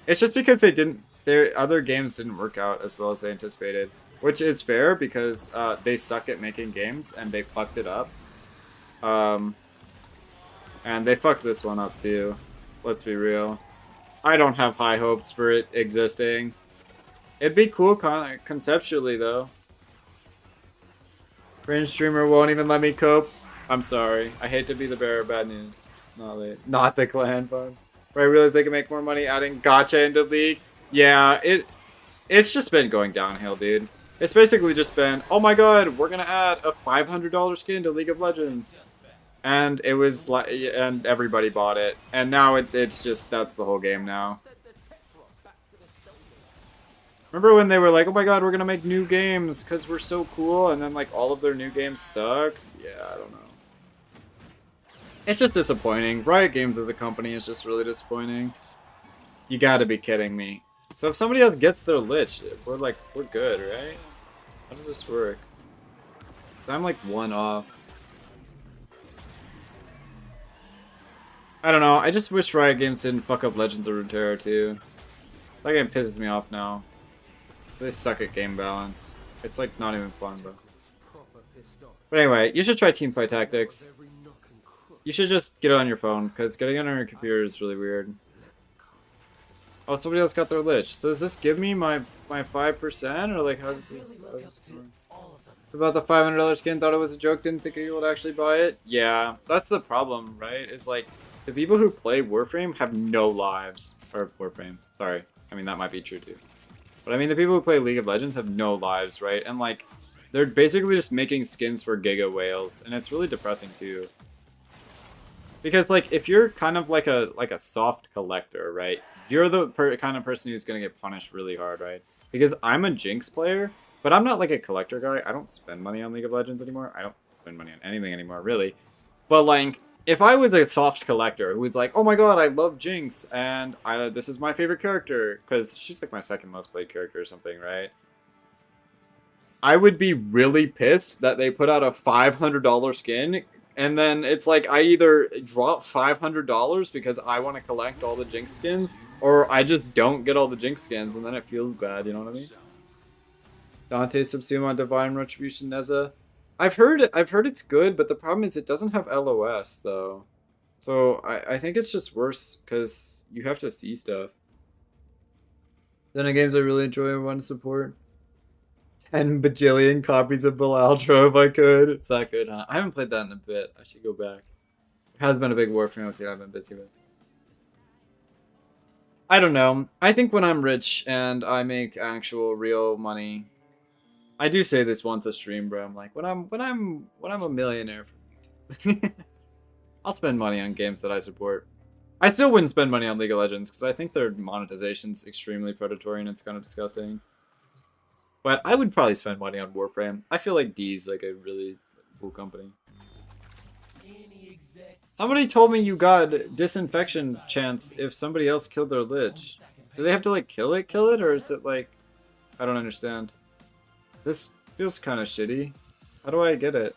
It's just because they didn't. Their other games didn't work out as well as they anticipated, which is fair because they suck at making games and they fucked it up. And they fucked this one up too. Let's be real. I don't have high hopes for it existing. It'd be cool conceptually though. Cringe streamer won't even let me cope. I'm sorry. I hate to be the bearer of bad news. It's not late. Not the clan funds. But I realized they can make more money adding gacha into League. Yeah, it's just been going downhill, dude. It's basically just been, oh my god, we're gonna add a $500 skin to League of Legends. And it was like, and everybody bought it. And now it's just, that's the whole game now. Remember when they were like, oh my god, we're gonna make new games because we're so cool, and then like all of their new games sucked? Yeah, I don't know. It's just disappointing. Riot Games as the company is just really disappointing. You gotta be kidding me. So if somebody else gets their lich, we're good, right? How does this work? So I'm like one off. I don't know, I just wish Riot Games didn't fuck up Legends of Runeterra too. That game pisses me off now. They suck at game balance. It's like not even fun, bro. But anyway, you should try Teamfight Tactics. You should just get it on your phone, because getting it on your computer is really weird. Oh, somebody else got their lich. So does this give me my 5%? Or like, how does this work? About the $500 skin, thought it was a joke, didn't think you would actually buy it? Yeah, that's the problem, right? It's like, the people who play Warframe have no lives. Or Warframe, sorry. I mean, that might be true too. But I mean, the people who play League of Legends have no lives, right? And like, they're basically just making skins for Giga Whales, and it's really depressing too. Because like, if you're kind of like a soft collector, right? You're the kind of person who's gonna get punished really hard, right? Because I'm a Jinx player, but I'm not like a collector guy. I don't spend money on League of Legends anymore. I don't spend money on anything anymore, really. But like, if I was a soft collector who was like, oh my god, I love Jinx, and this is my favorite character, because she's like my second most played character or something, right? I would be really pissed that they put out a $500 skin, and then it's like I either drop $500 because I want to collect all the Jinx skins, or I just don't get all the Jinx skins, and then it feels bad, you know what I mean? Dante Subsume on Divine Retribution Neza. I've heard it's good, but the problem is it doesn't have LOS though. So I think it's just worse because you have to see stuff. Then the games I really enjoy and want to support. 10 bajillion copies of Balaltro if I could. It's that good, huh? I haven't played that in a bit. I should go back. It has been a big Warframe with you I've been busy with. I don't know. I think when I'm rich and I make actual real money, I do say this once a stream, bro. I'm like, when I'm a millionaire from YouTube, I'll spend money on games that I support. I still wouldn't spend money on League of Legends because I think their monetization's extremely predatory and it's kind of disgusting. But I would probably spend money on Warframe. I feel like D's like a really cool company. Somebody told me you got disinfection chance if somebody else killed their lich. Do they have to like kill it, or is it like, I don't understand. This feels kind of shitty. How do I get it?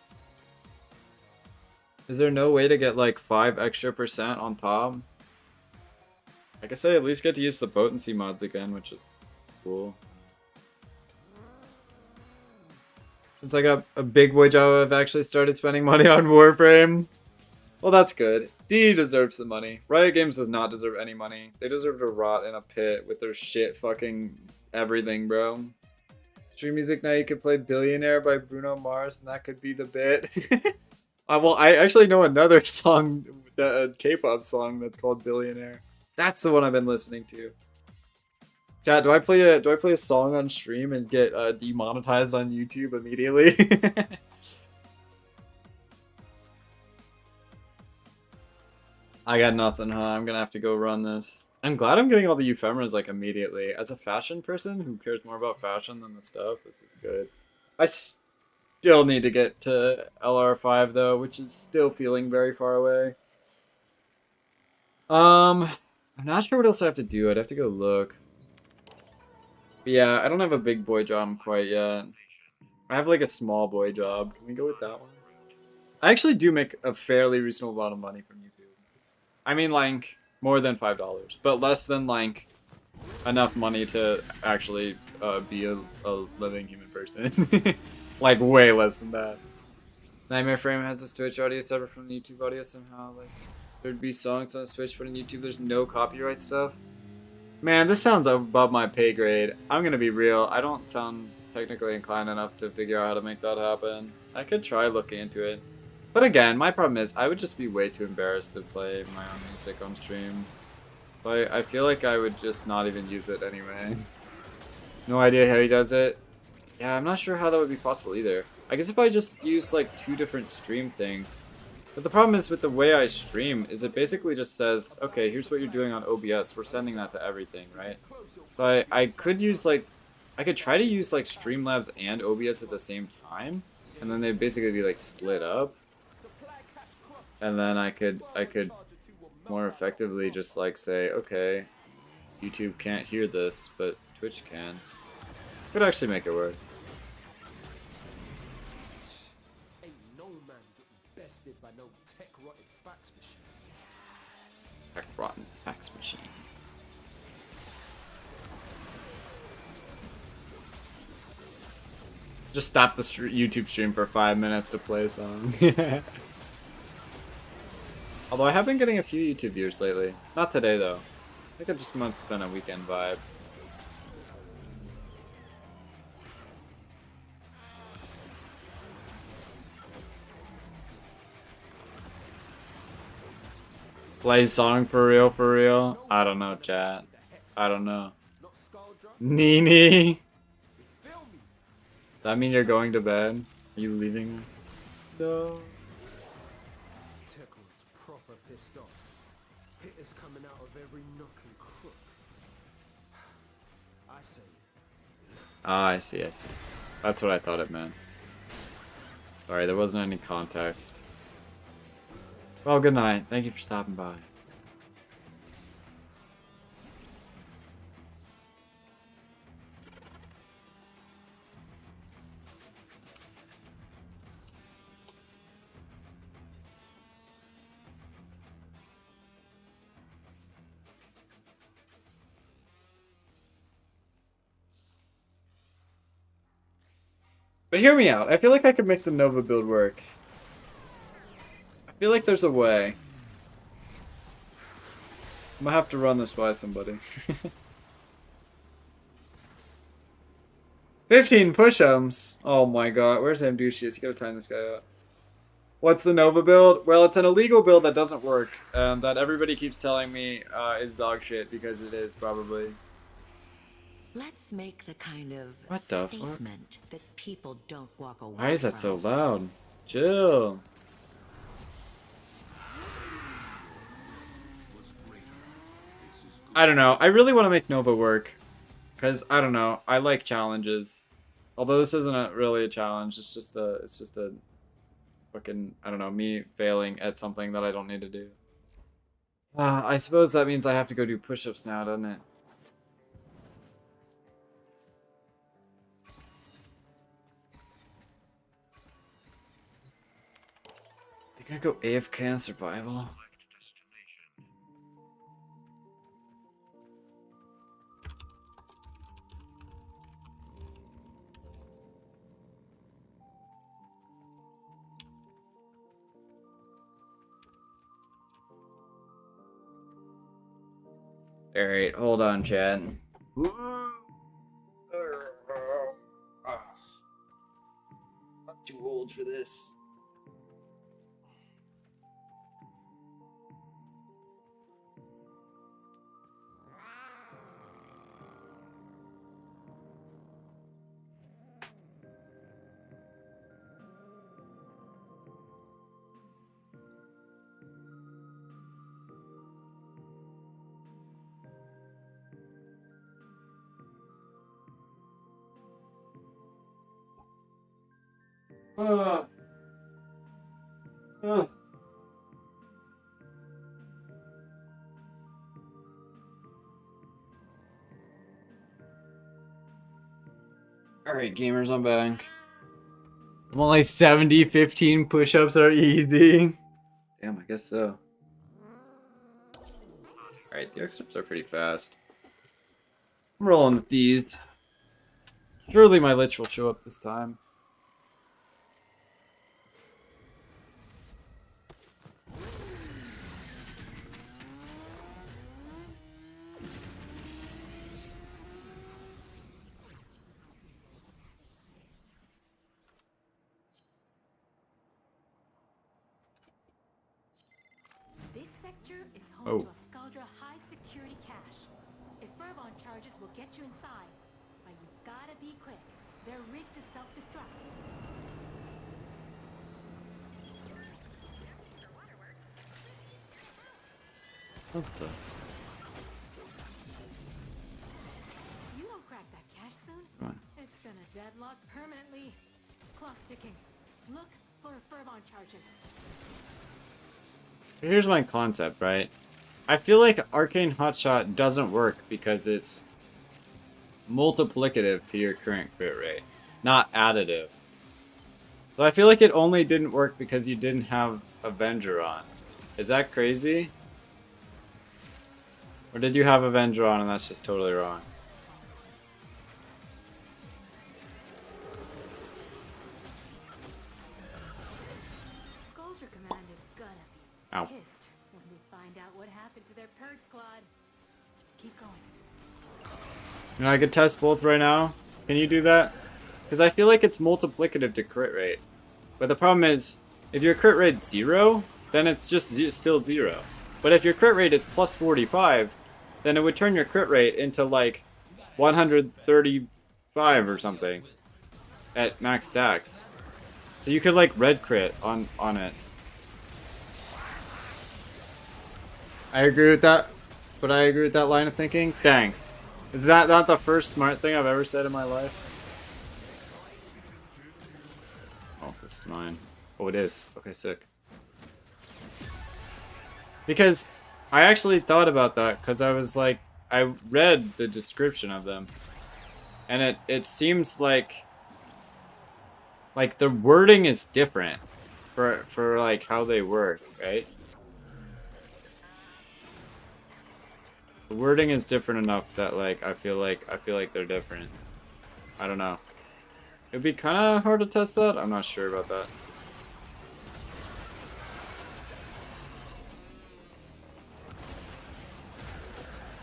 Is there no way to get like 5% extra on top? I guess I at least get to use the potency mods again, which is cool. Since I got a big boy job, I've actually started spending money on Warframe. Well, that's good. D deserves the money. Riot Games does not deserve any money. They deserve to rot in a pit with their shit fucking everything, bro. Stream music now, you could play Billionaire by Bruno Mars, and that could be the bit. Well, I actually know another song, the K-pop song that's called Billionaire. That's the one I've been listening to. Chat, do I play a song on stream and get demonetized on YouTube immediately? I got nothing, huh? I'm gonna have to go run this. I'm glad I'm getting all the ephemeras like immediately. As a fashion person who cares more about fashion than the stuff, this is good. I still need to get to LR5 though, which is still feeling very far away. I'm not sure what else I have to do. I'd have to go look. But yeah, I don't have a big boy job quite yet. I have like a small boy job. Can we go with that one? I actually do make a fairly reasonable amount of money from YouTube. I mean, like, more than $5, but less than, like, enough money to actually be a living human person. Like, way less than that. Nightmare Frame has a Twitch audio separate from the YouTube audio somehow. Like, there'd be songs on Switch, but in YouTube there's no copyright stuff. Man, this sounds above my pay grade. I'm gonna be real. I don't sound technically inclined enough to figure out how to make that happen. I could try looking into it. But again, my problem is I would just be way too embarrassed to play my own music on stream. So I feel like I would just not even use it anyway. No idea how he does it. Yeah, I'm not sure how that would be possible either. I guess if I just use like 2 different stream things. But the problem is with the way I stream is it basically just says, okay, here's what you're doing on OBS. We're sending that to everything, right? So I could use like, I could try to use like Streamlabs and OBS at the same time. And then they'd basically be like split up. And then I could more effectively just like say, okay, YouTube can't hear this, but Twitch can. Could actually make it work. Ain't no man getting bested by no tech-rotted fax machine. Tech rotten fax machine. Just stop the YouTube stream for 5 minutes to play a song. Although I have been getting a few YouTube views lately. Not today though. I think it just must have been a weekend vibe. Play song for real, for real? I don't know, chat. I don't know. Nini! Does that mean you're going to bed? Are you leaving us? No. Tickle's proper pissed off. Hitters coming out of every nook and crook. I say. Ah, I see, I see. That's what I thought it meant. Sorry, there wasn't any context. Well, good night. Thank you for stopping by. But hear me out. I feel like I could make the Nova build work. I feel like there's a way. I'm gonna have to run this by somebody. 15 push-ups. Oh my god. Where's Amducius? You gotta time this guy out. What's the Nova build? Well, it's an illegal build that doesn't work. That everybody keeps telling me is dog shit because it is, probably. Let's make the kind of What the fuck? statement that people don't walk away Why is that so from. loud? Chill. I don't know. I really want to make Nova work. Because, I don't know. I like challenges. Although this isn't really a challenge. It's just a fucking, I don't know, me failing at something that I don't need to do. I suppose that means I have to go do push-ups now, doesn't it? Think I go AFK in survival? Alright, hold on, Chad. I'm too old for this. Uh. Alright, gamers, I'm back. I'm only 70, 15 push-ups are easy. Damn, I guess so. Alright, the excerpts are pretty fast. I'm rolling with these. Surely my Lich will show up this time. This sector is home Oh. to a Scaldra high security cache. If Furbon charges will get you inside, but you gotta be quick. They're rigged to self-destruct. What the? You don't crack that cache soon, Come on. it's gonna deadlock permanently. Clock's ticking. Look for Furbon charges. Here's my concept, right? I feel like Arcane Hotshot doesn't work because it's multiplicative to your current crit rate, not additive. So I feel like it only didn't work because you didn't have Avenger on. Is that crazy? Or did you have Avenger on and that's just totally wrong? Scaldra Command is gonna be Ow. pissed when they find out what happened to their purge squad. Keep going. You know, I could test both right now. Can you do that? Because I feel like it's multiplicative to crit rate. But the problem is, if your crit rate's 0, then it's just still 0. But if your crit rate is plus 45, then it would turn your crit rate into like 135 or something at max stacks. So you could like red crit on it. I agree with that. But I agree with that line of thinking. Thanks. Is that not the first smart thing I've ever said in my life? Oh, this is mine. Oh, it is. Okay, sick. Because I actually thought about that because I was like, I read the description of them. And it seems like the wording is different for like how they work, right? The wording is different enough that like I feel like they're different. I don't know. It'd be kind of hard to test that. I'm not sure about that.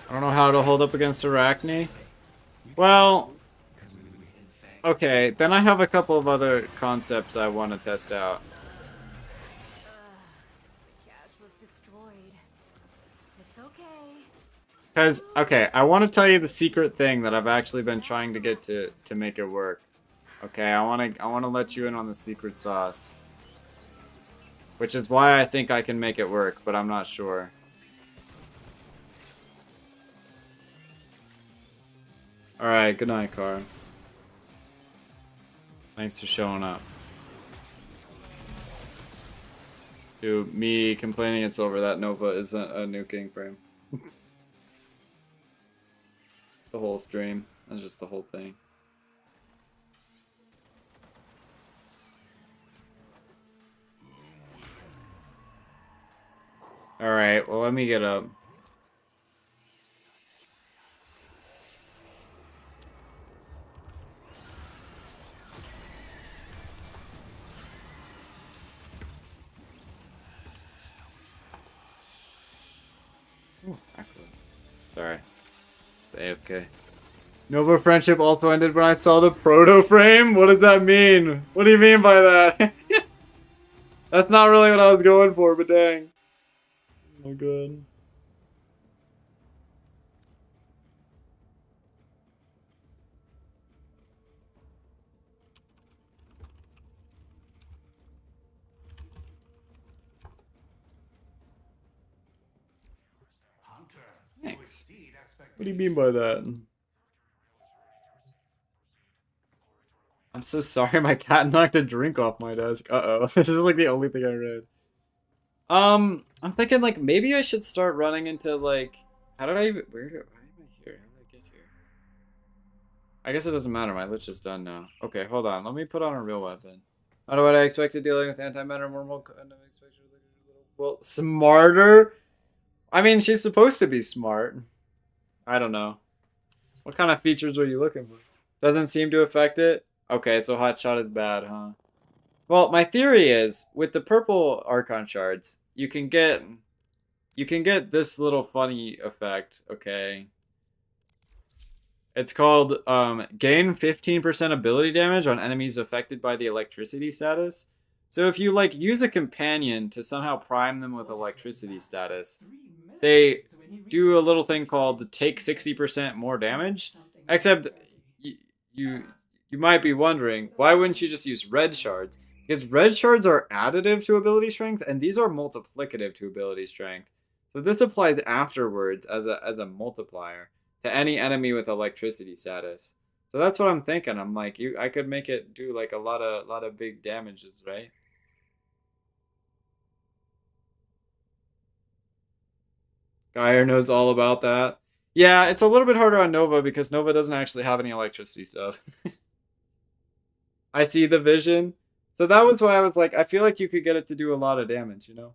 I don't know how to hold up against Arachne. Well, okay, then I have a couple of other concepts I want to test out. The cache was destroyed. It's okay. Because, okay, I want to tell you the secret thing that I've actually been trying to get to make it work. Okay, I want to let you in on the secret sauce. Which is why I think I can make it work, but I'm not sure. Alright, good night, Car. Thanks for showing up. To me complaining it's over that Nova isn't a new king frame. The whole stream. That's just the whole thing. Alright, well let me get up. Sorry. It's AFK. Nova friendship also ended when I saw the proto frame? What does that mean? What do you mean by that? That's not really what I was going for, but dang. Oh my god. Thanks. What do you mean by that? I'm so sorry my cat knocked a drink off my desk. Uh-oh. This is like the only thing I read. I'm thinking like maybe I should start running into like why am I here? How did I get here? I guess it doesn't matter, my lich is done now. Okay, hold on. Let me put on a real weapon. Not what I expected dealing with anti-matter normal. Well, smarter? I mean, she's supposed to be smart. I don't know. What kind of features are you looking for? Doesn't seem to affect it? Okay, so hotshot is bad, huh? Well, my theory is with the purple Archon shards, you can get this little funny effect, okay? It's called gain 15% ability damage on enemies affected by the electricity status. So if you like use a companion to somehow prime them with electricity status, they do a little thing called the take 60% more damage. Except you you might be wondering, why wouldn't you just use red shards? Because red shards are additive to ability strength, and these are multiplicative to ability strength. So this applies afterwards as a multiplier to any enemy with electricity status. So that's what I'm thinking. I'm like, I could make it do like a lot of big damages, right? Geyer knows all about that. Yeah, it's a little bit harder on Nova because Nova doesn't actually have any electricity stuff. I see the vision. So that was why I was like, I feel like you could get it to do a lot of damage, you know?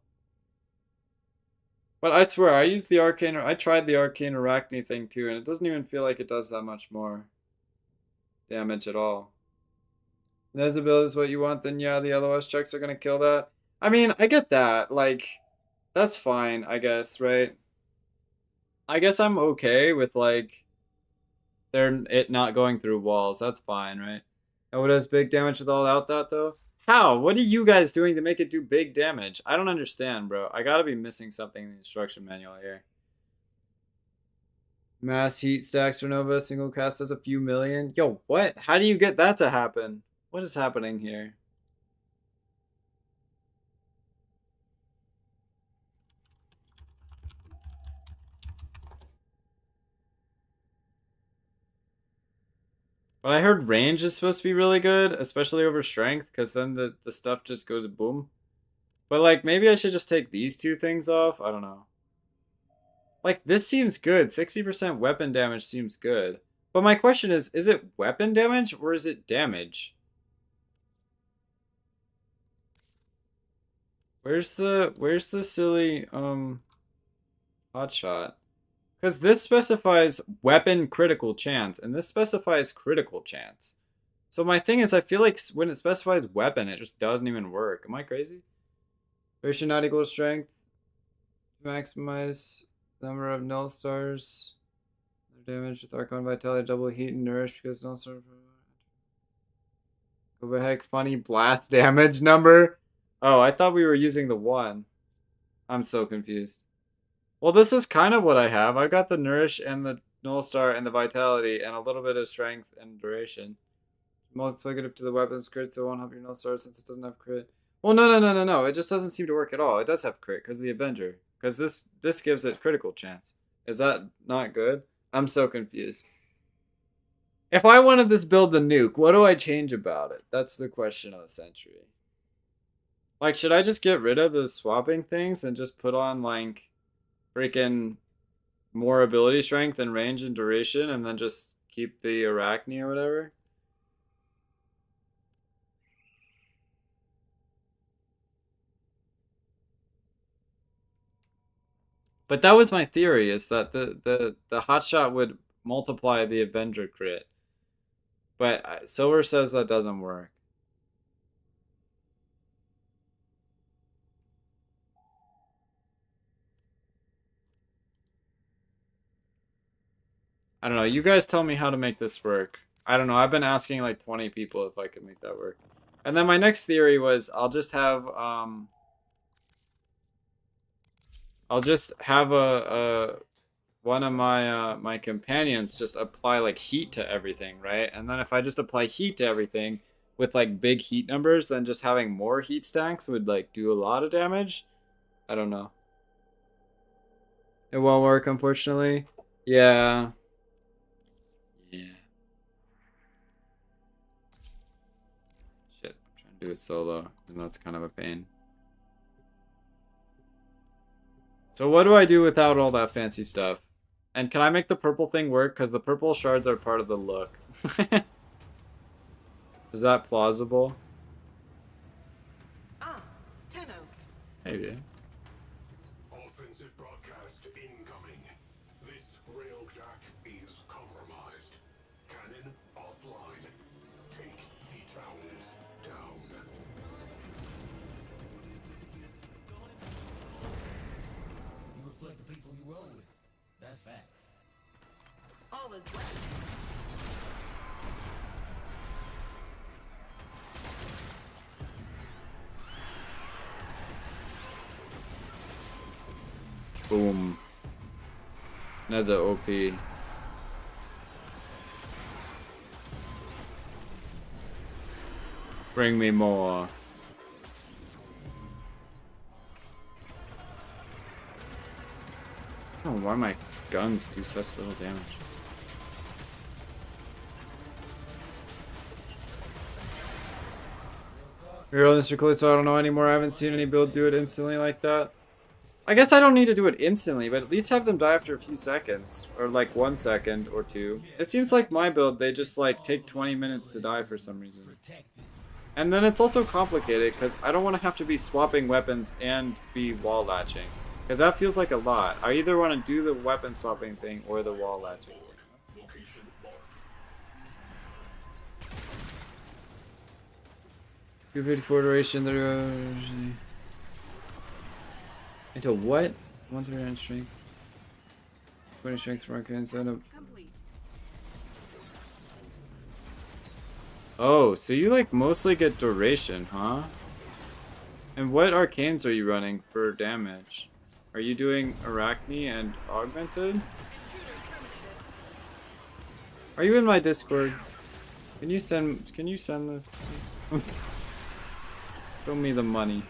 But I swear, I tried the Arcane Arachne thing too, and it doesn't even feel like it does that much more damage at all. If the build is what you want, then yeah, the LOS checks are gonna kill that. I mean, I get that. Like, that's fine, I guess, right? I guess I'm okay with like it not going through walls. That's fine, right? Oh, it does big damage without that though? How? What are you guys doing to make it do big damage? I don't understand, bro. I gotta be missing something in the instruction manual here. Mass heat stacks for Nova, single cast does a few million. Yo, what? How do you get that to happen? What is happening here? But I heard range is supposed to be really good, especially over strength, because then the stuff just goes boom. But like, maybe I should just take these two things off? I don't know. Like, this seems good. 60% weapon damage seems good. But my question is it weapon damage or is it damage? Where's the silly, hotshot? Because this specifies weapon critical chance, and this specifies critical chance. So my thing is, I feel like when it specifies weapon, it just doesn't even work. Am I crazy? Duration not equal to strength. Maximize number of null stars. Damage with Archon Vitality, double heat and nourish because null stars. What the heck? Funny blast damage number? Oh, I thought we were using the one. I'm so confused. Well, this is kind of what I have. I've got the nourish and the null star and the vitality and a little bit of strength and duration. Multiplicative to the weapons crit still won't have your null star since it doesn't have crit. Well, no. It just doesn't seem to work at all. It does have crit because of the Avenger. Because this gives it critical chance. Is that not good? I'm so confused. If I wanted this build the nuke, what do I change about it? That's the question of the century. Like, should I just get rid of the swapping things and just put on, like, freaking more ability strength and range and duration and then just keep the Arachne or whatever? But that was my theory, is that the hotshot would multiply the Avenger crit. But Silver says that doesn't work. I don't know. You guys tell me how to make this work. I don't know. I've been asking like 20 people if I could make that work. And then my next theory was I'll just have a one of my my companions just apply like heat to everything, right? And then if I just apply heat to everything with like big heat numbers, then just having more heat stacks would like do a lot of damage. I don't know. It won't work, unfortunately. Yeah. Yeah. Shit, I'm trying to do it solo, and that's kind of a pain. So what do I do without all that fancy stuff? And can I make the purple thing work? Because the purple shards are part of the look. Is that plausible? Ah, Tenno. Maybe. Offensive broadcast all is well. Boom. That's a OP. Bring me more. I don't know why my guns do such little damage. You're on this recording, so I don't know anymore. I haven't seen any build do it instantly like that. I guess I don't need to do it instantly, but at least have them die after a few seconds. Or like 1 second or 2. It seems like my build, they just like take 20 minutes to die for some reason. And then it's also complicated because I don't want to have to be swapping weapons and be wall latching. Because that feels like a lot. I either want to do the weapon swapping thing or the wall latching. 254 duration. Into what? 139 strength. 20 strength from arcane setup. Complete. Oh, so you like mostly get duration, huh? And what arcanes are you running for damage? Are you doing Arachne and Augmented? Are you in my Discord? Can you send this to me? Show me the money.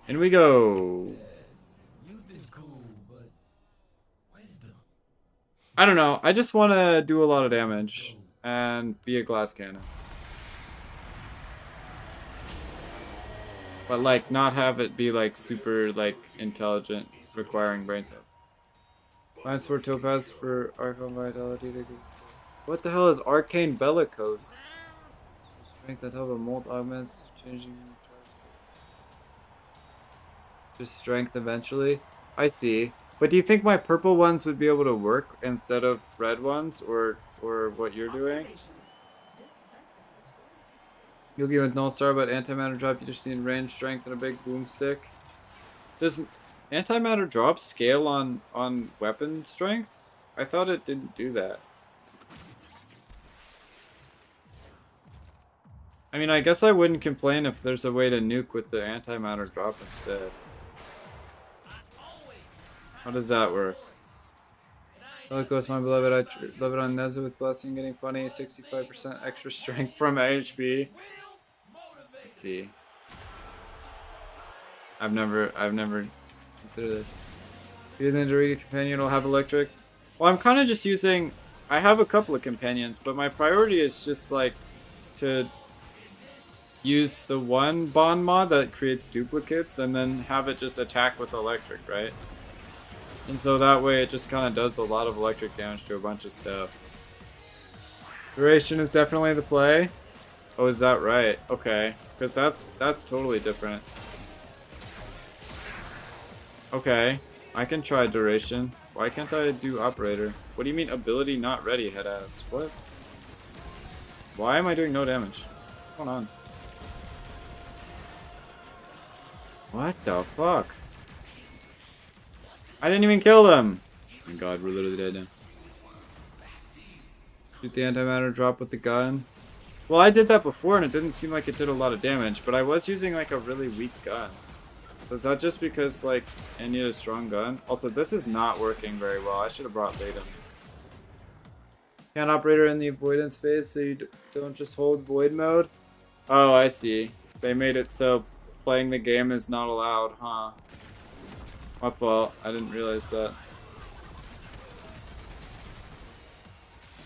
In we go. Youth is cool, but wisdom. I don't know. I just want to do a lot of damage and be a glass cannon. But like not have it be like super like intelligent, requiring brain cells. -4 topaz for Arcane Vitality. What the hell is Arcane Bellicose? Strength that help a mold augments, changing just strength eventually. I see. But do you think my purple ones would be able to work instead of red ones, or what you're doing? Yugi with Null Star, but antimatter drop, you just need range, strength, and a big boomstick. Does antimatter drop scale on weapon strength? I thought it didn't do that. I mean, I guess I wouldn't complain if there's a way to nuke with the antimatter drop instead. How does that work? Hello, Ghost, my beloved. I love it on Neza with Blessing getting funny. 65% extra strength from HP. Let's see. I've never considered this. Using the Dorita companion will have electric. Well, I'm kind of just using. I have a couple of companions, but my priority is just like to use the one bond mod that creates duplicates and then have it just attack with electric, right? And so that way it just kind of does a lot of electric damage to a bunch of stuff. Duration is definitely the play. Oh, is that right? Okay, because that's totally different. Okay, I can try duration. Why can't I do operator? What do you mean ability not ready, head ass? What? Why am I doing no damage? What's going on? What the fuck? I didn't even kill them! Oh my god, we're literally dead now. Shoot the antimatter drop with the gun. Well, I did that before and it didn't seem like it did a lot of damage, but I was using like a really weak gun. So is that just because like I need a strong gun? Also, this is not working very well. I should have brought Latham. Can't operator in the avoidance phase so you don't just hold void mode? Oh, I see. They made it so playing the game is not allowed, huh? My fault. I didn't realize that.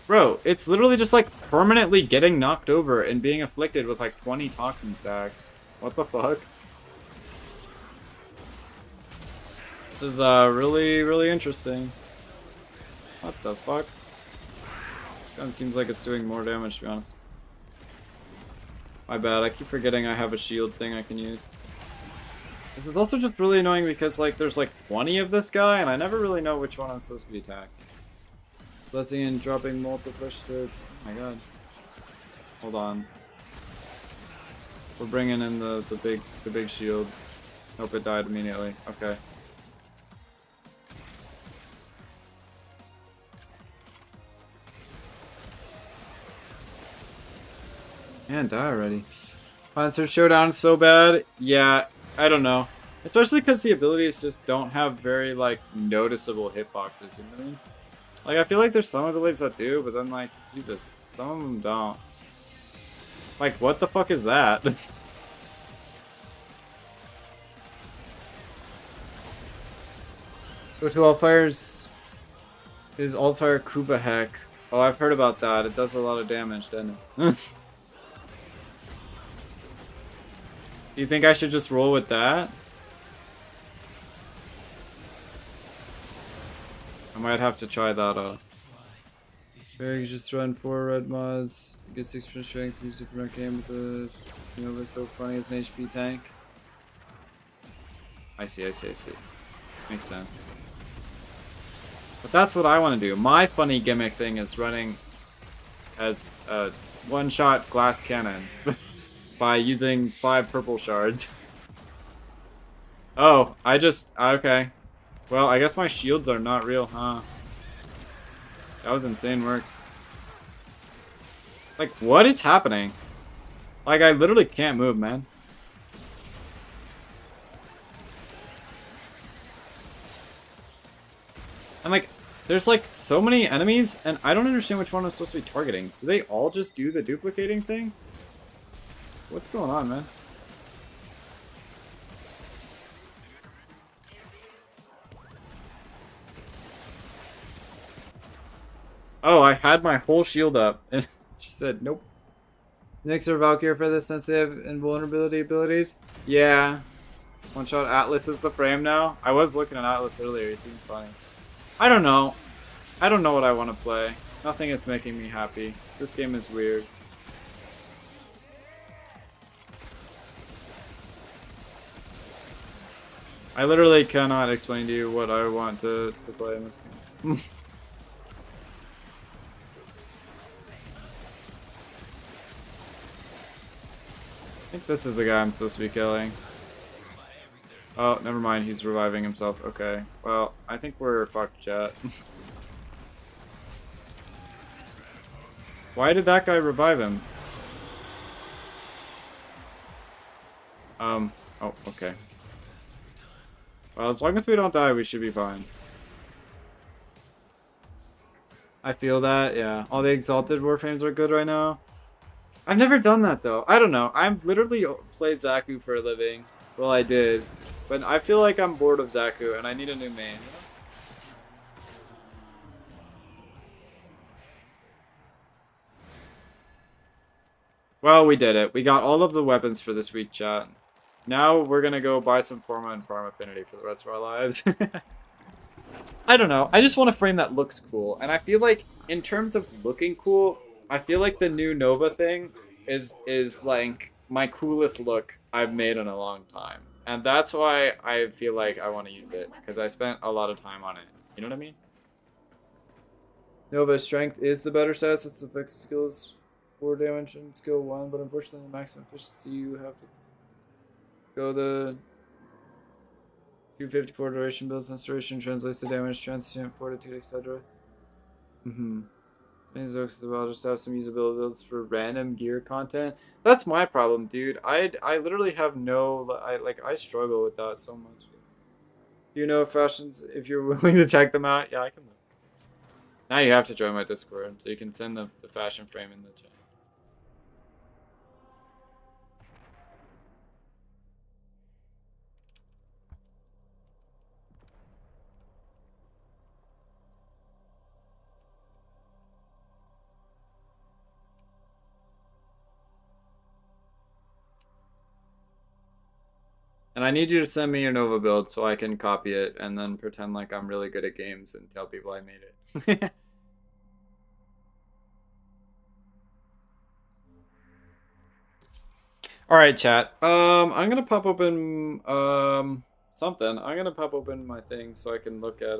Bro, it's literally just like permanently getting knocked over and being afflicted with like 20 toxin stacks. What the fuck? This is really interesting. What the fuck? This gun seems like it's doing more damage, to be honest. My bad, I keep forgetting I have a shield thing I can use. This is also just really annoying because like there's like 20 of this guy and I never really know which one I'm supposed to be attacking. Blessing and dropping multiple push to... Oh my god. Hold on. We're bringing in the big shield. Hope it died immediately. Okay. Man, die already. Monster Showdown is so bad. Yeah, I don't know. Especially because the abilities just don't have very, like, noticeable hitboxes, you know what I mean? Like, I feel like there's some abilities that do, but then, like, Jesus, some of them don't. Like, what the fuck is that? Go to Allfire's... Is Allfire Kuba Heck. Oh, I've heard about that. It does a lot of damage, doesn't it? Do you think I should just roll with that? I might have to try that out. You just run 4 red mods, get 6% strength, use different game with the, you know, it's so funny as an HP tank. I see. Makes sense. But that's what I want to do. My funny gimmick thing is running as a one-shot glass cannon by using 5 purple shards. Oh, okay. Well, I guess my shields are not real, huh? That was insane work. Like, what is happening? Like, I literally can't move, man. And, like, there's, like, so many enemies, and I don't understand which one I'm supposed to be targeting. Do they all just do the duplicating thing? What's going on, man? Oh, I had my whole shield up, and she said, nope. Nyx or Valkyrie for this since they have invulnerability abilities? Yeah. One shot Atlas is the frame now. I was looking at Atlas earlier, he seemed funny. I don't know. I don't know what I want to play. Nothing is making me happy. This game is weird. I literally cannot explain to you what I want to play in this game. I think this is the guy I'm supposed to be killing. Oh, never mind. He's reviving himself. Okay. Well, I think we're fucked, chat. Why did that guy revive him? Oh, okay. Well, as long as we don't die, we should be fine. I feel that, yeah. All the Exalted Warframes are good right now. I've never done that, though. I don't know. I've literally played Zaku for a living. Well, I did. But I feel like I'm bored of Zaku, and I need a new main. Well, we did it. We got all of the weapons for this week, chat. Now we're gonna go buy some Forma and farm Affinity for the rest of our lives. I don't know. I just want a frame that looks cool. And I feel like, in terms of looking cool, I feel like the new Nova thing is like my coolest look I've made in a long time. And that's why I feel like I want to use it. Because I spent a lot of time on it. You know what I mean? Nova strength is the better stats. It's the fixed skills 4 damage and skill 1. But unfortunately, the maximum efficiency you have to go the 254 duration builds restoration translates to damage, transient, fortitude, etc. Zox as well, just have some usability builds for random gear content. That's my problem, dude. I literally have no, I struggle with that so much. Do you know fashions if you're willing to check them out? Yeah, I can look. Now you have to join my Discord so you can send the fashion frame in the chat. And I need you to send me your Nova build so I can copy it and then pretend like I'm really good at games and tell people I made it. All right, chat. I'm gonna pop open something. I'm gonna pop open my thing so I can look at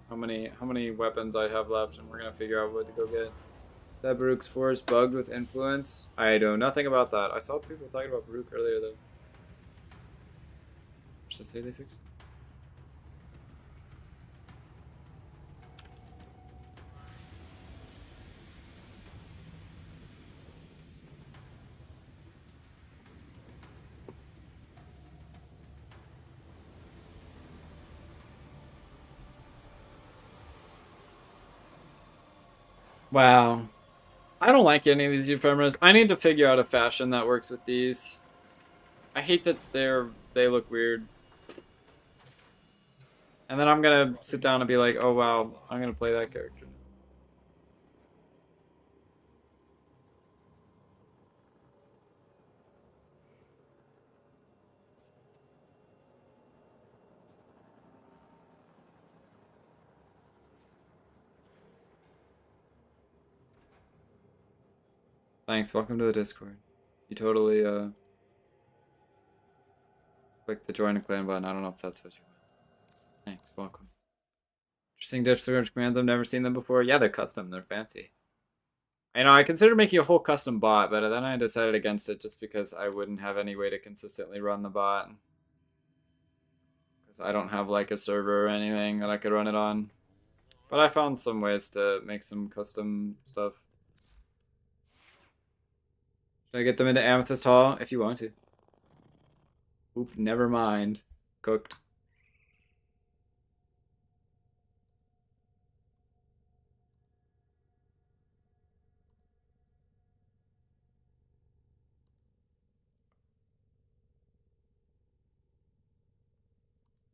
how many weapons I have left, and we're gonna figure out what to go get. That Baruch's force bugged with influence. I know nothing about that. I saw people talking about Baruch earlier though. Should I say they fixed? Wow. I don't like any of these ephemeras. I need to figure out a fashion that works with these. I hate that they look weird. And then I'm gonna sit down and be like, oh wow, I'm gonna play that character. Thanks, welcome to the Discord. You totally click the join a clan button. I don't know if that's what you want. Thanks, welcome. Interesting Discord commands, I've never seen them before. Yeah, they're custom, they're fancy. I know, I considered making a whole custom bot, but then I decided against it just because I wouldn't have any way to consistently run the bot. Because I don't have like a server or anything that I could run it on. But I found some ways to make some custom stuff. Should I get them into Amethyst Hall? If you want to. Oop, never mind. Cooked.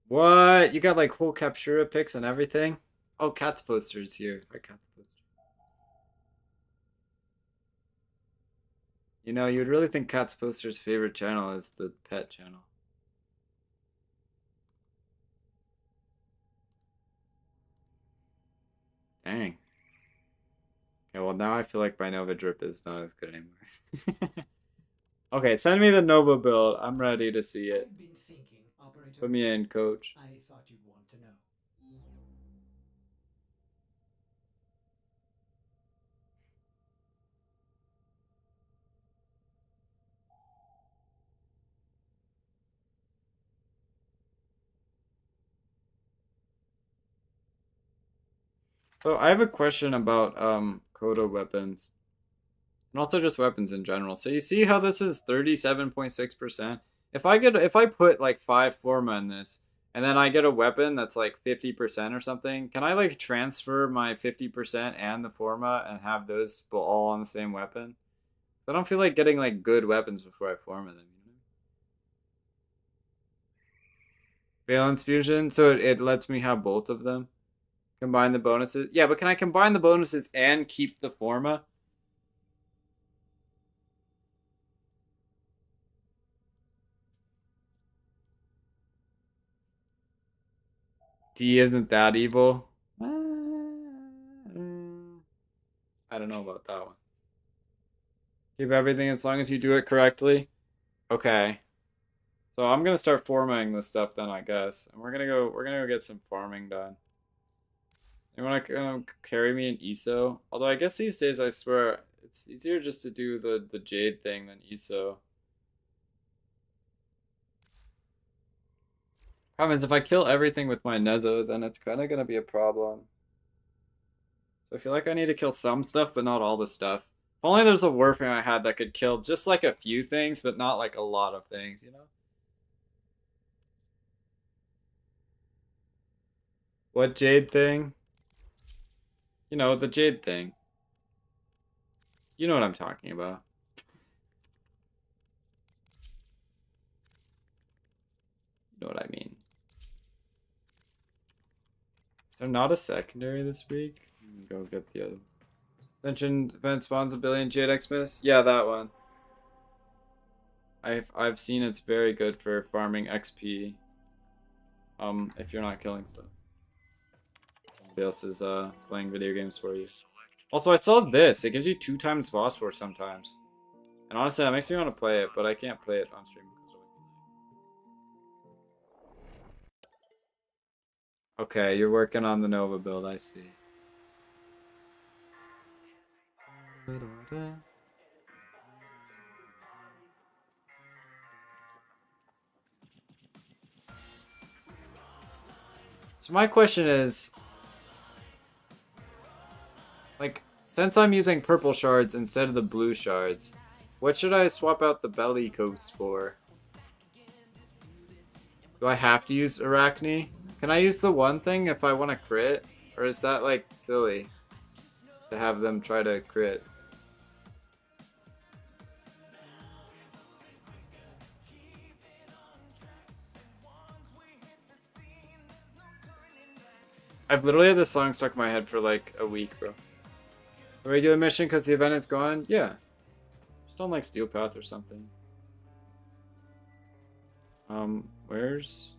What? You got like whole Captura pics and everything? Oh, Cat's posters here. Hi, Cat's poster. You know, you'd really think Cat's poster's favorite channel is the pet channel. Dang. Okay, well now I feel like my Nova drip is not as good anymore. Okay, send me the Nova build. I'm ready to see it. I've been thinking, Operator. Put me in, coach. I thought you'd want to know. So I have a question about Kodo weapons. And also just weapons in general. So you see how this is 37.6%? If I put like 5 Forma in this, and then I get a weapon that's like 50% or something, can I like transfer my 50% and the Forma and have those all on the same weapon? So I don't feel like getting like good weapons before I Forma them, you know? Valence Fusion, so it lets me have both of them. Combine the bonuses. Yeah, but can I combine the bonuses and keep the Forma? D isn't that evil. I don't know about that one. Keep everything as long as you do it correctly. Okay. So I'm gonna start formatting this stuff then, I guess. And we're gonna go get some farming done. You wanna carry me in ESO? Although I guess these days I swear it's easier just to do the Jade thing than ESO. Problem is if I kill everything with my Nezo, then it's kinda gonna be a problem. So I feel like I need to kill some stuff, but not all the stuff. If only there's a Warframe I had that could kill just like a few things, but not like a lot of things, you know? What Jade thing? You know, the Jade thing. You know what I'm talking about. You know what I mean. Is there not a secondary this week? Let me go get the other. Mentioned event spawns a billion Jade Xmas? Yeah, that one. I've seen it's very good for farming XP. If you're not killing stuff. Somebody else is playing video games for you. Also, I saw this. It gives you 2 times phosphor sometimes. And honestly, that makes me want to play it, but I can't play it on stream because it'll be night. Okay, you're working on the Nova build, I see. So my question is, like, since I'm using purple shards instead of the blue shards, what should I swap out the belly coast for? Do I have to use Arachne? Can I use the one thing if I want to crit? Or is that, like, silly to have them try to crit? I've literally had this song stuck in my head for like a week, bro. A regular mission because the event is gone? Yeah. Just don't like Steel Path or something. Where's...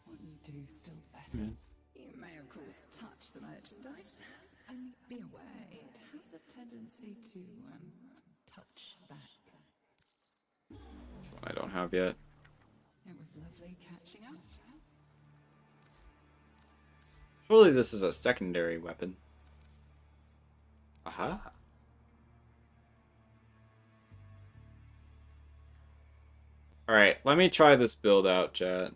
What you do still better. You may of course touch the merchandise. Only be aware it has a tendency to touch back. This one I don't have yet. It was lovely catching up. Surely this is a secondary weapon. Aha. Alright, let me try this build out, chat.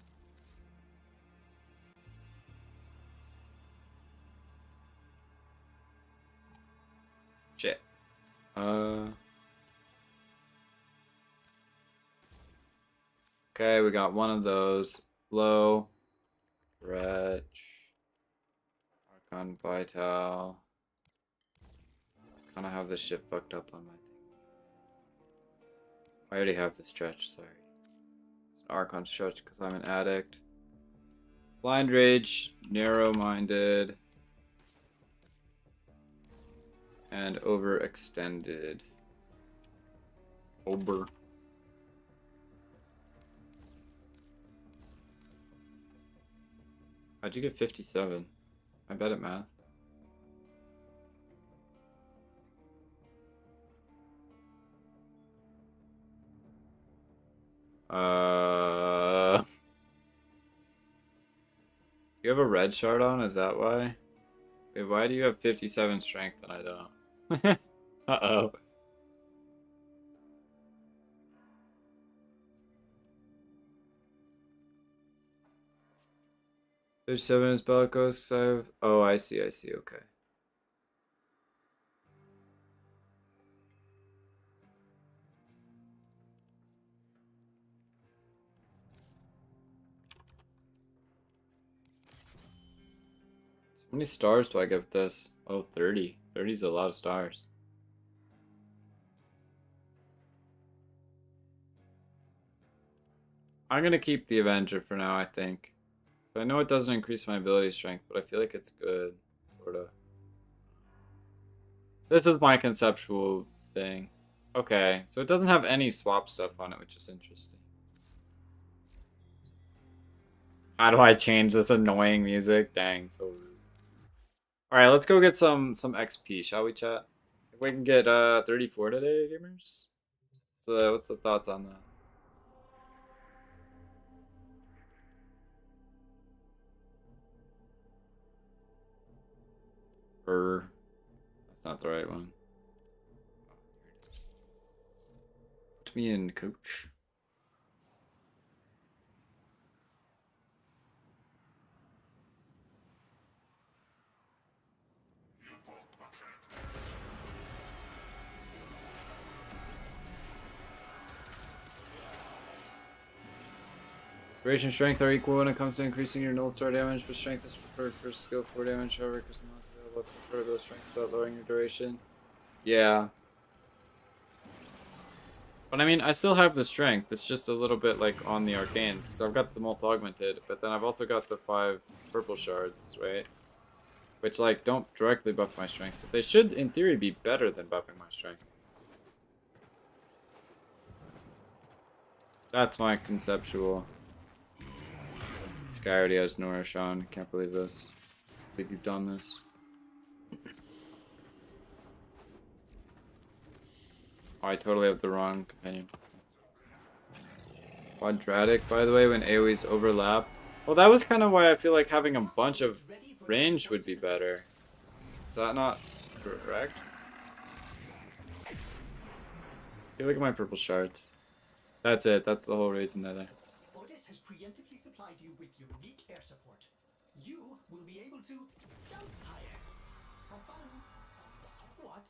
Shit. Okay, we got one of those. Flow. Wretch. Archon Vital. Kinda have this shit fucked up on my thing. I already have the stretch, sorry. It's an Archon stretch because I'm an addict. Blind Rage, narrow-minded, and overextended. Ober. How'd you get 57? I'm bad at math. Do you have a red shard on? Is that why? Wait, why do you have 57 strength and I don't? Uh-oh. There's 7 is bellicose because I have... Oh, I see, okay. How many stars do I give this? Oh, 30. 30 is a lot of stars. I'm gonna keep the Avenger for now, I think. So I know it doesn't increase my ability strength, but I feel like it's good, sorta. This is my conceptual thing. Okay, so it doesn't have any swap stuff on it, which is interesting. How do I change this annoying music? Dang, so rude. Alright, let's go get some XP, shall we, chat? If we can get 34 today, gamers? So, what's the thoughts on that? That's not the right one. Put me in, coach. Duration and strength are equal when it comes to increasing your null star damage, but strength is preferred for skill 4 damage, however, because the most available prefer to go strength without lowering your duration. Yeah. But I mean, I still have the strength, it's just a little bit like on the arcanes, because I've got the mult augmented, but then I've also got the 5 purple shards, right? Which, like, don't directly buff my strength, but they should, in theory, be better than buffing my strength. That's my conceptual. This guy already has Nourish on. Can't believe this. I believe you've done this. Oh, I totally have the wrong companion. Quadratic, by the way, when AoEs overlap. Well, that was kind of why I feel like having a bunch of range would be better. Is that not correct? You look at my purple shards. That's it. That's the whole reason they're there. Otis has preemptively supplied you with unique air support. You will be able to jump higher. Have fun. What?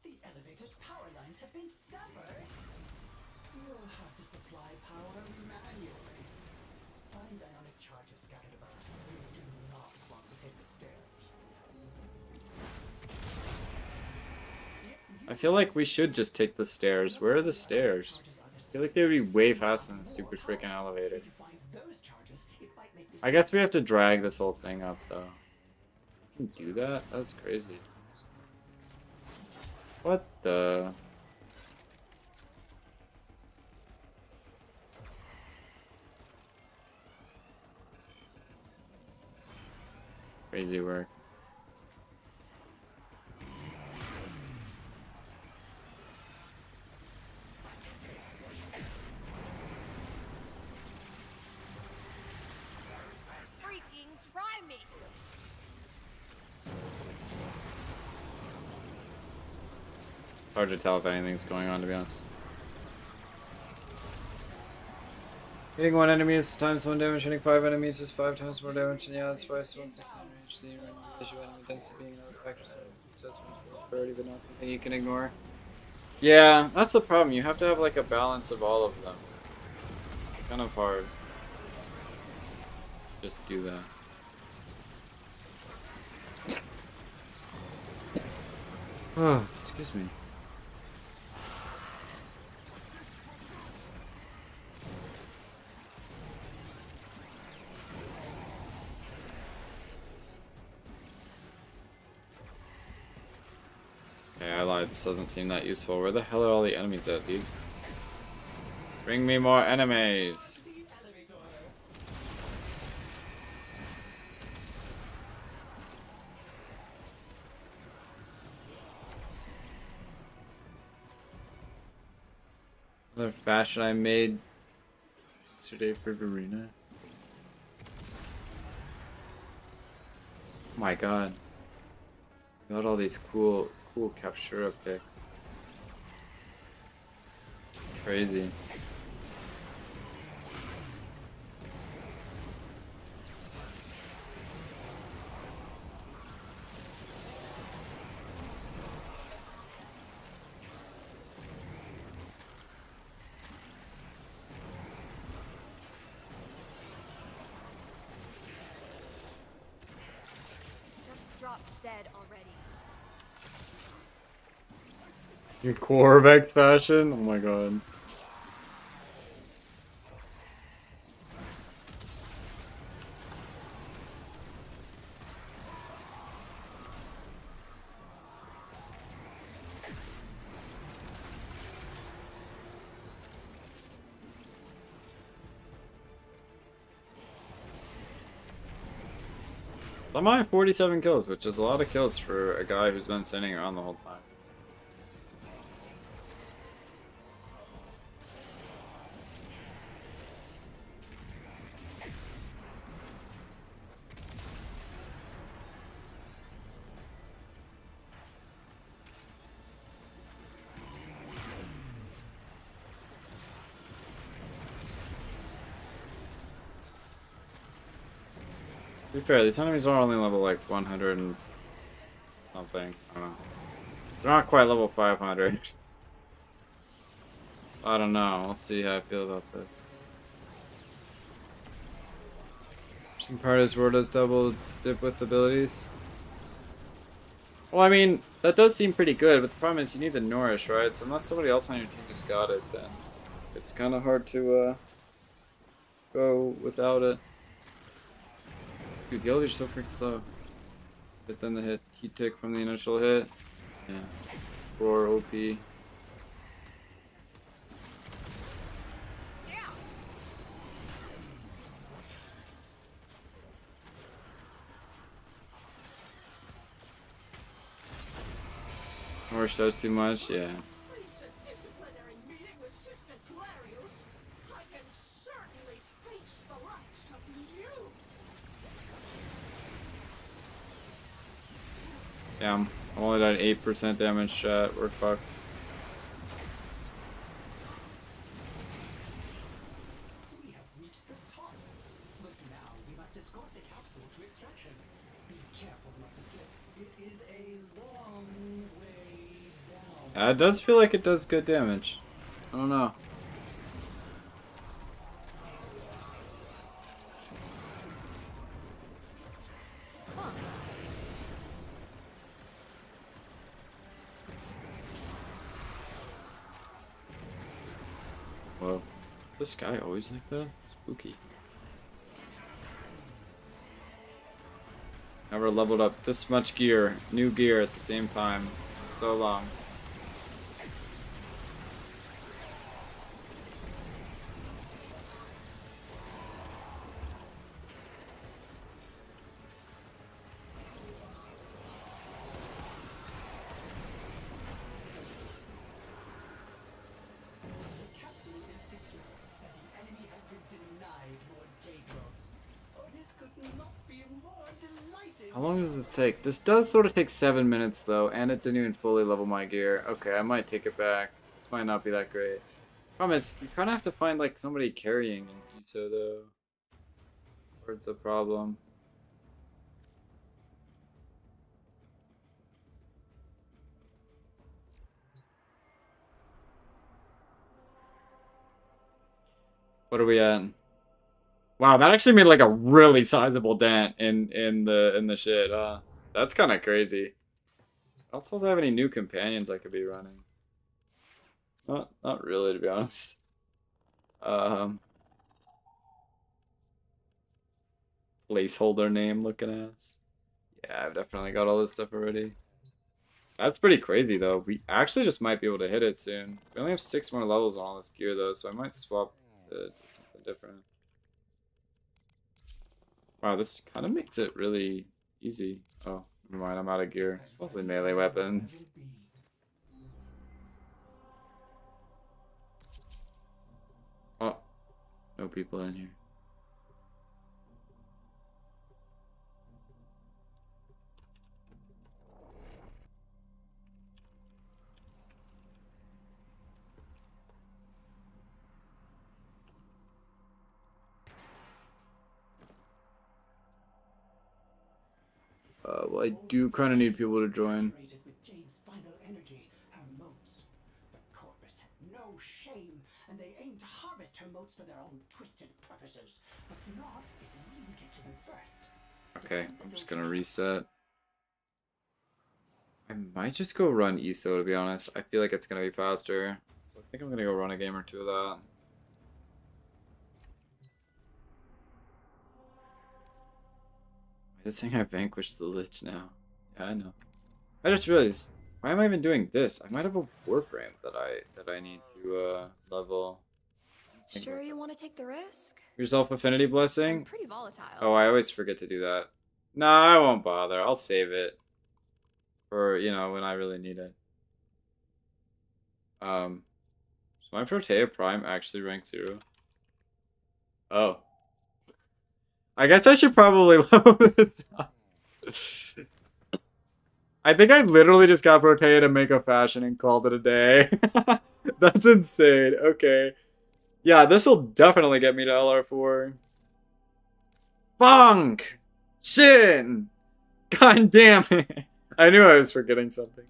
The elevator's power lines have been severed? You'll have to supply power manually. Find ionic charges scattered about. You do not want to take the stairs. I feel like we should just take the stairs. Where are the stairs? I feel like they would be way faster than the stupid freaking elevator. I guess we have to drag this whole thing up, though. You can do that? That's crazy. What the... Crazy work. Freaking try me! Hard to tell if anything's going on, to be honest. Hitting one enemy is times 1 damage, hitting 5 enemies is 5 times more damage, and yeah, that's why 116 range. The issue enemy tends to being another factor, so it's priority, but not something you can ignore. Yeah, that's the problem. You have to have like a balance of all of them. It's kind of hard. Just do that. Oh, excuse me. Okay, I lied. This doesn't seem that useful. Where the hell are all the enemies at, dude? Bring me more enemies. Another fashion I made yesterday for Verena. Oh my god. Got all these cool Captura pics. Crazy. Just drop dead already. Your Corvex fashion? Oh my god. I'm on 47 kills, which is a lot of kills for a guy who's been sitting around the whole time. To be fair, these enemies are only level like 100 and something. I don't know. They're not quite level 500. I don't know. We'll see how I feel about this. Interesting part is Roar does double dip with abilities. Well, I mean, that does seem pretty good, but the problem is you need the Nourish, right? So unless somebody else on your team just got it, then it's kind of hard to go without it. Dude, the elevator's so freaking slow. But then the heat tick from the initial hit. Yeah. Roar OP. Nourish does too much, yeah. Damn, I'm only at 8% damage, chat. We're fucked. We have reached the top. But now we must escort the capsule to extraction. Be careful not to slip. It is a long way down. It does feel like it does good damage. I don't know. Whoa. Is this guy always like that? Spooky. Never leveled up this much gear, new gear at the same time. So long. The capsule is secure, and the enemy has been denied more J-drops. Oh, this could not be more delighting. How long does this take? This does sort of take 7 minutes though, and it didn't even fully level my gear. Okay, I might take it back. This might not be that great. Problem is, you kind of have to find like somebody carrying in ISO though. Or it's a problem. What are we at? Wow, that actually made like a really sizable dent in the shit. That's kind of crazy. I don't suppose I have any new companions I could be running. Not really, to be honest. Placeholder name looking ass. Yeah, I've definitely got all this stuff already. That's pretty crazy though. We actually just might be able to hit it soon. We only have 6 more levels on all this gear though, so I might swap to something different. Wow, this kind of makes it really easy. Oh, never mind, I'm out of gear. It's mostly melee weapons. Oh, no people in here. Well, I do kind of need people to join. With Jane's final energy, her motes. The corpus have no shame, and they aim to harvest her motes for their own twisted purposes. But not if we get to them first. Okay, I'm just gonna reset. I might just go run ISO, to be honest. I feel like it's gonna be faster. So I think I'm gonna go run a game or two of that. This thing I vanquished the Lich now. Yeah, I know. I just realized, why am I even doing this? I might have a warframe that I need to level. Sure you want to take the risk? Yourself Affinity Blessing? I'm pretty volatile. Oh, I always forget to do that. Nah, I won't bother. I'll save it. For, you know, when I really need it. So my Protea Prime actually rank 0. Oh. I guess I should probably level this up. I think I literally just got Protea to make a fashion and called it a day. That's insane. Okay. Yeah, this will definitely get me to LR4. Funk! Shin! God damn it. I knew I was forgetting something.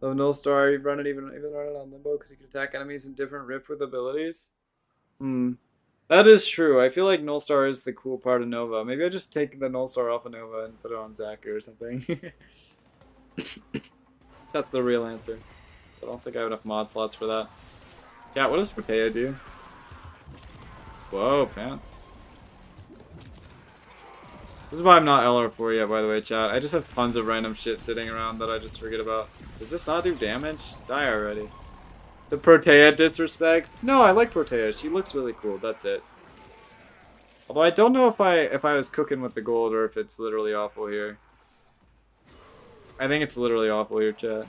Oh, Null Star, you run it even run it on Limbo because you can attack enemies in different rift with abilities. That is true. I feel like Null Star is the cool part of Nova. Maybe I just take the Null Star off of Nova and put it on Zachary or something. That's the real answer. I don't think I have enough mod slots for that. Yeah, what does Protea do? Whoa, pants. This is why I'm not LR4 yet, by the way, chat. I just have tons of random shit sitting around that I just forget about. Does this not do damage? Die already. The Protea disrespect? No, I like Protea. She looks really cool. That's it. Although I don't know if I was cooking with the gold or if it's literally awful here. I think it's literally awful here, chat.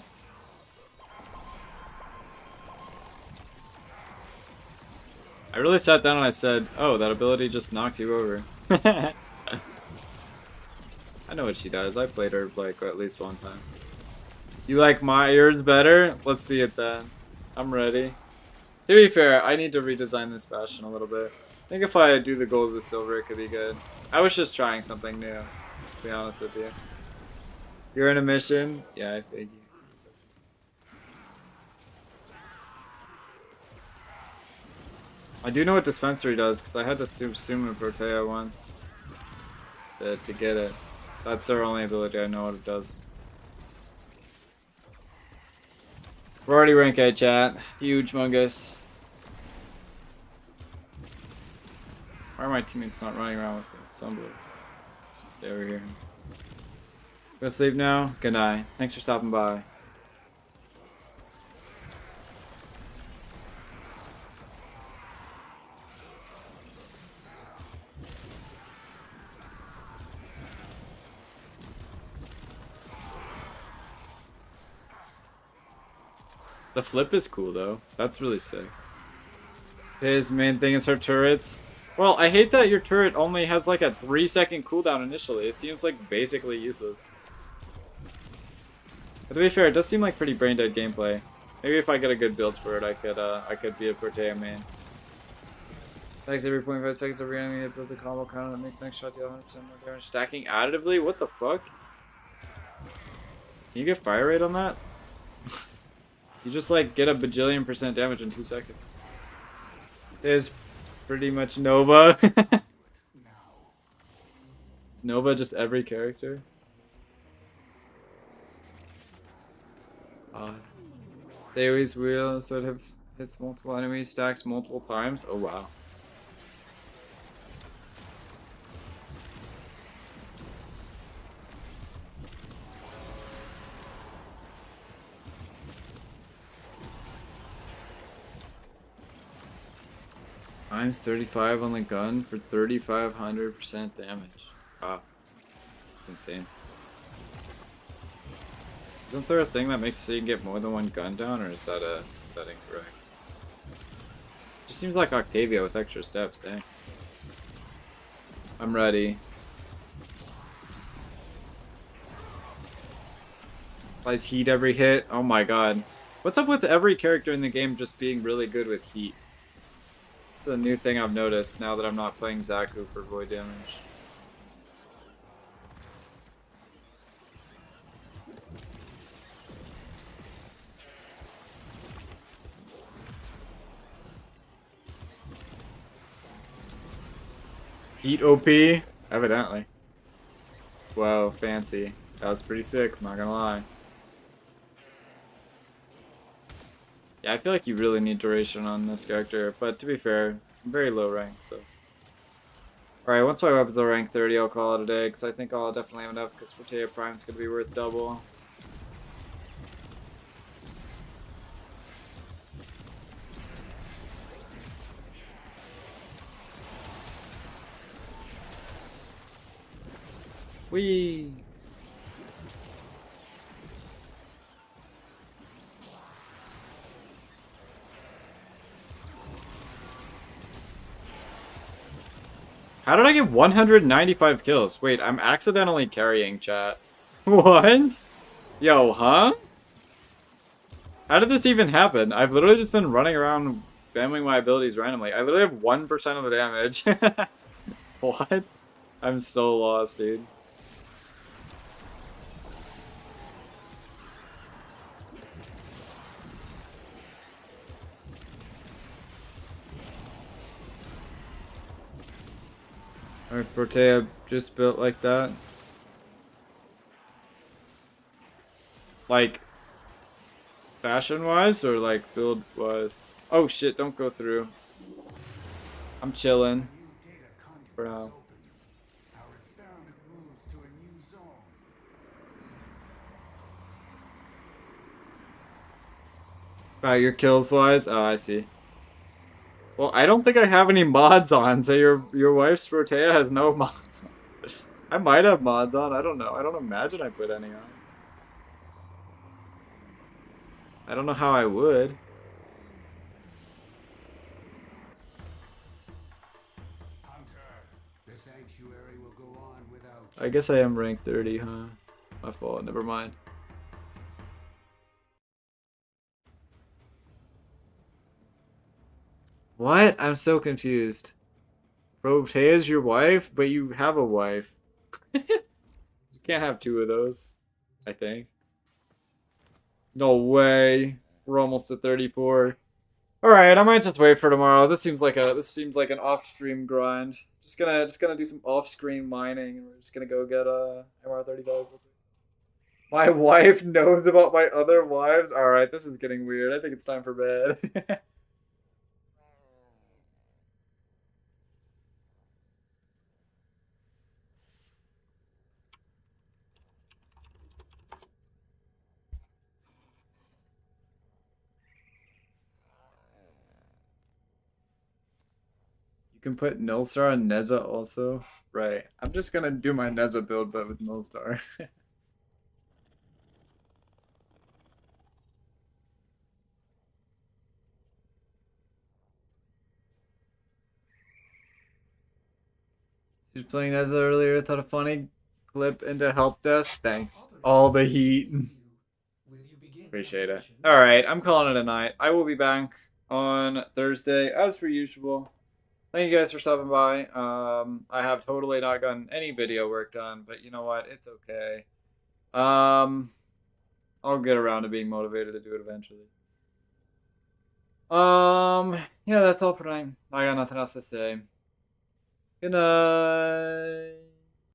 I really sat down and I said, oh, that ability just knocked you over. I know what she does. I played her like at least one time. You like my yours better? Let's see it then. I'm ready. To be fair, I need to redesign this fashion a little bit. I think if I do the gold with silver, it could be good. I was just trying something new, to be honest with you. You're in a mission? Yeah, I figured. I do know what dispensary does, because I had to summon Protea once to get it. That's their only ability, I know what it does. We're already rank 8, chat. Huge mungus. Why are my teammates not running around with me? It's unbelievable. Stay over here. Go to sleep now? Good night. Thanks for stopping by. The flip is cool though. That's really sick. His main thing is her turrets. Well, I hate that your turret only has like a 3-second cooldown initially. It seems like basically useless. But to be fair, it does seem like pretty brain dead gameplay. Maybe if I get a good build for it, I could be a Protea main. Attacks every 0.5 seconds every enemy hit builds a combo counter that makes next shot deal 100% more damage. Stacking additively? What the fuck? Can you get fire rate on that? You just like get a bajillion% damage in 2 seconds. Is pretty much Nova. Is Nova just every character? They always will, so it hits multiple enemies, stacks multiple times. Oh wow. Times 35 on the gun for 3,500% damage. Wow. That's insane. Isn't there a thing that makes it so you can get more than one gun down, or is that incorrect? It just seems like Octavia with extra steps, dang. I'm ready. Applies heat every hit. Oh my god. What's up with every character in the game just being really good with heat? It's a new thing I've noticed now that I'm not playing Zaku for void damage. Heat OP? Evidently. Whoa, fancy. That was pretty sick, I'm not gonna lie. Yeah, I feel like you really need duration on this character, but to be fair, I'm very low rank, so. Alright, once my weapons are rank 30, I'll call it a day, because I think I'll definitely have enough, because Protea Prime's going to be worth double. Whee! How did I get 195 kills? Wait, I'm accidentally carrying, chat. What? Yo, huh? How did this even happen? I've literally just been running around spamming my abilities randomly. I literally have 1% of the damage. What? I'm so lost, dude. Alright, Protea just built like that. Like, fashion-wise or like build-wise? Oh shit, don't go through. I'm chilling. For now. Your kills-wise? Oh, I see. Well, I don't think I have any mods on, so your wife's Protea has no mods on. I might have mods on, I don't know. I don't imagine I put any on. I don't know how I would. Hunter, the sanctuary will go on without I guess I am rank 30, huh? My fault, never mind. What? I'm so confused. Protea's your wife, but you have a wife. You can't have two of those, I think. No way. We're almost at 34. Alright, I might just wait for tomorrow. This seems like an off-stream grind. Just gonna do some off-screen mining, and we're just gonna go get a MR35. My wife knows about my other wives? Alright, this is getting weird. I think it's time for bed. You can put Nilstar on Neza also? Right. I'm just gonna do my Neza build, but with Nilstar. She was playing Neza earlier, thought a funny clip into help desk. Thanks. All the heat. Appreciate it. Alright, I'm calling it a night. I will be back on Thursday, as per usual. Thank you guys for stopping by. I have totally not gotten any video work done, but you know what? It's okay. I'll get around to being motivated to do it eventually. Yeah, that's all for tonight. I got nothing else to say. Good night.